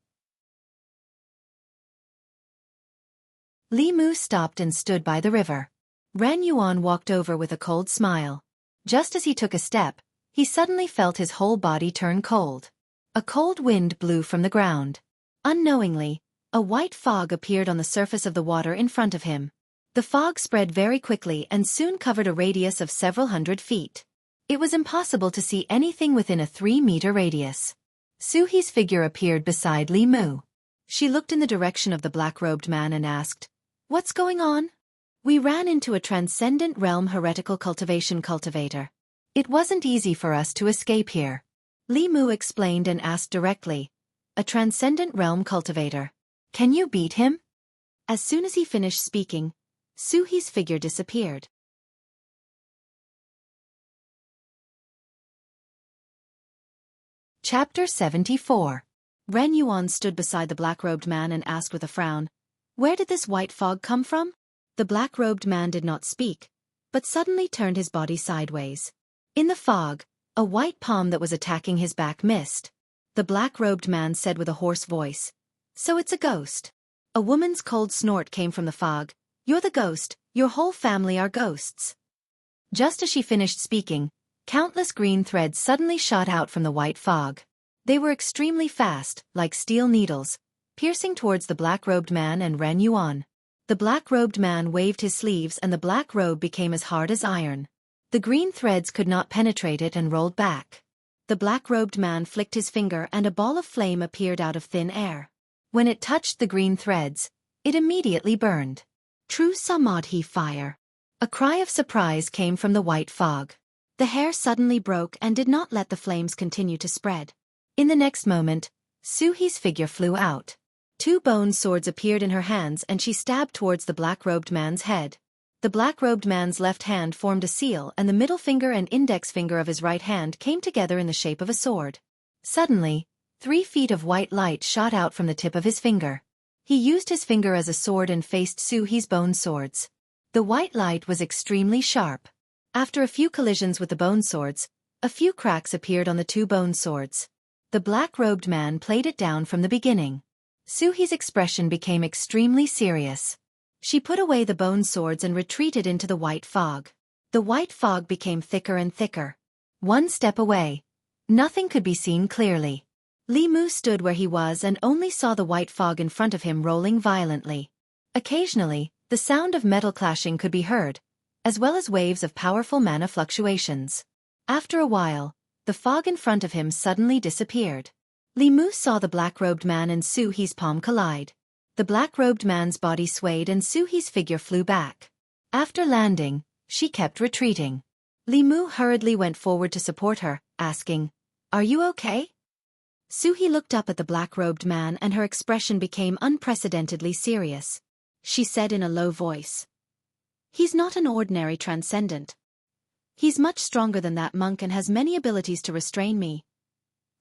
A: Li Mu stopped and stood by the river. Ren Yuan walked over with a cold smile. Just as he took a step, he suddenly felt his whole body turn cold. A cold wind blew from the ground. Unknowingly, a white fog appeared on the surface of the water in front of him. The fog spread very quickly and soon covered a radius of several hundred feet. It was impossible to see anything within a 3-meter radius. Su He's figure appeared beside Li Mu. She looked in the direction of the black-robed man and asked, "What's going on?" "We ran into a transcendent realm heretical cultivation cultivator. It wasn't easy for us to escape here." Li Mu explained and asked directly, "A transcendent realm cultivator. Can you beat him?" As soon as he finished speaking, Su He's figure disappeared. Chapter 74. Ren Yuan stood beside the black-robed man and asked with a frown, "Where did this white fog come from?" The black-robed man did not speak, but suddenly turned his body sideways. In the fog, a white palm that was attacking his back missed. The black-robed man said with a hoarse voice, "So it's a ghost." A woman's cold snort came from the fog. "You're the ghost, your whole family are ghosts." Just as she finished speaking, countless green threads suddenly shot out from the white fog. They were extremely fast, like steel needles, piercing towards the black-robed man and Ren Yuan. The black-robed man waved his sleeves and the black robe became as hard as iron. The green threads could not penetrate it and rolled back. The black-robed man flicked his finger and a ball of flame appeared out of thin air. When it touched the green threads, it immediately burned. True Samadhi fire. A cry of surprise came from the white fog. The hair suddenly broke and did not let the flames continue to spread. In the next moment, Su He's figure flew out. 2 bone swords appeared in her hands and she stabbed towards the black-robed man's head. The black-robed man's left hand formed a seal and the middle finger and index finger of his right hand came together in the shape of a sword. Suddenly, 3 feet of white light shot out from the tip of his finger. He used his finger as a sword and faced Su He's bone swords. The white light was extremely sharp. After a few collisions with the bone swords, a few cracks appeared on the 2 bone swords. The black-robed man played it down from the beginning. Su He's expression became extremely serious. She put away the bone swords and retreated into the white fog. The white fog became thicker and thicker. 1 step away. Nothing could be seen clearly. Li Mu stood where he was and only saw the white fog in front of him rolling violently. Occasionally, the sound of metal clashing could be heard, as well as waves of powerful mana fluctuations. After a while, the fog in front of him suddenly disappeared. Li Mu saw the black-robed man and Su He's palm collide. The black-robed man's body swayed and Su He's figure flew back. After landing, she kept retreating. Li Mu hurriedly went forward to support her, asking, "Are you okay?" Su He looked up at the black-robed man and her expression became unprecedentedly serious. She said in a low voice, "He's not an ordinary transcendent. He's much stronger than that monk and has many abilities to restrain me."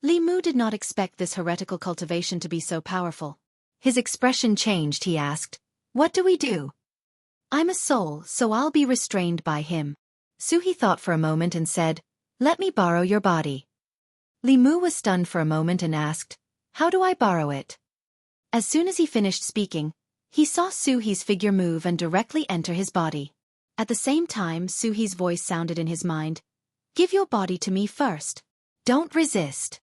A: Li Mu did not expect this heretical cultivation to be so powerful. His expression changed. He asked, "What do we do?" "I'm a soul, so I'll be restrained by him." Su He thought for a moment and said, "Let me borrow your body." Li Mu was stunned for a moment and asked, "How do I borrow it?" As soon as he finished speaking, he saw Su He's figure move and directly enter his body. At the same time, Su He's voice sounded in his mind, "Give your body to me first. Don't resist."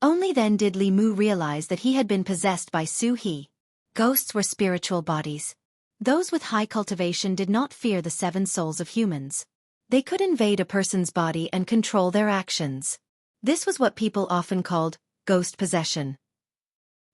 A: Only then did Li Mu realize that he had been possessed by Su He. Ghosts were spiritual bodies. Those with high cultivation did not fear the 7 souls of humans. They could invade a person's body and control their actions. This was what people often called ghost possession.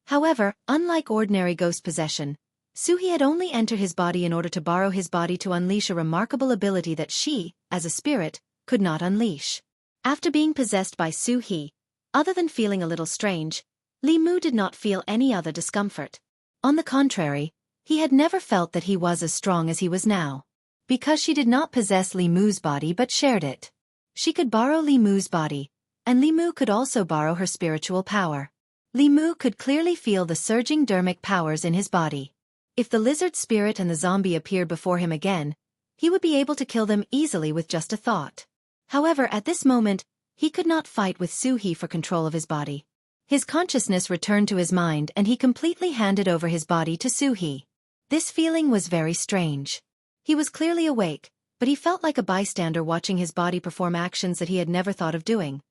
A: However, unlike ordinary ghost possession, Su He had only entered his body in order to borrow his body to unleash a remarkable ability that she, as a spirit, could not unleash. After being possessed by Su He, other than feeling a little strange, Li Mu did not feel any other discomfort. On the contrary, he had never felt that he was as strong as he was now. Because she did not possess Li Mu's body but shared it. She could borrow Li Mu's body, and Li Mu could also borrow her spiritual power. Li Mu could clearly feel the surging dermic powers in his body. If the lizard spirit and the zombie appeared before him again, he would be able to kill them easily with just a thought. However, at this moment, he could not fight with Su He for control of his body. His consciousness returned to his mind and he completely handed over his body to Su He. This feeling was very strange. He was clearly awake, but he felt like a bystander watching his body perform actions that he had never thought of doing.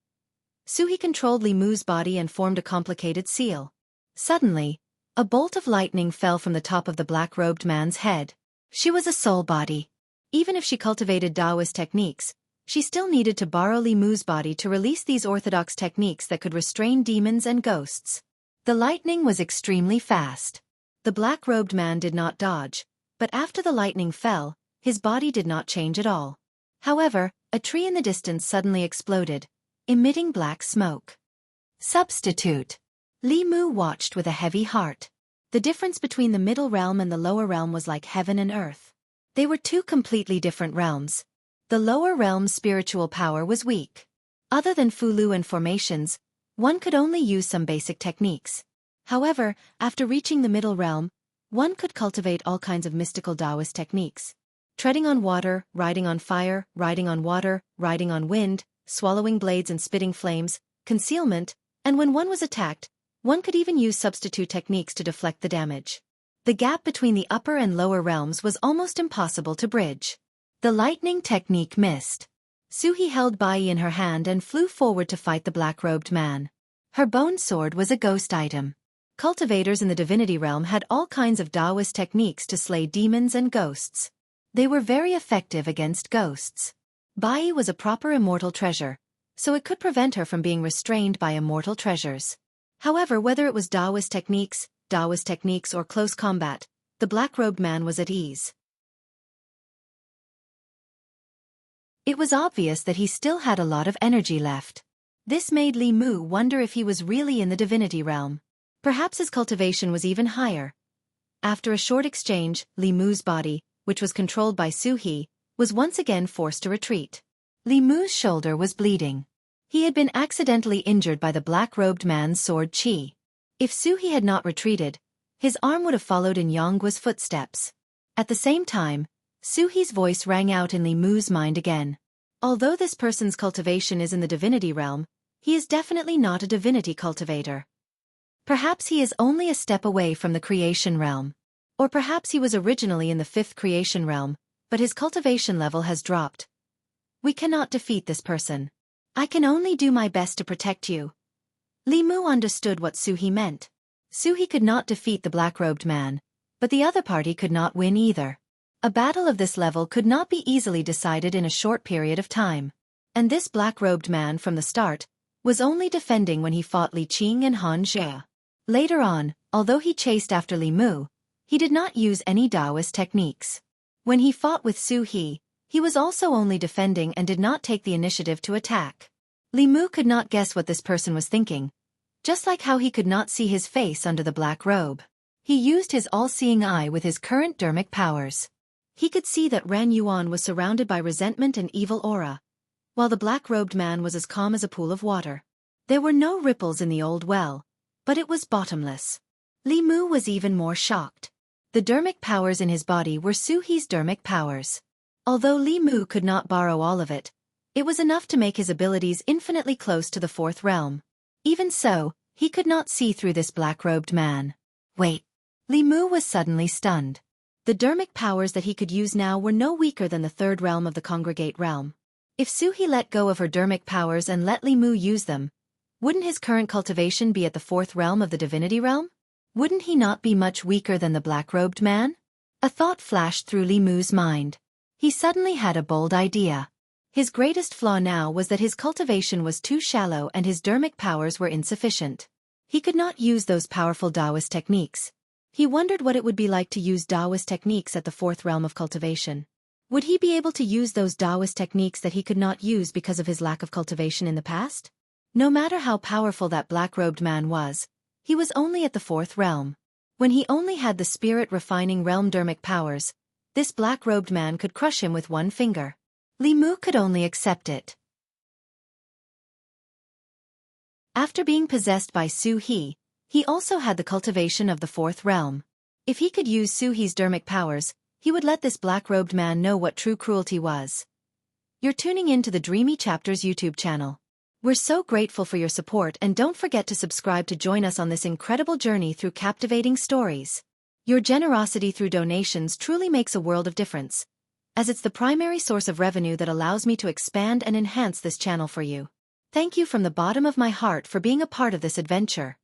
A: Su He controlled Li Mu's body and formed a complicated seal. Suddenly, a bolt of lightning fell from the top of the black-robed man's head. She was a soul body. Even if she cultivated Taoist techniques, she still needed to borrow Li Mu's body to release these orthodox techniques that could restrain demons and ghosts. The lightning was extremely fast. The black-robed man did not dodge, but after the lightning fell, his body did not change at all. However, a tree in the distance suddenly exploded, emitting black smoke. Substitute. Li Mu watched with a heavy heart. The difference between the middle realm and the lower realm was like heaven and earth. They were 2 completely different realms. The lower realm's spiritual power was weak. Other than Fulu and formations, one could only use some basic techniques. However, after reaching the middle realm, one could cultivate all kinds of mystical Taoist techniques. Treading on water, riding on fire, riding on water, riding on wind, swallowing blades and spitting flames, concealment, and when one was attacked, one could even use substitute techniques to deflect the damage. The gap between the upper and lower realms was almost impossible to bridge. The lightning technique missed. Su He held Bai in her hand and flew forward to fight the black-robed man. Her bone sword was a ghost item. Cultivators in the divinity realm had all kinds of Taoist techniques to slay demons and ghosts. They were very effective against ghosts. Bai was a proper immortal treasure, so it could prevent her from being restrained by immortal treasures. However, whether it was Taoist techniques, or close combat, the black-robed man was at ease. It was obvious that he still had a lot of energy left. This made Li Mu wonder if he was really in the divinity realm. Perhaps his cultivation was even higher. After a short exchange, Li Mu's body, which was controlled by Su He, was once again forced to retreat. Li Mu's shoulder was bleeding. He had been accidentally injured by the black-robed man's sword chi. If Su He had not retreated, his arm would have followed in Yongguo's footsteps. At the same time, Su He's voice rang out in Li Mu's mind again. Although this person's cultivation is in the divinity realm, he is definitely not a divinity cultivator. Perhaps he is only a step away from the creation realm. Or perhaps he was originally in the 5th creation realm, but his cultivation level has dropped. We cannot defeat this person. I can only do my best to protect you. Li Mu understood what Su He meant. Su He could not defeat the black-robed man, but the other party could not win either. A battle of this level could not be easily decided in a short period of time. And this black-robed man from the start was only defending when he fought Li Qing and Han Jie. Later on, although he chased after Li Mu, he did not use any Taoist techniques. When he fought with Su He was also only defending and did not take the initiative to attack. Li Mu could not guess what this person was thinking, just like how he could not see his face under the black robe. He used his all-seeing eye with his current dermic powers. He could see that Ran Yuan was surrounded by resentment and evil aura, while the black-robed man was as calm as a pool of water. There were no ripples in the old well, but it was bottomless. Li Mu was even more shocked. The dermic powers in his body were Su He's dermic powers. Although Li Mu could not borrow all of it, it was enough to make his abilities infinitely close to the fourth realm. Even so, he could not see through this black-robed man. Wait. Li Mu was suddenly stunned. The dermic powers that he could use now were no weaker than the third realm of the congregate realm. If Su He let go of her dermic powers and let Li Mu use them, wouldn't his current cultivation be at the fourth realm of the divinity realm? Wouldn't he not be much weaker than the black-robed man? A thought flashed through Li Mu's mind. He suddenly had a bold idea. His greatest flaw now was that his cultivation was too shallow and his dermic powers were insufficient. He could not use those powerful Taoist techniques. He wondered what it would be like to use Taoist techniques at the fourth realm of cultivation. Would he be able to use those Taoist techniques that he could not use because of his lack of cultivation in the past? No matter how powerful that black-robed man was, he was only at the fourth realm. When he only had the spirit-refining realm dermic powers, this black-robed man could crush him with one finger. Li Mu could only accept it. After being possessed by Su He also had the cultivation of the fourth realm. If he could use Su He's dermic powers, he would let this black-robed man know what true cruelty was. You're tuning in to the Dreamy Chapters YouTube channel. We're so grateful for your support, and don't forget to subscribe to join us on this incredible journey through captivating stories. Your generosity through donations truly makes a world of difference, as it's the primary source of revenue that allows me to expand and enhance this channel for you. Thank you from the bottom of my heart for being a part of this adventure.